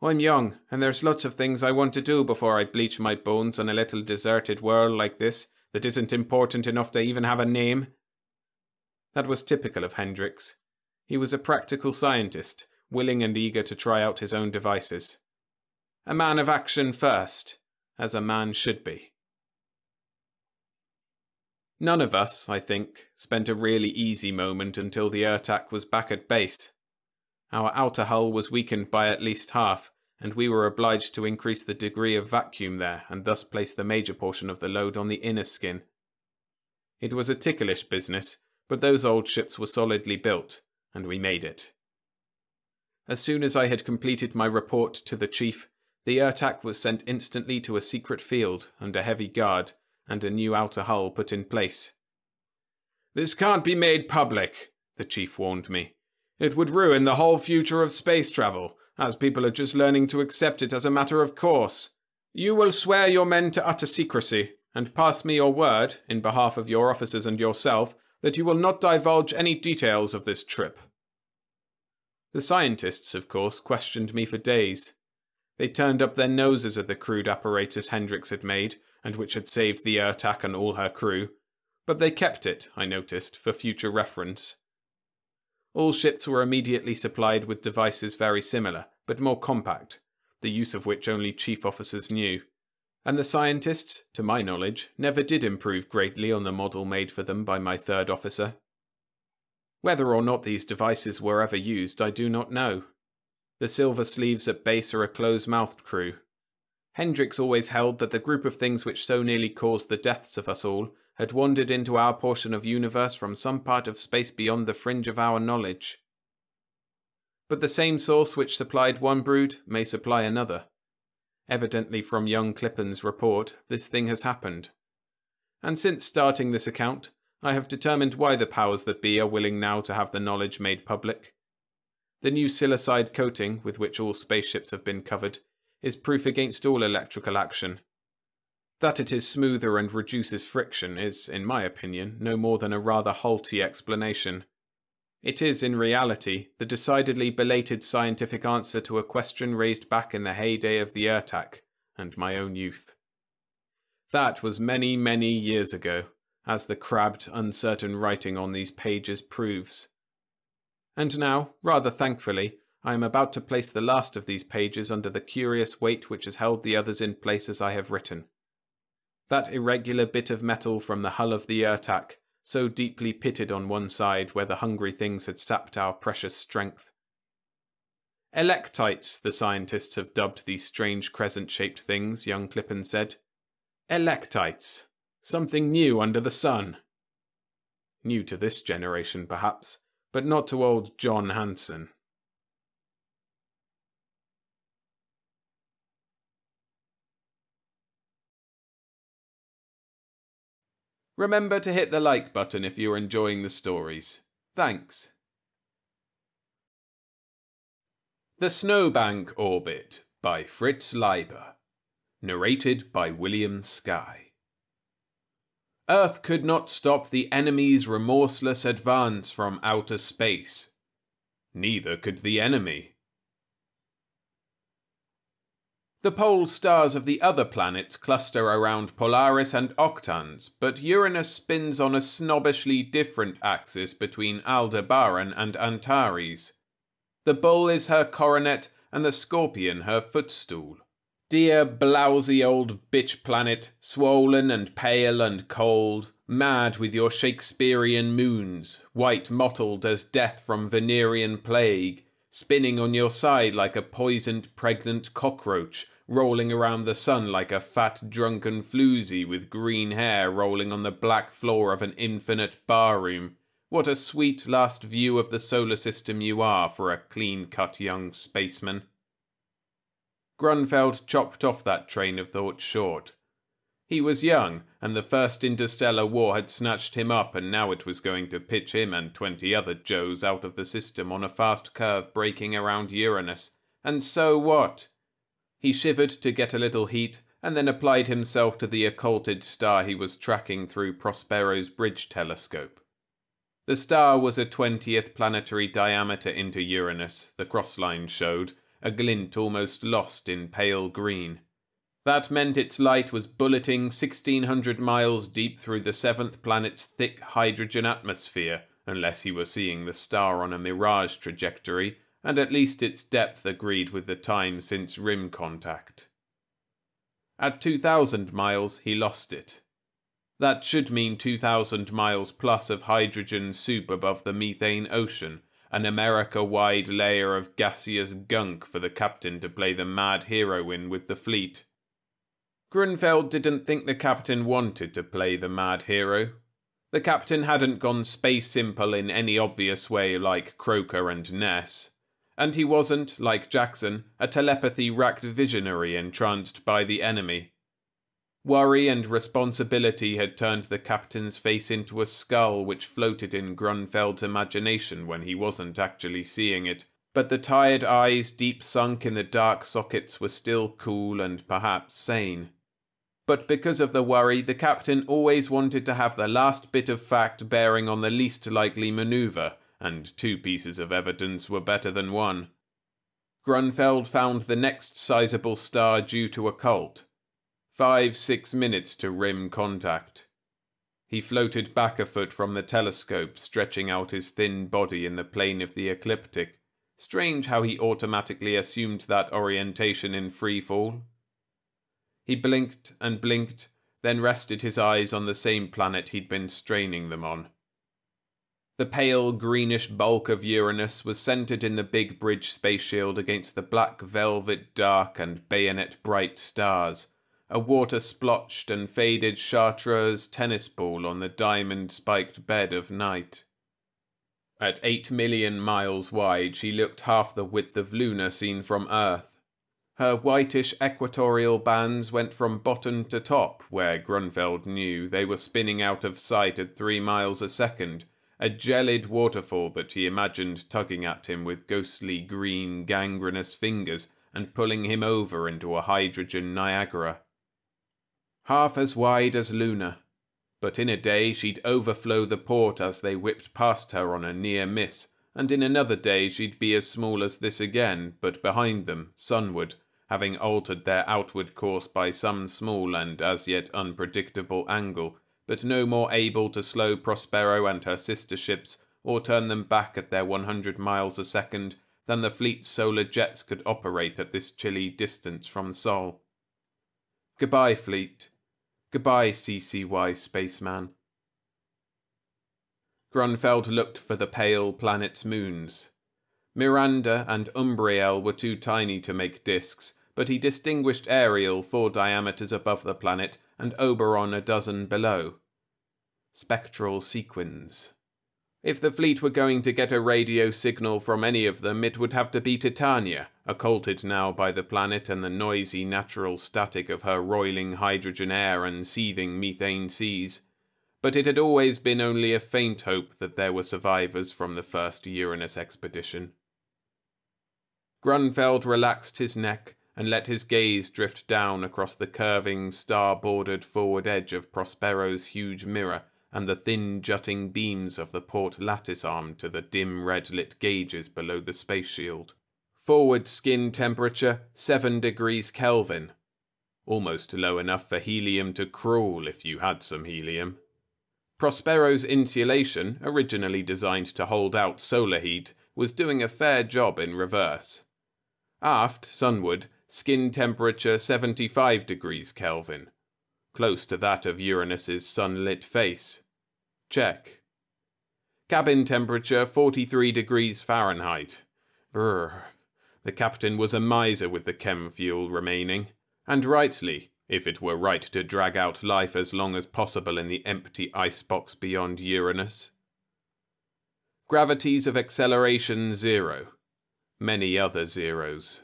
I'm young, and there's lots of things I want to do before I bleach my bones on a little deserted world like this that isn't important enough to even have a name." That was typical of Hendricks. He was a practical scientist, willing and eager to try out his own devices. A man of action first, as a man should be. None of us, I think, spent a really easy moment until the Ertak was back at base. Our outer hull was weakened by at least half, and we were obliged to increase the degree of vacuum there and thus place the major portion of the load on the inner skin. It was a ticklish business, but those old ships were solidly built, and we made it. As soon as I had completed my report to the chief, the Ertak was sent instantly to a secret field under heavy guard and a new outer hull put in place. "This can't be made public," the chief warned me. "It would ruin the whole future of space travel, as people are just learning to accept it as a matter of course. You will swear your men to utter secrecy, and pass me your word, in behalf of your officers and yourself, that you will not divulge any details of this trip." The scientists, of course, questioned me for days. They turned up their noses at the crude apparatus Hendricks had made, and which had saved the Ertak and all her crew, but they kept it, I noticed, for future reference. All ships were immediately supplied with devices very similar, but more compact, the use of which only chief officers knew, and the scientists, to my knowledge, never did improve greatly on the model made for them by my third officer. Whether or not these devices were ever used, I do not know. The Silver Sleeves at base are a close-mouthed crew. Hendricks always held that the group of things which so nearly caused the deaths of us all had wandered into our portion of universe from some part of space beyond the fringe of our knowledge. But the same source which supplied one brood may supply another. Evidently from young Clippen's report, this thing has happened. And since starting this account, I have determined why the powers that be are willing now to have the knowledge made public. The new silicide coating, with which all spaceships have been covered, is proof against all electrical action. That it is smoother and reduces friction is, in my opinion, no more than a rather halty explanation. It is, in reality, the decidedly belated scientific answer to a question raised back in the heyday of the Ertak and my own youth. That was many, many years ago, as the crabbed, uncertain writing on these pages proves. And now, rather thankfully, I am about to place the last of these pages under the curious weight which has held the others in place as I have written. That irregular bit of metal from the hull of the Ertak, so deeply pitted on one side where the hungry things had sapped our precious strength. Electites, the scientists have dubbed these strange crescent-shaped things, young Clippen said. Electites. Something new under the sun. New to this generation, perhaps, but not to old John Hanson. Remember to hit the like button if you're enjoying the stories. Thanks. The Snowbank Orbit by Fritz Leiber. Narrated by William Skye. Earth could not stop the enemy's remorseless advance from outer space. Neither could the enemy. The pole stars of the other planets cluster around Polaris and Octans, but Uranus spins on a snobbishly different axis between Aldebaran and Antares. The bull is her coronet and the scorpion her footstool. Dear blousy old bitch planet, swollen and pale and cold, mad with your Shakespearean moons, white mottled as death from Venerian plague, spinning on your side like a poisoned pregnant cockroach, rolling around the sun like a fat drunken floozy with green hair rolling on the black floor of an infinite barroom. What a sweet last view of the solar system you are for a clean-cut young spaceman. Grunfeld chopped off that train of thought short. He was young, and the first interstellar war had snatched him up, and now it was going to pitch him and 20 other Joes out of the system on a fast curve breaking around Uranus. And so what? He shivered to get a little heat, and then applied himself to the occulted star he was tracking through Prospero's bridge telescope. The star was a 20th planetary diameter into Uranus, the crossline showed, a glint almost lost in pale green. That meant its light was bulleting 1,600 miles deep through the 7th planet's thick hydrogen atmosphere, unless he were seeing the star on a mirage trajectory, and at least its depth agreed with the time since rim contact. At 2,000 miles, he lost it. That should mean 2,000 miles plus of hydrogen soup above the methane ocean, an America-wide layer of gaseous gunk for the captain to play the mad hero in with the fleet. Grunfeld didn't think the captain wanted to play the mad hero. The captain hadn't gone space simple in any obvious way like Croker and Ness. And he wasn't, like Jackson, a telepathy-racked visionary entranced by the enemy. Worry and responsibility had turned the captain's face into a skull which floated in Grunfeld's imagination when he wasn't actually seeing it, but the tired eyes deep sunk in the dark sockets were still cool and perhaps sane. But because of the worry, the captain always wanted to have the last bit of fact bearing on the least likely maneuver, and 2 pieces of evidence were better than 1. Grunfeld found the next sizable star due to occult. 5-6 minutes to rim contact. He floated back a foot from the telescope, stretching out his thin body in the plane of the ecliptic. Strange how he automatically assumed that orientation in free fall. He blinked and blinked, then rested his eyes on the same planet he'd been straining them on. The pale greenish bulk of Uranus was centered in the big bridge space shield against the black velvet dark and bayonet bright stars, a water-splotched and faded chartreuse tennis ball on the diamond-spiked bed of night. At 8 million miles wide, she looked half the width of Luna seen from Earth. Her whitish equatorial bands went from bottom to top, where Grunfeld knew they were spinning out of sight at 3 miles a second, a gelid waterfall that he imagined tugging at him with ghostly green gangrenous fingers and pulling him over into a hydrogen Niagara. Half as wide as Luna, but in a day she'd overflow the port as they whipped past her on a near miss, and in another day she'd be as small as this again, but behind them, sunward, having altered their outward course by some small and as yet unpredictable angle, but no more able to slow Prospero and her sister ships or turn them back at their 100 miles a second than the fleet's solar jets could operate at this chilly distance from Sol. Goodbye, fleet. Goodbye, CCY spaceman. Grunfeld looked for the pale planet's moons. Miranda and Umbriel were too tiny to make disks, but he distinguished Ariel 4 diameters above the planet and Oberon a dozen below. Spectral sequins. If the fleet were going to get a radio signal from any of them, it would have to be Titania, occulted now by the planet and the noisy natural static of her roiling hydrogen air and seething methane seas. but it had always been only a faint hope that there were survivors from the first Uranus expedition. Grunfeld relaxed his neck and let his gaze drift down across the curving, star-bordered forward edge of Prospero's huge mirror and the thin jutting beams of the port lattice arm to the dim red-lit gauges below the space shield. Forward skin temperature 7 degrees Kelvin. Almost low enough for helium to crawl if you had some helium. Prospero's insulation, originally designed to hold out solar heat, was doing a fair job in reverse. Aft, sunward, skin temperature 75 degrees Kelvin. Close to that of Uranus's sunlit face. Check. Cabin temperature 43 degrees Fahrenheit. Brr. The captain was a miser with the chem fuel remaining, and rightly, if it were right to drag out life as long as possible in the empty icebox beyond Uranus. Gravities of acceleration 0. Many other zeros.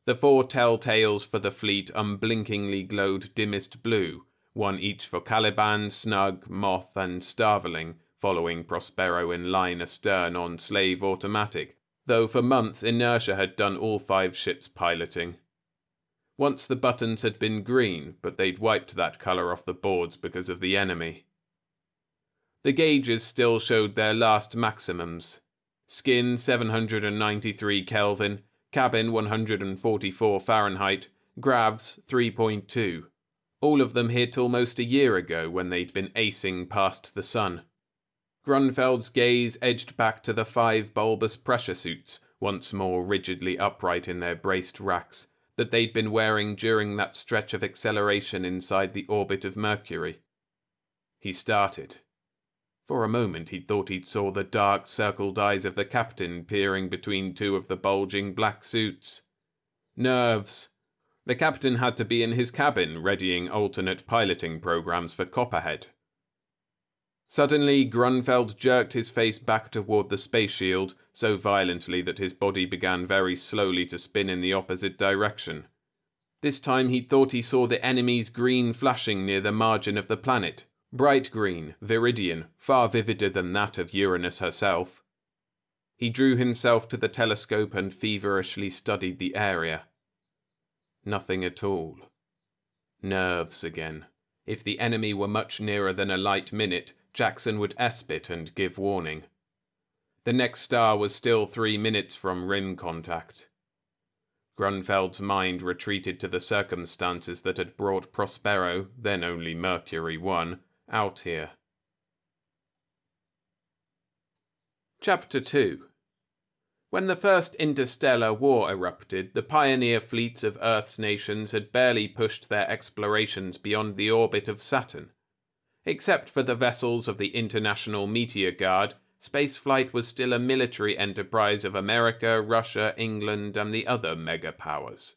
The 4 telltales for the fleet unblinkingly glowed dimmest blue, one each for Caliban, Snug, Moth, and Starveling, following Prospero in line astern on slave automatic, though for months inertia had done all 5 ships piloting. Once the buttons had been green, but they'd wiped that colour off the boards because of the enemy. The gauges still showed their last maximums. Skin 793 Kelvin, cabin 144 Fahrenheit, gravs 3.2. All of them hit almost a year ago when they'd been acing past the sun. Grunfeld's gaze edged back to the 5 bulbous pressure suits, once more rigidly upright in their braced racks, that they'd been wearing during that stretch of acceleration inside the orbit of Mercury. He started. For a moment he thought he saw the dark circled eyes of the captain peering between 2 of the bulging black suits. Nerves. The captain had to be in his cabin readying alternate piloting programs for Copperhead. Suddenly Grunfeld jerked his face back toward the space shield so violently that his body began very slowly to spin in the opposite direction. This time he thought he saw the enemy's green flashing near the margin of the planet. Bright green, viridian, far vivider than that of Uranus herself. He drew himself to the telescope and feverishly studied the area. Nothing at all. Nerves again. If the enemy were much nearer than a light minute, Jackson would esp it and give warning. The next star was still 3 minutes from rim contact. Grunfeld's mind retreated to the circumstances that had brought Prospero, then only Mercury 1, out here. Chapter 2. When the First Interstellar War erupted, the pioneer fleets of Earth's nations had barely pushed their explorations beyond the orbit of Saturn. Except for the vessels of the International Meteor Guard, spaceflight was still a military enterprise of America, Russia, England, and the other mega-powers.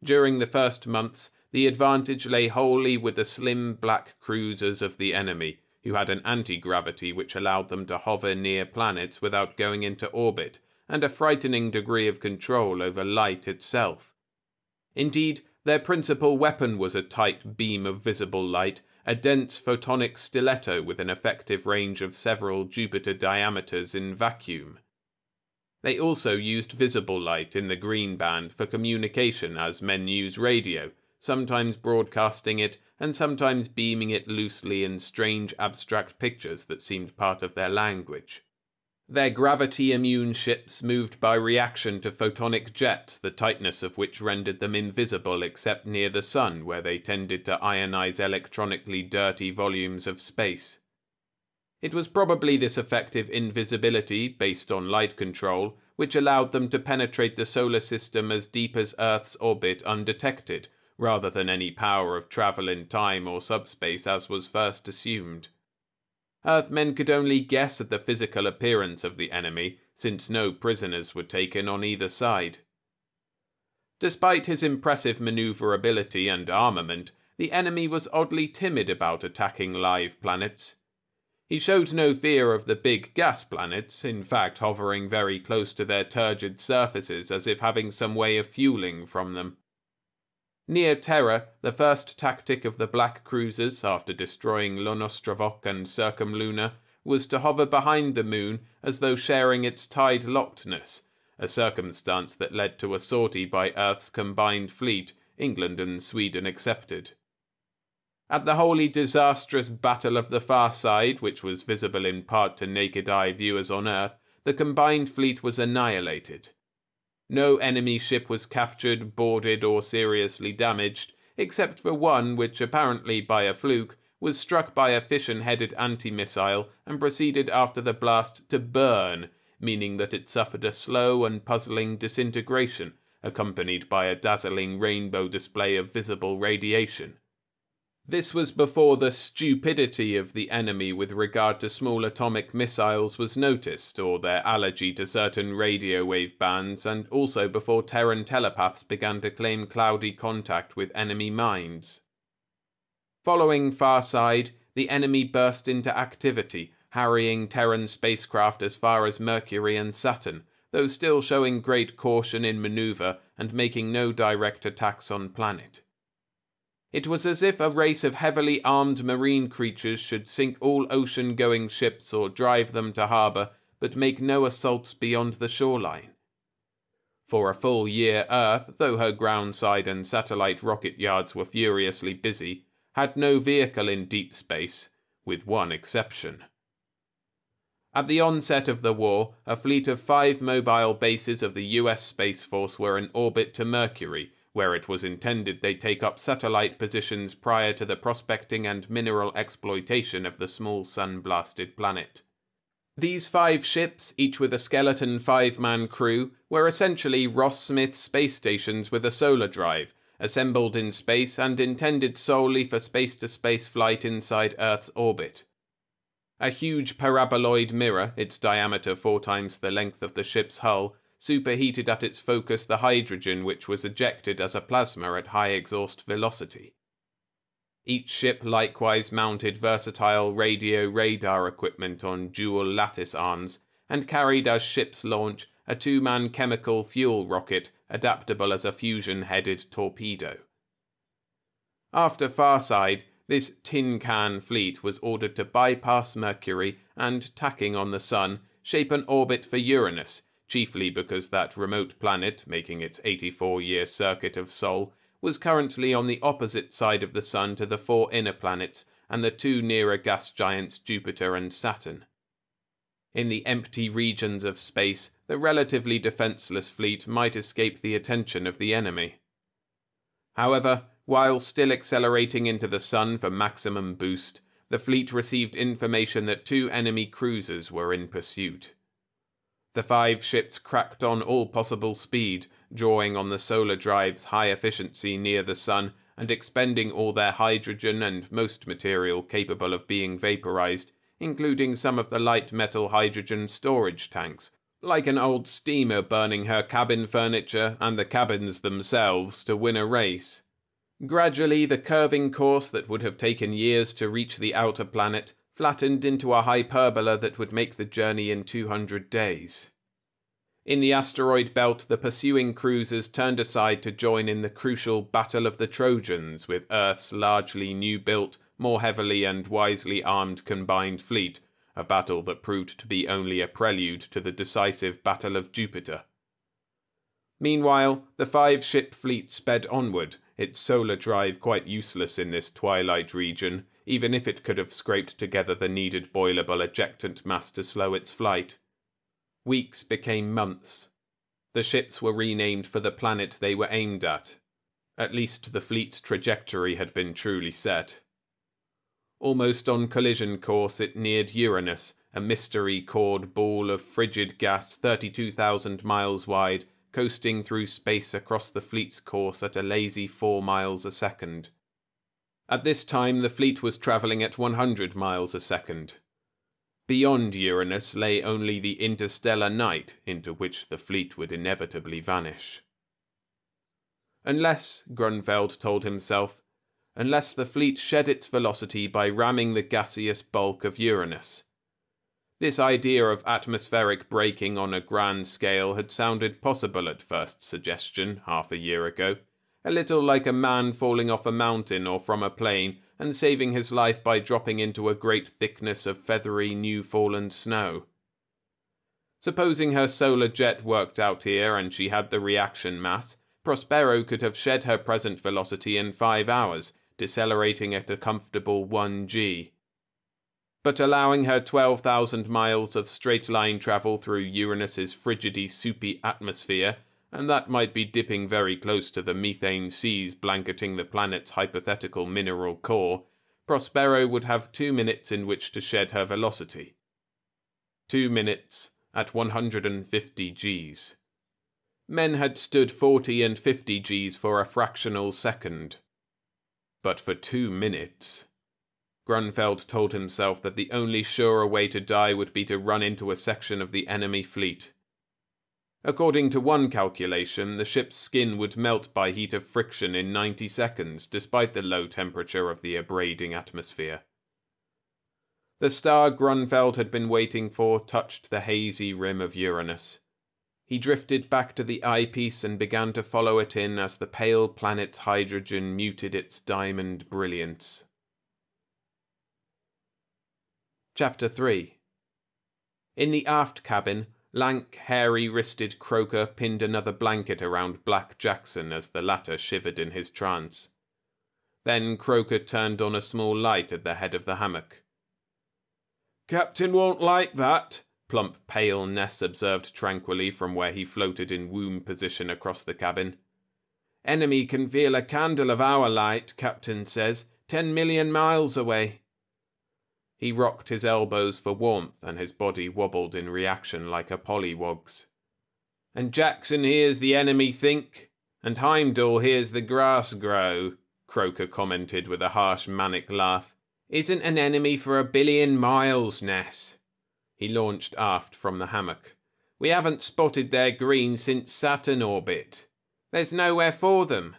During the first months, the advantage lay wholly with the slim black cruisers of the enemy, who had an anti-gravity which allowed them to hover near planets without going into orbit, and a frightening degree of control over light itself. Indeed, their principal weapon was a tight beam of visible light, a dense photonic stiletto with an effective range of several Jupiter diameters in vacuum. They also used visible light in the green band for communication as men use radio, sometimes broadcasting it and sometimes beaming it loosely in strange abstract pictures that seemed part of their language. Their gravity-immune ships moved by reaction to photonic jets, the tightness of which rendered them invisible except near the sun, where they tended to ionize electronically dirty volumes of space. It was probably this effective invisibility, based on light control, which allowed them to penetrate the solar system as deep as Earth's orbit undetected, rather than any power of travel in time or subspace as was first assumed. Earthmen could only guess at the physical appearance of the enemy, since no prisoners were taken on either side. Despite his impressive maneuverability and armament, the enemy was oddly timid about attacking live planets. He showed no fear of the big gas planets, in fact hovering very close to their turgid surfaces as if having some way of fueling from them. Near Terra, the first tactic of the black cruisers, after destroying Lonostrovok and Circumluna, was to hover behind the moon as though sharing its tide-lockedness, a circumstance that led to a sortie by Earth's combined fleet, England and Sweden excepted. At the wholly disastrous Battle of the Far Side, which was visible in part to naked-eye viewers on Earth, the combined fleet was annihilated. No enemy ship was captured, boarded, or seriously damaged, except for one which, apparently by a fluke, was struck by a fission-headed anti-missile and proceeded after the blast to burn, meaning that it suffered a slow and puzzling disintegration, accompanied by a dazzling rainbow display of visible radiation. This was before the stupidity of the enemy with regard to small atomic missiles was noticed, or their allergy to certain radio wave bands, and also before Terran telepaths began to claim cloudy contact with enemy minds. Following Farside, the enemy burst into activity, harrying Terran spacecraft as far as Mercury and Saturn, though still showing great caution in maneuver and making no direct attacks on planet. It was as if a race of heavily armed marine creatures should sink all ocean-going ships or drive them to harbour, but make no assaults beyond the shoreline. For a full year Earth, though her groundside and satellite rocket yards were furiously busy, had no vehicle in deep space, with one exception. At the onset of the war, a fleet of 5 mobile bases of the US Space Force were in orbit to Mercury, where it was intended they take up satellite positions prior to the prospecting and mineral exploitation of the small sun-blasted planet. These 5 ships, each with a skeleton 5-man crew, were essentially Ross Smith space stations with a solar drive, assembled in space and intended solely for space-to-space flight inside Earth's orbit. A huge paraboloid mirror, its diameter 4 times the length of the ship's hull, superheated at its focus the hydrogen which was ejected as a plasma at high exhaust velocity. Each ship likewise mounted versatile radio radar equipment on dual lattice arms, and carried as ship's launch a 2-man chemical fuel rocket adaptable as a fusion-headed torpedo. After Farside, this tin can fleet was ordered to bypass Mercury and, tacking on the Sun, shape an orbit for Uranus, chiefly because that remote planet, making its 84-year circuit of Sol, was currently on the opposite side of the Sun to the 4 inner planets and the 2 nearer gas giants Jupiter and Saturn. In the empty regions of space, the relatively defenseless fleet might escape the attention of the enemy. However, while still accelerating into the Sun for maximum boost, the fleet received information that 2 enemy cruisers were in pursuit. The 5 ships cracked on all possible speed, drawing on the solar drive's high efficiency near the Sun and expending all their hydrogen and most material capable of being vaporized, including some of the light metal hydrogen storage tanks, like an old steamer burning her cabin furniture and the cabins themselves to win a race. Gradually, the curving course that would have taken years to reach the outer planet flattened into a hyperbola that would make the journey in 200 days. In the asteroid belt, the pursuing cruisers turned aside to join in the crucial Battle of the Trojans with Earth's largely new-built, more heavily and wisely armed combined fleet, a battle that proved to be only a prelude to the decisive Battle of Jupiter. Meanwhile, the 5-ship fleet sped onward, its solar drive quite useless in this twilight region, even if it could have scraped together the needed boilable ejectant mass to slow its flight. Weeks became months. The ships were renamed for the planet they were aimed at. At least the fleet's trajectory had been truly set. Almost on collision course it neared Uranus, a mystery-cored ball of frigid gas 32,000 miles wide, coasting through space across the fleet's course at a lazy 4 miles a second. At this time the fleet was travelling at 100 miles a second. Beyond Uranus lay only the interstellar night into which the fleet would inevitably vanish. Unless, Grunfeld told himself, unless the fleet shed its velocity by ramming the gaseous bulk of Uranus. This idea of atmospheric braking on a grand scale had sounded possible at first suggestion half a year ago, a little like a man falling off a mountain or from a plane and saving his life by dropping into a great thickness of feathery new-fallen snow. Supposing her solar jet worked out here and she had the reaction mass, Prospero could have shed her present velocity in 5 hours, decelerating at a comfortable 1 g. But allowing her 12,000 miles of straight-line travel through Uranus's frigidy, soupy atmosphere, and that might be dipping very close to the methane seas blanketing the planet's hypothetical mineral core, Prospero would have 2 minutes in which to shed her velocity. 2 minutes at 150 Gs. Men had stood 40 and 50 Gs for a fractional second. But for 2 minutes... Grunfeld told himself that the only surer way to die would be to run into a section of the enemy fleet. According to one calculation, the ship's skin would melt by heat of friction in 90 seconds, despite the low temperature of the abrading atmosphere. The star Grunfeld had been waiting for touched the hazy rim of Uranus. He drifted back to the eyepiece and began to follow it in as the pale planet's hydrogen muted its diamond brilliance. Chapter 3. In the aft cabin, lank, hairy-wristed Croker pinned another blanket around Black Jackson as the latter shivered in his trance. Then Croker turned on a small light at the head of the hammock. "Captain won't like that," plump pale Ness observed tranquilly from where he floated in womb position across the cabin. "Enemy can feel a candle of our light, Captain says, 10 million miles away." He rocked his elbows for warmth, and his body wobbled in reaction like a pollywog's. "And Jackson hears the enemy think, and Heimdall hears the grass grow," Croker commented with a harsh manic laugh. "Isn't an enemy for 1 billion miles, Ness." He launched aft from the hammock. "We haven't spotted their green since Saturn orbit. There's nowhere for them."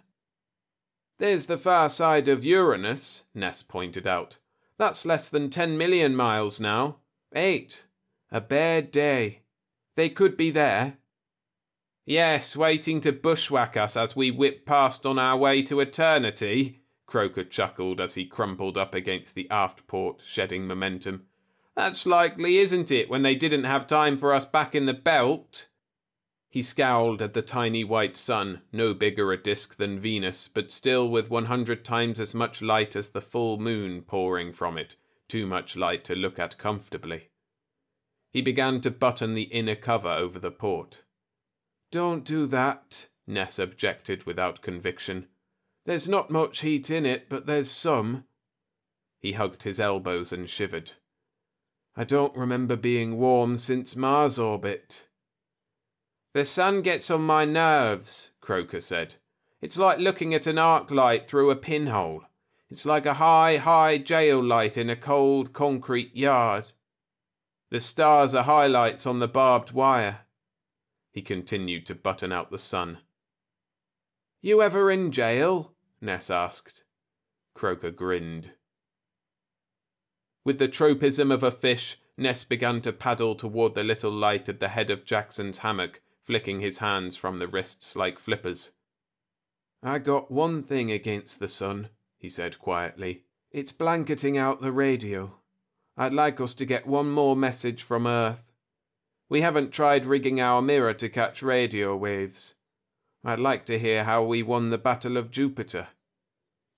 "There's the far side of Uranus," Ness pointed out. "That's less than 10 million miles now. 8. A bare day. They could be there." "Yes, waiting to bushwhack us as we whip past on our way to eternity," Croker chuckled as he crumpled up against the aft port, shedding momentum. "That's likely, isn't it, when they didn't have time for us back in the belt?" He scowled at the tiny white sun, no bigger a disk than Venus, but still with 100 times as much light as the full moon pouring from it, too much light to look at comfortably. He began to button the inner cover over the port. "Don't do that," Ness objected without conviction. "There's not much heat in it, but there's some." He hugged his elbows and shivered. "I don't remember being warm since Mars orbit." "The sun gets on my nerves," Croker said. "It's like looking at an arc light through a pinhole. It's like a high jail light in a cold concrete yard. The stars are highlights on the barbed wire." He continued to button out the sun. "You ever in jail?" Ness asked. Croker grinned. With the tropism of a fish, Ness began to paddle toward the little light at the head of Jackson's hammock, flicking his hands from the wrists like flippers. "I got one thing against the sun," he said quietly. "It's blanketing out the radio. I'd like us to get one more message from Earth. We haven't tried rigging our mirror to catch radio waves. I'd like to hear how we won the Battle of Jupiter."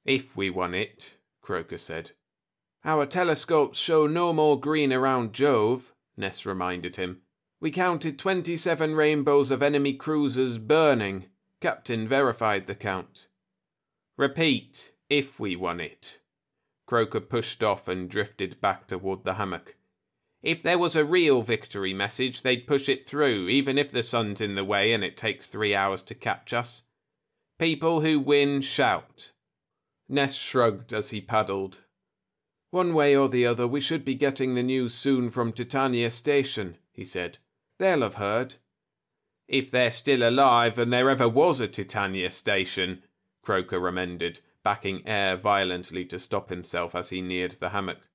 "If we won it," Croker said. "Our telescopes show no more green around Jove," Ness reminded him. "We counted 27 rainbows of enemy cruisers burning. Captain verified the count." "Repeat, if we won it." Croker pushed off and drifted back toward the hammock. "If there was a real victory message, they'd push it through, even if the sun's in the way and it takes 3 hours to catch us. People who win shout." Ness shrugged as he paddled. "One way or the other, we should be getting the news soon from Titania Station," he said. "They'll have heard." "If they're still alive and there ever was a Titania Station," Croker amended, backing air violently to stop himself as he neared the hammock.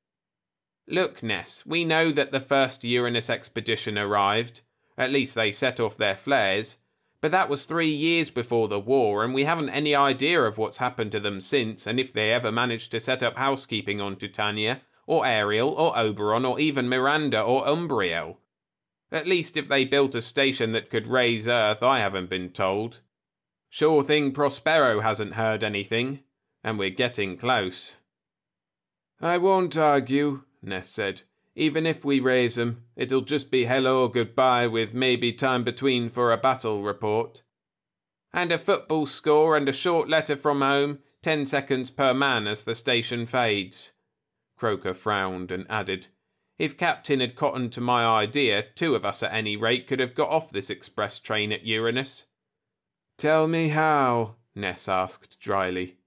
"Look, Ness, we know that the first Uranus expedition arrived. At least they set off their flares. But that was 3 years before the war, and we haven't any idea of what's happened to them since, and if they ever managed to set up housekeeping on Titania, or Ariel, or Oberon, or even Miranda, or Umbriel. At least if they built a station that could raise Earth, I haven't been told. Sure thing Prospero hasn't heard anything, and we're getting close. I won't argue, Ness said. Even if we raise 'em, it'll just be hello goodbye with maybe time between for a battle report. And a football score and a short letter from home, 10 seconds per man as the station fades. Croker frowned and added, if Captain had cottoned to my idea, 2 of us at any rate could have got off this express train at Uranus. Tell me how, Ness asked dryly.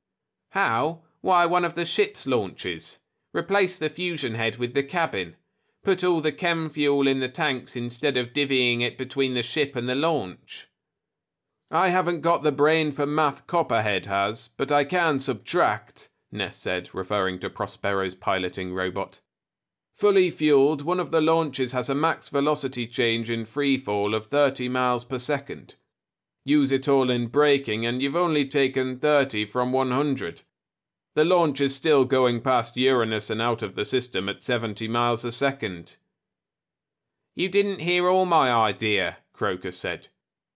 How? Why, one of the ship's launches. Replace the fusion head with the cabin. Put all the chem fuel in the tanks instead of divvying it between the ship and the launch. I haven't got the brain for math Copperhead has, but I can subtract, Ness said, referring to Prospero's piloting robot. Fully fueled, one of the launches has a max velocity change in freefall of 30 miles per second. Use it all in braking and you've only taken 30 from 100. The launch is still going past Uranus and out of the system at 70 miles a second. You didn't hear all my idea, Croker said.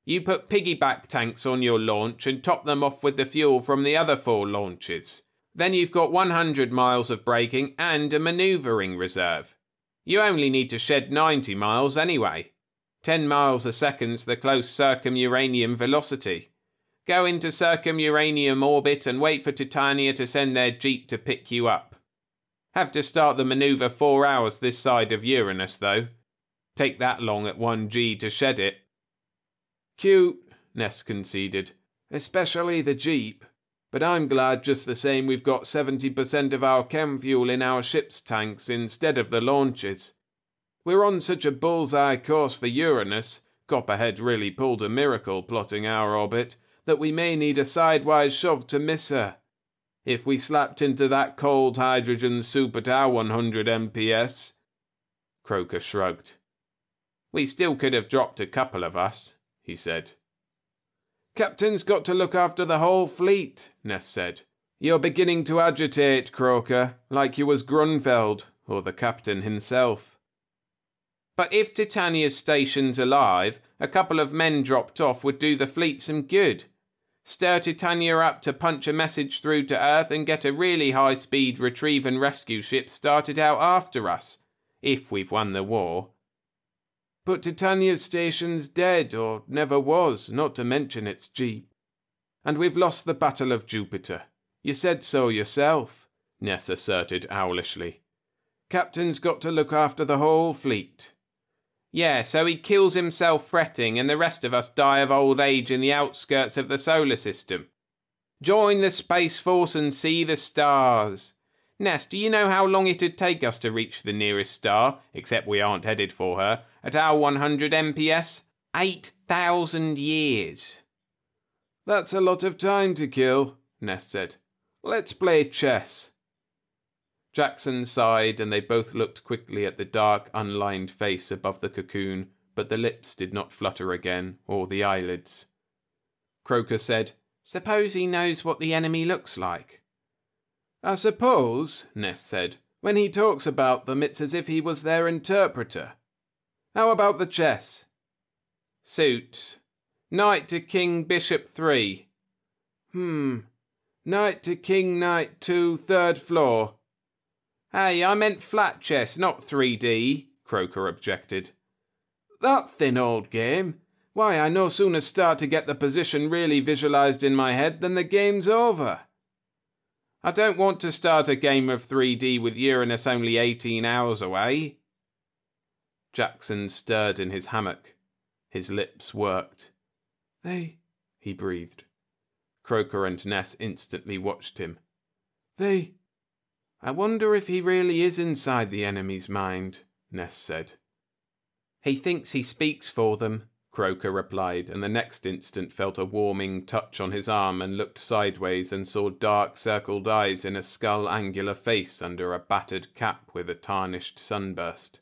You put piggyback tanks on your launch and top them off with the fuel from the other 4 launches. Then you've got 100 miles of braking and a manoeuvring reserve. You only need to shed 90 miles anyway. 10 miles a second's the close circumuranium velocity. Go into circumuranium orbit and wait for Titania to send their jeep to pick you up. Have to start the manoeuvre 4 hours this side of Uranus, though. Take that long at 1G to shed it. Cute, Ness conceded. Especially the jeep. But I'm glad just the same we've got 70% of our chem fuel in our ship's tanks instead of the launches. We're on such a bullseye course for Uranus, Copperhead really pulled a miracle plotting our orbit, that we may need a sidewise shove to miss her. If we slapped into that cold hydrogen soup at our 100 MPS... Croker shrugged. We still could have dropped a couple of us, he said. Captain's got to look after the whole fleet, Ness said. You're beginning to agitate, Croker, like you was Grunfeld, or the captain himself. But if Titania's station's alive, a couple of men dropped off would do the fleet some good. Stir Titania up to punch a message through to Earth and get a really high-speed retrieve and rescue ship started out after us, if we've won the war. But Titania's station's dead, or never was, not to mention its jeep. And we've lost the Battle of Jupiter. You said so yourself, Ness asserted owlishly. Captain's got to look after the whole fleet. Yeah, so he kills himself fretting and the rest of us die of old age in the outskirts of the solar system. Join the Space Force and see the stars. Ness, do you know how long it'd take us to reach the nearest star, except we aren't headed for her, at our 100 MPS? 8,000 years. That's a lot of time to kill, Ness said. Let's play chess. Jackson sighed and they both looked quickly at the dark, unlined face above the cocoon, but the lips did not flutter again, or the eyelids. Croker said, Suppose he knows what the enemy looks like. I suppose, Ness said, when he talks about them it's as if he was their interpreter. How about the chess? Suits. Knight to King Bishop 3. Knight to King Knight 2, 3rd floor. Hey, I meant flat chess, not 3D, Croker objected. That thin old game? Why, I no sooner start to get the position really visualised in my head than the game's over. I don't want to start a game of 3D with Uranus only 18 hours away. Jackson stirred in his hammock. His lips worked. He breathed. Croker and Ness instantly watched him. I wonder if he really is inside the enemy's mind, Ness said. He thinks he speaks for them, Croker replied, and the next instant felt a warming touch on his arm and looked sideways and saw dark circled eyes in a skull-angular face under a battered cap with a tarnished sunburst.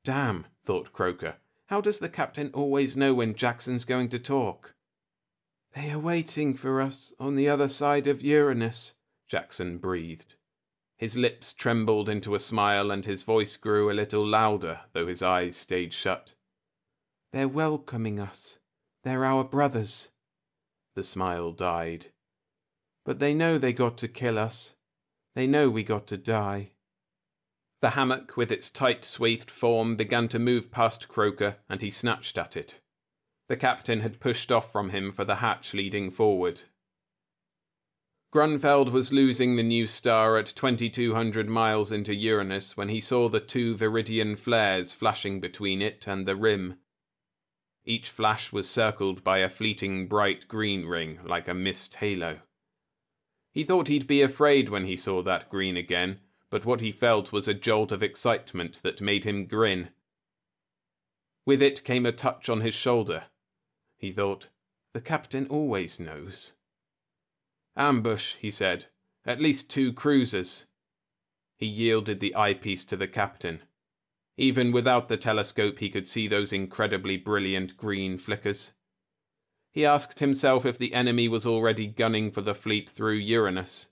Damn, thought Croker, How does the captain always know when Jackson's going to talk? They are waiting for us on the other side of Uranus, Jackson breathed. His lips trembled into a smile and his voice grew a little louder, though his eyes stayed shut. They're welcoming us. They're our brothers. The smile died. But they know they got to kill us. They know we got to die. The hammock with its tight swathed form began to move past Croker, and he snatched at it. The captain had pushed off from him for the hatch leading forward. Grunfeld was losing the new star at 2,200 miles into Uranus when he saw the 2 viridian flares flashing between it and the rim. Each flash was circled by a fleeting bright green ring like a mist halo. He thought he'd be afraid when he saw that green again, but what he felt was a jolt of excitement that made him grin. With it came a touch on his shoulder. He thought, the captain always knows. Ambush, he said. At least 2 cruisers. He yielded the eyepiece to the captain. Even without the telescope he could see those incredibly brilliant green flickers. He asked himself if the enemy was already gunning for the fleet through Uranus.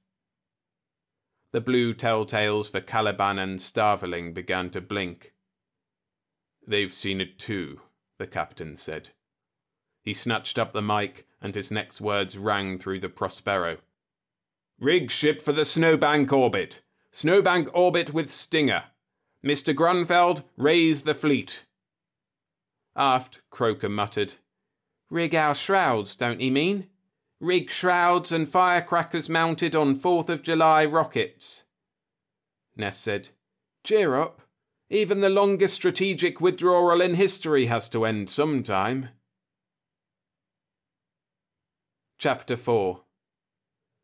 The blue telltales for Caliban and Starveling began to blink. They've seen it too, the captain said. He snatched up the mic, and his next words rang through the Prospero. Rig ship for the Snowbank orbit. Snowbank orbit with Stinger. Mr. Grunfeld, raise the fleet. Aft, Croker muttered. Rig our shrouds, don't he mean? Rig shrouds and firecrackers mounted on 4th of July rockets. Ness said, Cheer up. Even the longest strategic withdrawal in history has to end sometime. Chapter 4.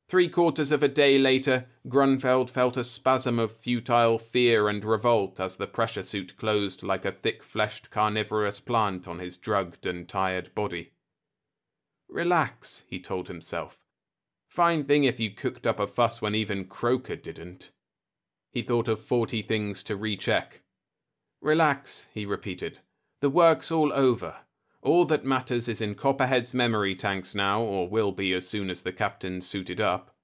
3/4 of a day later, Grunfeld felt a spasm of futile fear and revolt as the pressure suit closed like a thick-fleshed carnivorous plant on his drugged and tired body. Relax, he told himself. Fine thing if you cooked up a fuss when even Croker didn't. He thought of 40 things to recheck. Relax, he repeated. The work's all over. All that matters is in Copperhead's memory tanks now, or will be as soon as the captain's suited up.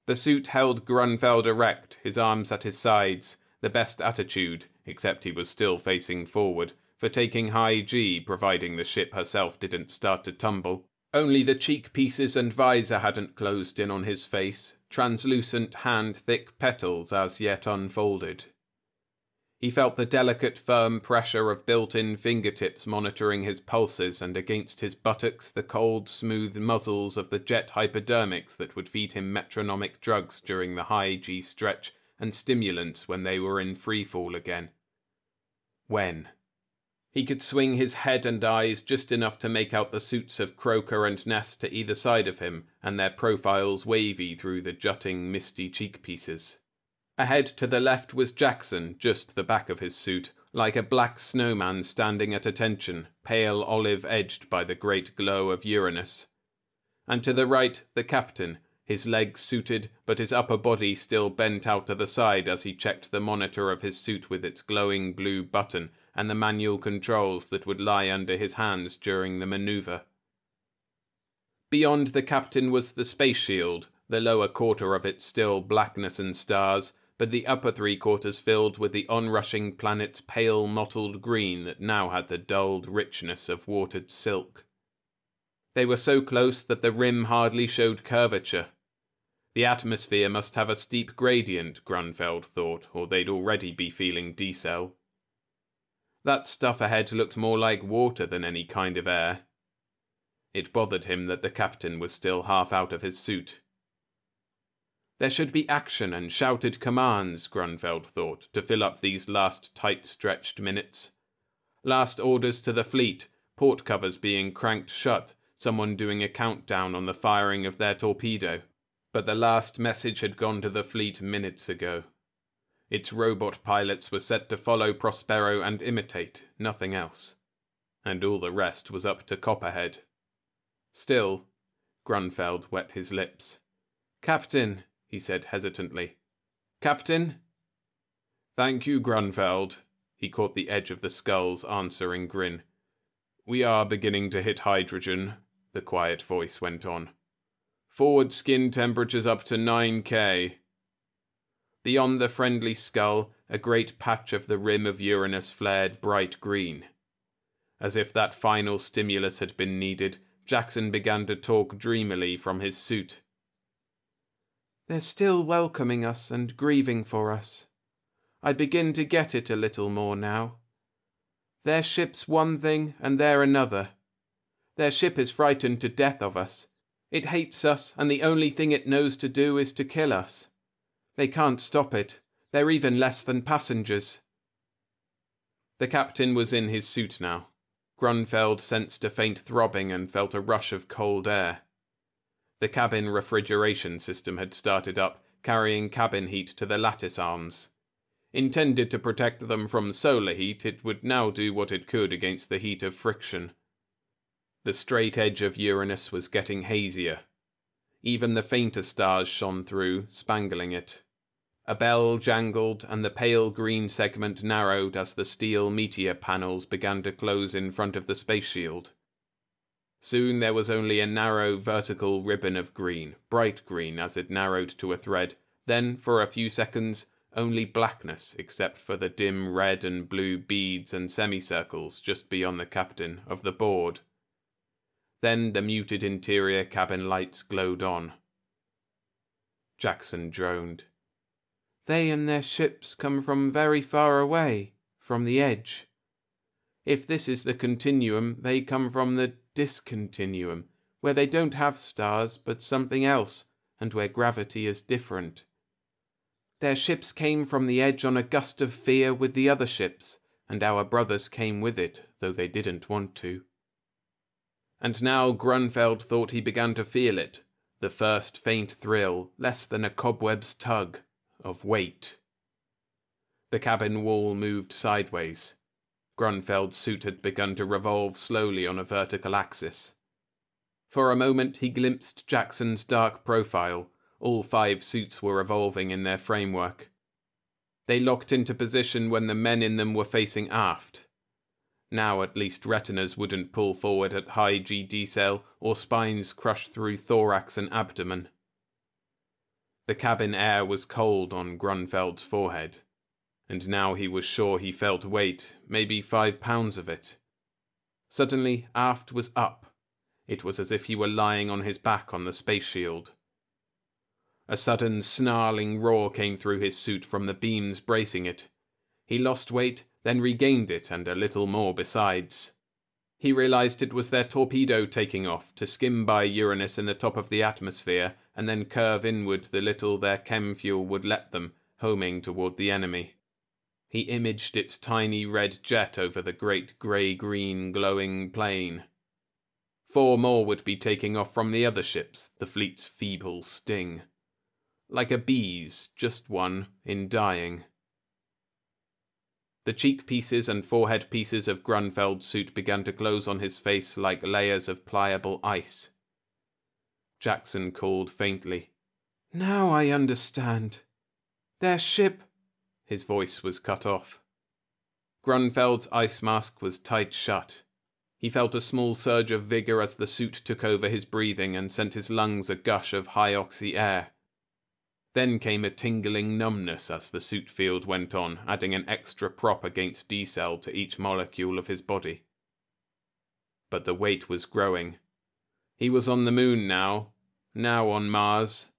The suit held Grunfeld erect, his arms at his sides, the best attitude, except he was still facing forward, for taking high G, providing the ship herself didn't start to tumble. Only the cheek pieces and visor hadn't closed in on his face, translucent hand-thick petals as yet unfolded. He felt the delicate, firm pressure of built-in fingertips monitoring his pulses, and against his buttocks the cold, smooth muzzles of the jet hypodermics that would feed him metronomic drugs during the high G stretch and stimulants when they were in freefall again. When? He could swing his head and eyes just enough to make out the suits of Croker and Ness to either side of him, and their profiles wavy through the jutting, misty cheekpieces. Ahead to the left was Jackson, just the back of his suit, like a black snowman standing at attention, pale olive-edged by the great glow of Uranus. And to the right, the captain, his legs suited, but his upper body still bent out to the side as he checked the monitor of his suit with its glowing blue button, and the manual controls that would lie under his hands during the maneuver. Beyond the captain was the space shield, the lower quarter of it still blackness and stars, but the upper 3/4 filled with the onrushing planet's pale mottled green that now had the dulled richness of watered silk. They were so close that the rim hardly showed curvature. The atmosphere must have a steep gradient, Grunfeld thought, or they'd already be feeling decel. That stuff ahead looked more like water than any kind of air. It bothered him that the captain was still half out of his suit. There should be action and shouted commands, Grunfeld thought, to fill up these last tight-stretched minutes. Last orders to the fleet, port covers being cranked shut, someone doing a countdown on the firing of their torpedo. But the last message had gone to the fleet minutes ago. Its robot pilots were set to follow Prospero and imitate, nothing else. And all the rest was up to Copperhead. Still, Grunfeld wet his lips. Captain, he said hesitantly. Captain? Thank you, Grunfeld, He caught the edge of the skull's answering grin. "We are beginning to hit hydrogen," the quiet voice went on. "Forward skin temperatures up to 9K. Beyond the friendly skull, a great patch of the rim of Uranus flared bright green. As if that final stimulus had been needed, Jackson began to talk dreamily from his suit. "They're still welcoming us and grieving for us. I begin to get it a little more now. Their ship's one thing and they're another. Their ship is frightened to death of us. It hates us, and the only thing it knows to do is to kill us. They can't stop it. They're even less than passengers." The captain was in his suit now. Grunfeld sensed a faint throbbing and felt a rush of cold air. The cabin refrigeration system had started up, carrying cabin heat to the lattice arms. Intended to protect them from solar heat, it would now do what it could against the heat of friction. The straight edge of Uranus was getting hazier. Even the fainter stars shone through, spangling it. A bell jangled, and the pale green segment narrowed as the steel meteor panels began to close in front of the space shield. Soon there was only a narrow vertical ribbon of green, bright green as it narrowed to a thread, then, for a few seconds, only blackness except for the dim red and blue beads and semicircles just beyond the captain of the board. Then the muted interior cabin lights glowed on. Jackson droned. "They and their ships come from very far away, from the edge. If this is the continuum, they come from the discontinuum, where they don't have stars but something else, and where gravity is different. Their ships came from the edge on a gust of fear with the other ships, and our brothers came with it, though they didn't want to." And now Grunfeld thought he began to feel it, the first faint thrill, less than a cobweb's tug, of weight. The cabin wall moved sideways. Grunfeld's suit had begun to revolve slowly on a vertical axis. For a moment he glimpsed Jackson's dark profile. All 5 suits were revolving in their framework. They locked into position when the men in them were facing aft. Now at least retinas wouldn't pull forward at high G decel or spines crush through thorax and abdomen. The cabin air was cold on Grunfeld's forehead, and now he was sure he felt weight, maybe 5 pounds of it. Suddenly, aft was up. It was as if he were lying on his back on the space shield. A sudden snarling roar came through his suit from the beams bracing it. He lost weight, then regained it, and a little more besides. He realized it was their torpedo taking off to skim by Uranus in the top of the atmosphere and then curve inward the little their chem fuel would let them, homing toward the enemy. He imaged its tiny red jet over the great grey-green glowing plain. 4 more would be taking off from the other ships, the fleet's feeble sting. Like a bee's, just one, in dying. The cheek pieces and forehead pieces of Grunfeld's suit began to close on his face like layers of pliable ice. Jackson called faintly, "Now I understand. Their ship—" His voice was cut off. Grunfeld's ice mask was tight shut. He felt a small surge of vigor as the suit took over his breathing and sent his lungs a gush of high-oxy air. Then came a tingling numbness as the suit field went on, adding an extra prop against decel to each molecule of his body. But the weight was growing. He was on the moon now on Mars,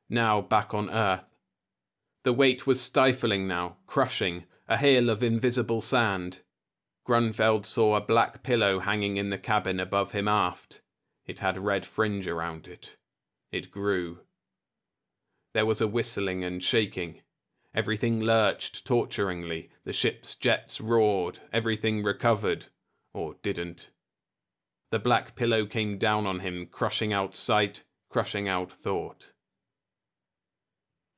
now back on Earth. The weight was stifling now, crushing, a hail of invisible sand. Grunfeld saw a black pillow hanging in the cabin above him aft. It had red fringe around it. It grew. There was a whistling and shaking. Everything lurched torturingly. The ship's jets roared. Everything recovered. Or didn't. The black pillow came down on him, crushing out sight, crushing out thought.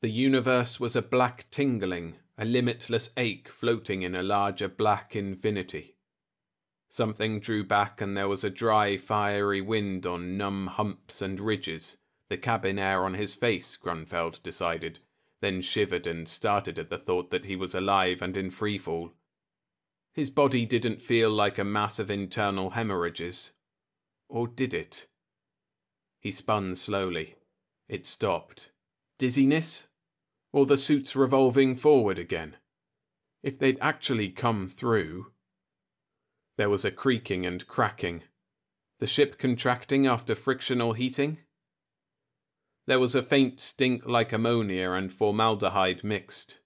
The universe was a black tingling, a limitless ache floating in a larger black infinity. Something drew back and there was a dry, fiery wind on numb humps and ridges. The cabin air on his face, Grunfeld decided, then shivered and started at the thought that he was alive and in freefall. His body didn't feel like a mass of internal hemorrhages. Or did it? He spun slowly. It stopped. Dizziness? Or the suits revolving forward again? If they'd actually come through... There was a creaking and cracking. The ship contracting after frictional heating? There was a faint stink like ammonia and formaldehyde mixed.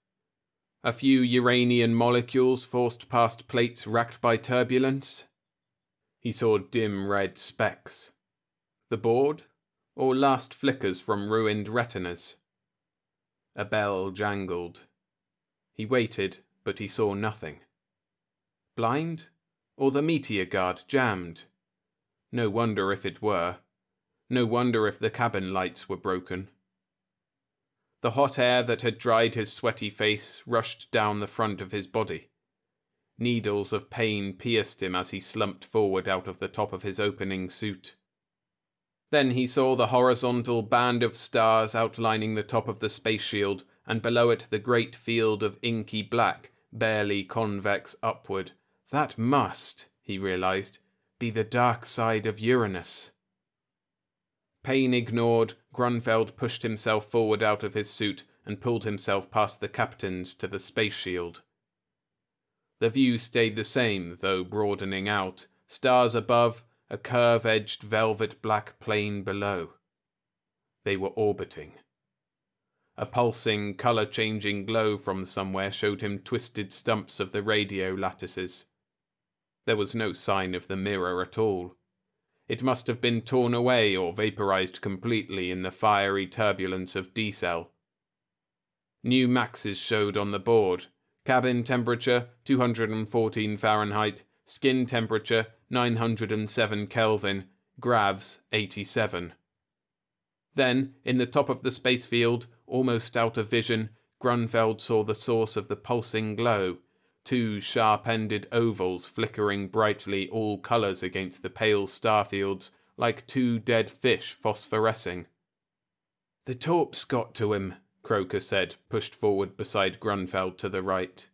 A few uranium molecules forced past plates racked by turbulence. He saw dim red specks. The board? Or last flickers from ruined retinas? A bell jangled. He waited, but he saw nothing. Blind? Or the meteor guard jammed? No wonder if it were. No wonder if the cabin lights were broken. The hot air that had dried his sweaty face rushed down the front of his body. Needles of pain pierced him as he slumped forward out of the top of his opening suit. Then he saw the horizontal band of stars outlining the top of the space shield, and below it the great field of inky black, barely convex upward. That must, he realized, be the dark side of Uranus. Pain ignored, Grunfeld pushed himself forward out of his suit and pulled himself past the captains to the space shield. The view stayed the same, though broadening out. Stars above, a curve-edged velvet black plane below. They were orbiting. A pulsing, colour-changing glow from somewhere showed him twisted stumps of the radio lattices. There was no sign of the mirror at all. It must have been torn away or vaporized completely in the fiery turbulence of decel. New maxes showed on the board. Cabin temperature 214 Fahrenheit, skin temperature 907 Kelvin, gravs 87. Then, in the top of the space field, almost out of vision, Grunfeld saw the source of the pulsing glow, two sharp-ended ovals flickering brightly all colours against the pale starfields, like two dead fish phosphorescing. "The torps got to him," Croker said, pushed forward beside Grunfeld to the right.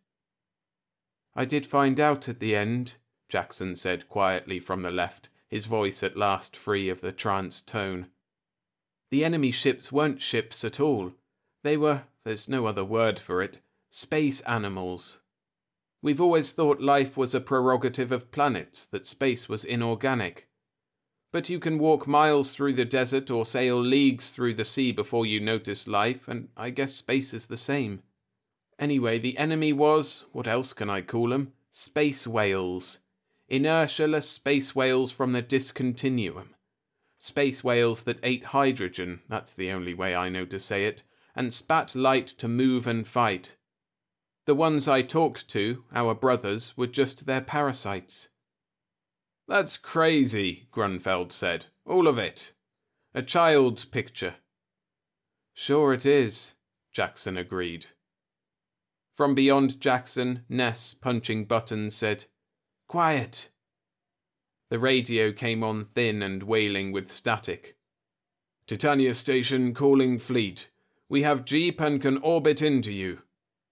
"I did find out at the end," Jackson said quietly from the left, his voice at last free of the trance tone. "The enemy ships weren't ships at all. They were, there's no other word for it, space animals. We've always thought life was a prerogative of planets, that space was inorganic. But you can walk miles through the desert or sail leagues through the sea before you notice life, and I guess space is the same. Anyway, the enemy was, what else can I call them? Space whales. Inertialess space whales from the discontinuum. Space whales that ate hydrogen, that's the only way I know to say it, and spat light to move and fight. The ones I talked to, our brothers, were just their parasites." "That's crazy," Grunfeld said. "All of it. A child's picture." "Sure it is," Jackson agreed. From beyond Jackson, Ness, punching buttons, said, "Quiet." The radio came on thin and wailing with static. "Titania Station calling fleet. We have jeep and can orbit into you.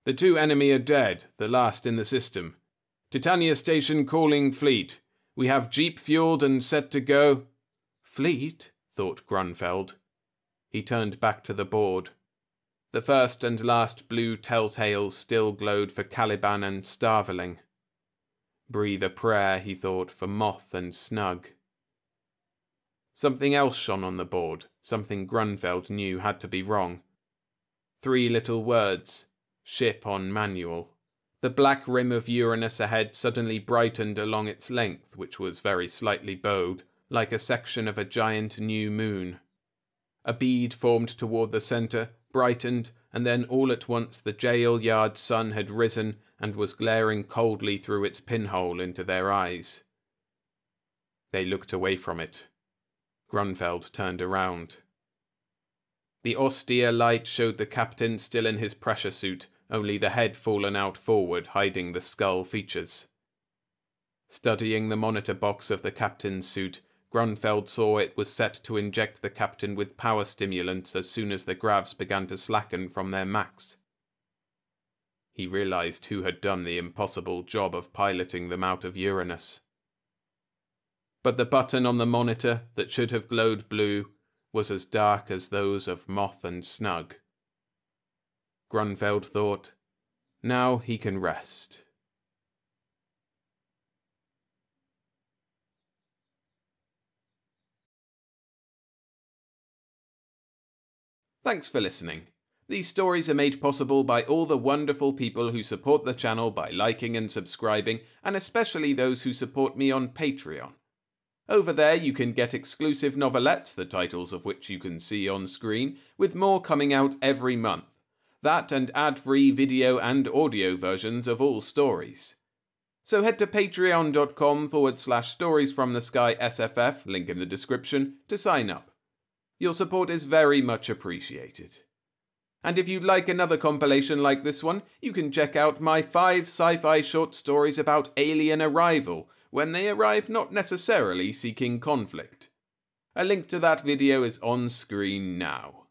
The two enemy are dead, the last in the system. Titania Station calling fleet. We have jeep fueled and set to go." "Fleet?" thought Grunfeld. He turned back to the board. The first and last blue telltales still glowed for Caliban and Starveling. Breathe a prayer, he thought, for Moth and Snug. Something else shone on the board, something Grunfeld knew had to be wrong. 3 little words. Ship on manual. The black rim of Uranus ahead suddenly brightened along its length, which was very slightly bowed, like a section of a giant new moon. A bead formed toward the center, brightened, and then all at once the jail yard sun had risen and was glaring coldly through its pinhole into their eyes. They looked away from it. Grunfeld turned around. The austere light showed the captain still in his pressure suit, only the head fallen out forward, hiding the skull features. Studying the monitor box of the captain's suit, Grunfeld saw it was set to inject the captain with power stimulants as soon as the gravs began to slacken from their max. He realized who had done the impossible job of piloting them out of Uranus. But the button on the monitor that should have glowed blue was as dark as those of Moth and Snug. Grunfeld thought, now he can rest. Thanks for listening. These stories are made possible by all the wonderful people who support the channel by liking and subscribing, and especially those who support me on Patreon. Over there you can get exclusive novelettes, the titles of which you can see on screen, with more coming out every month. That and ad-free video and audio versions of all stories. So head to patreon.com/storiesfromthesky_SFF, link in the description, to sign up. Your support is very much appreciated. And if you'd like another compilation like this one, you can check out my 5 sci-fi short stories about alien arrival, when they arrive not necessarily seeking conflict. A link to that video is on screen now.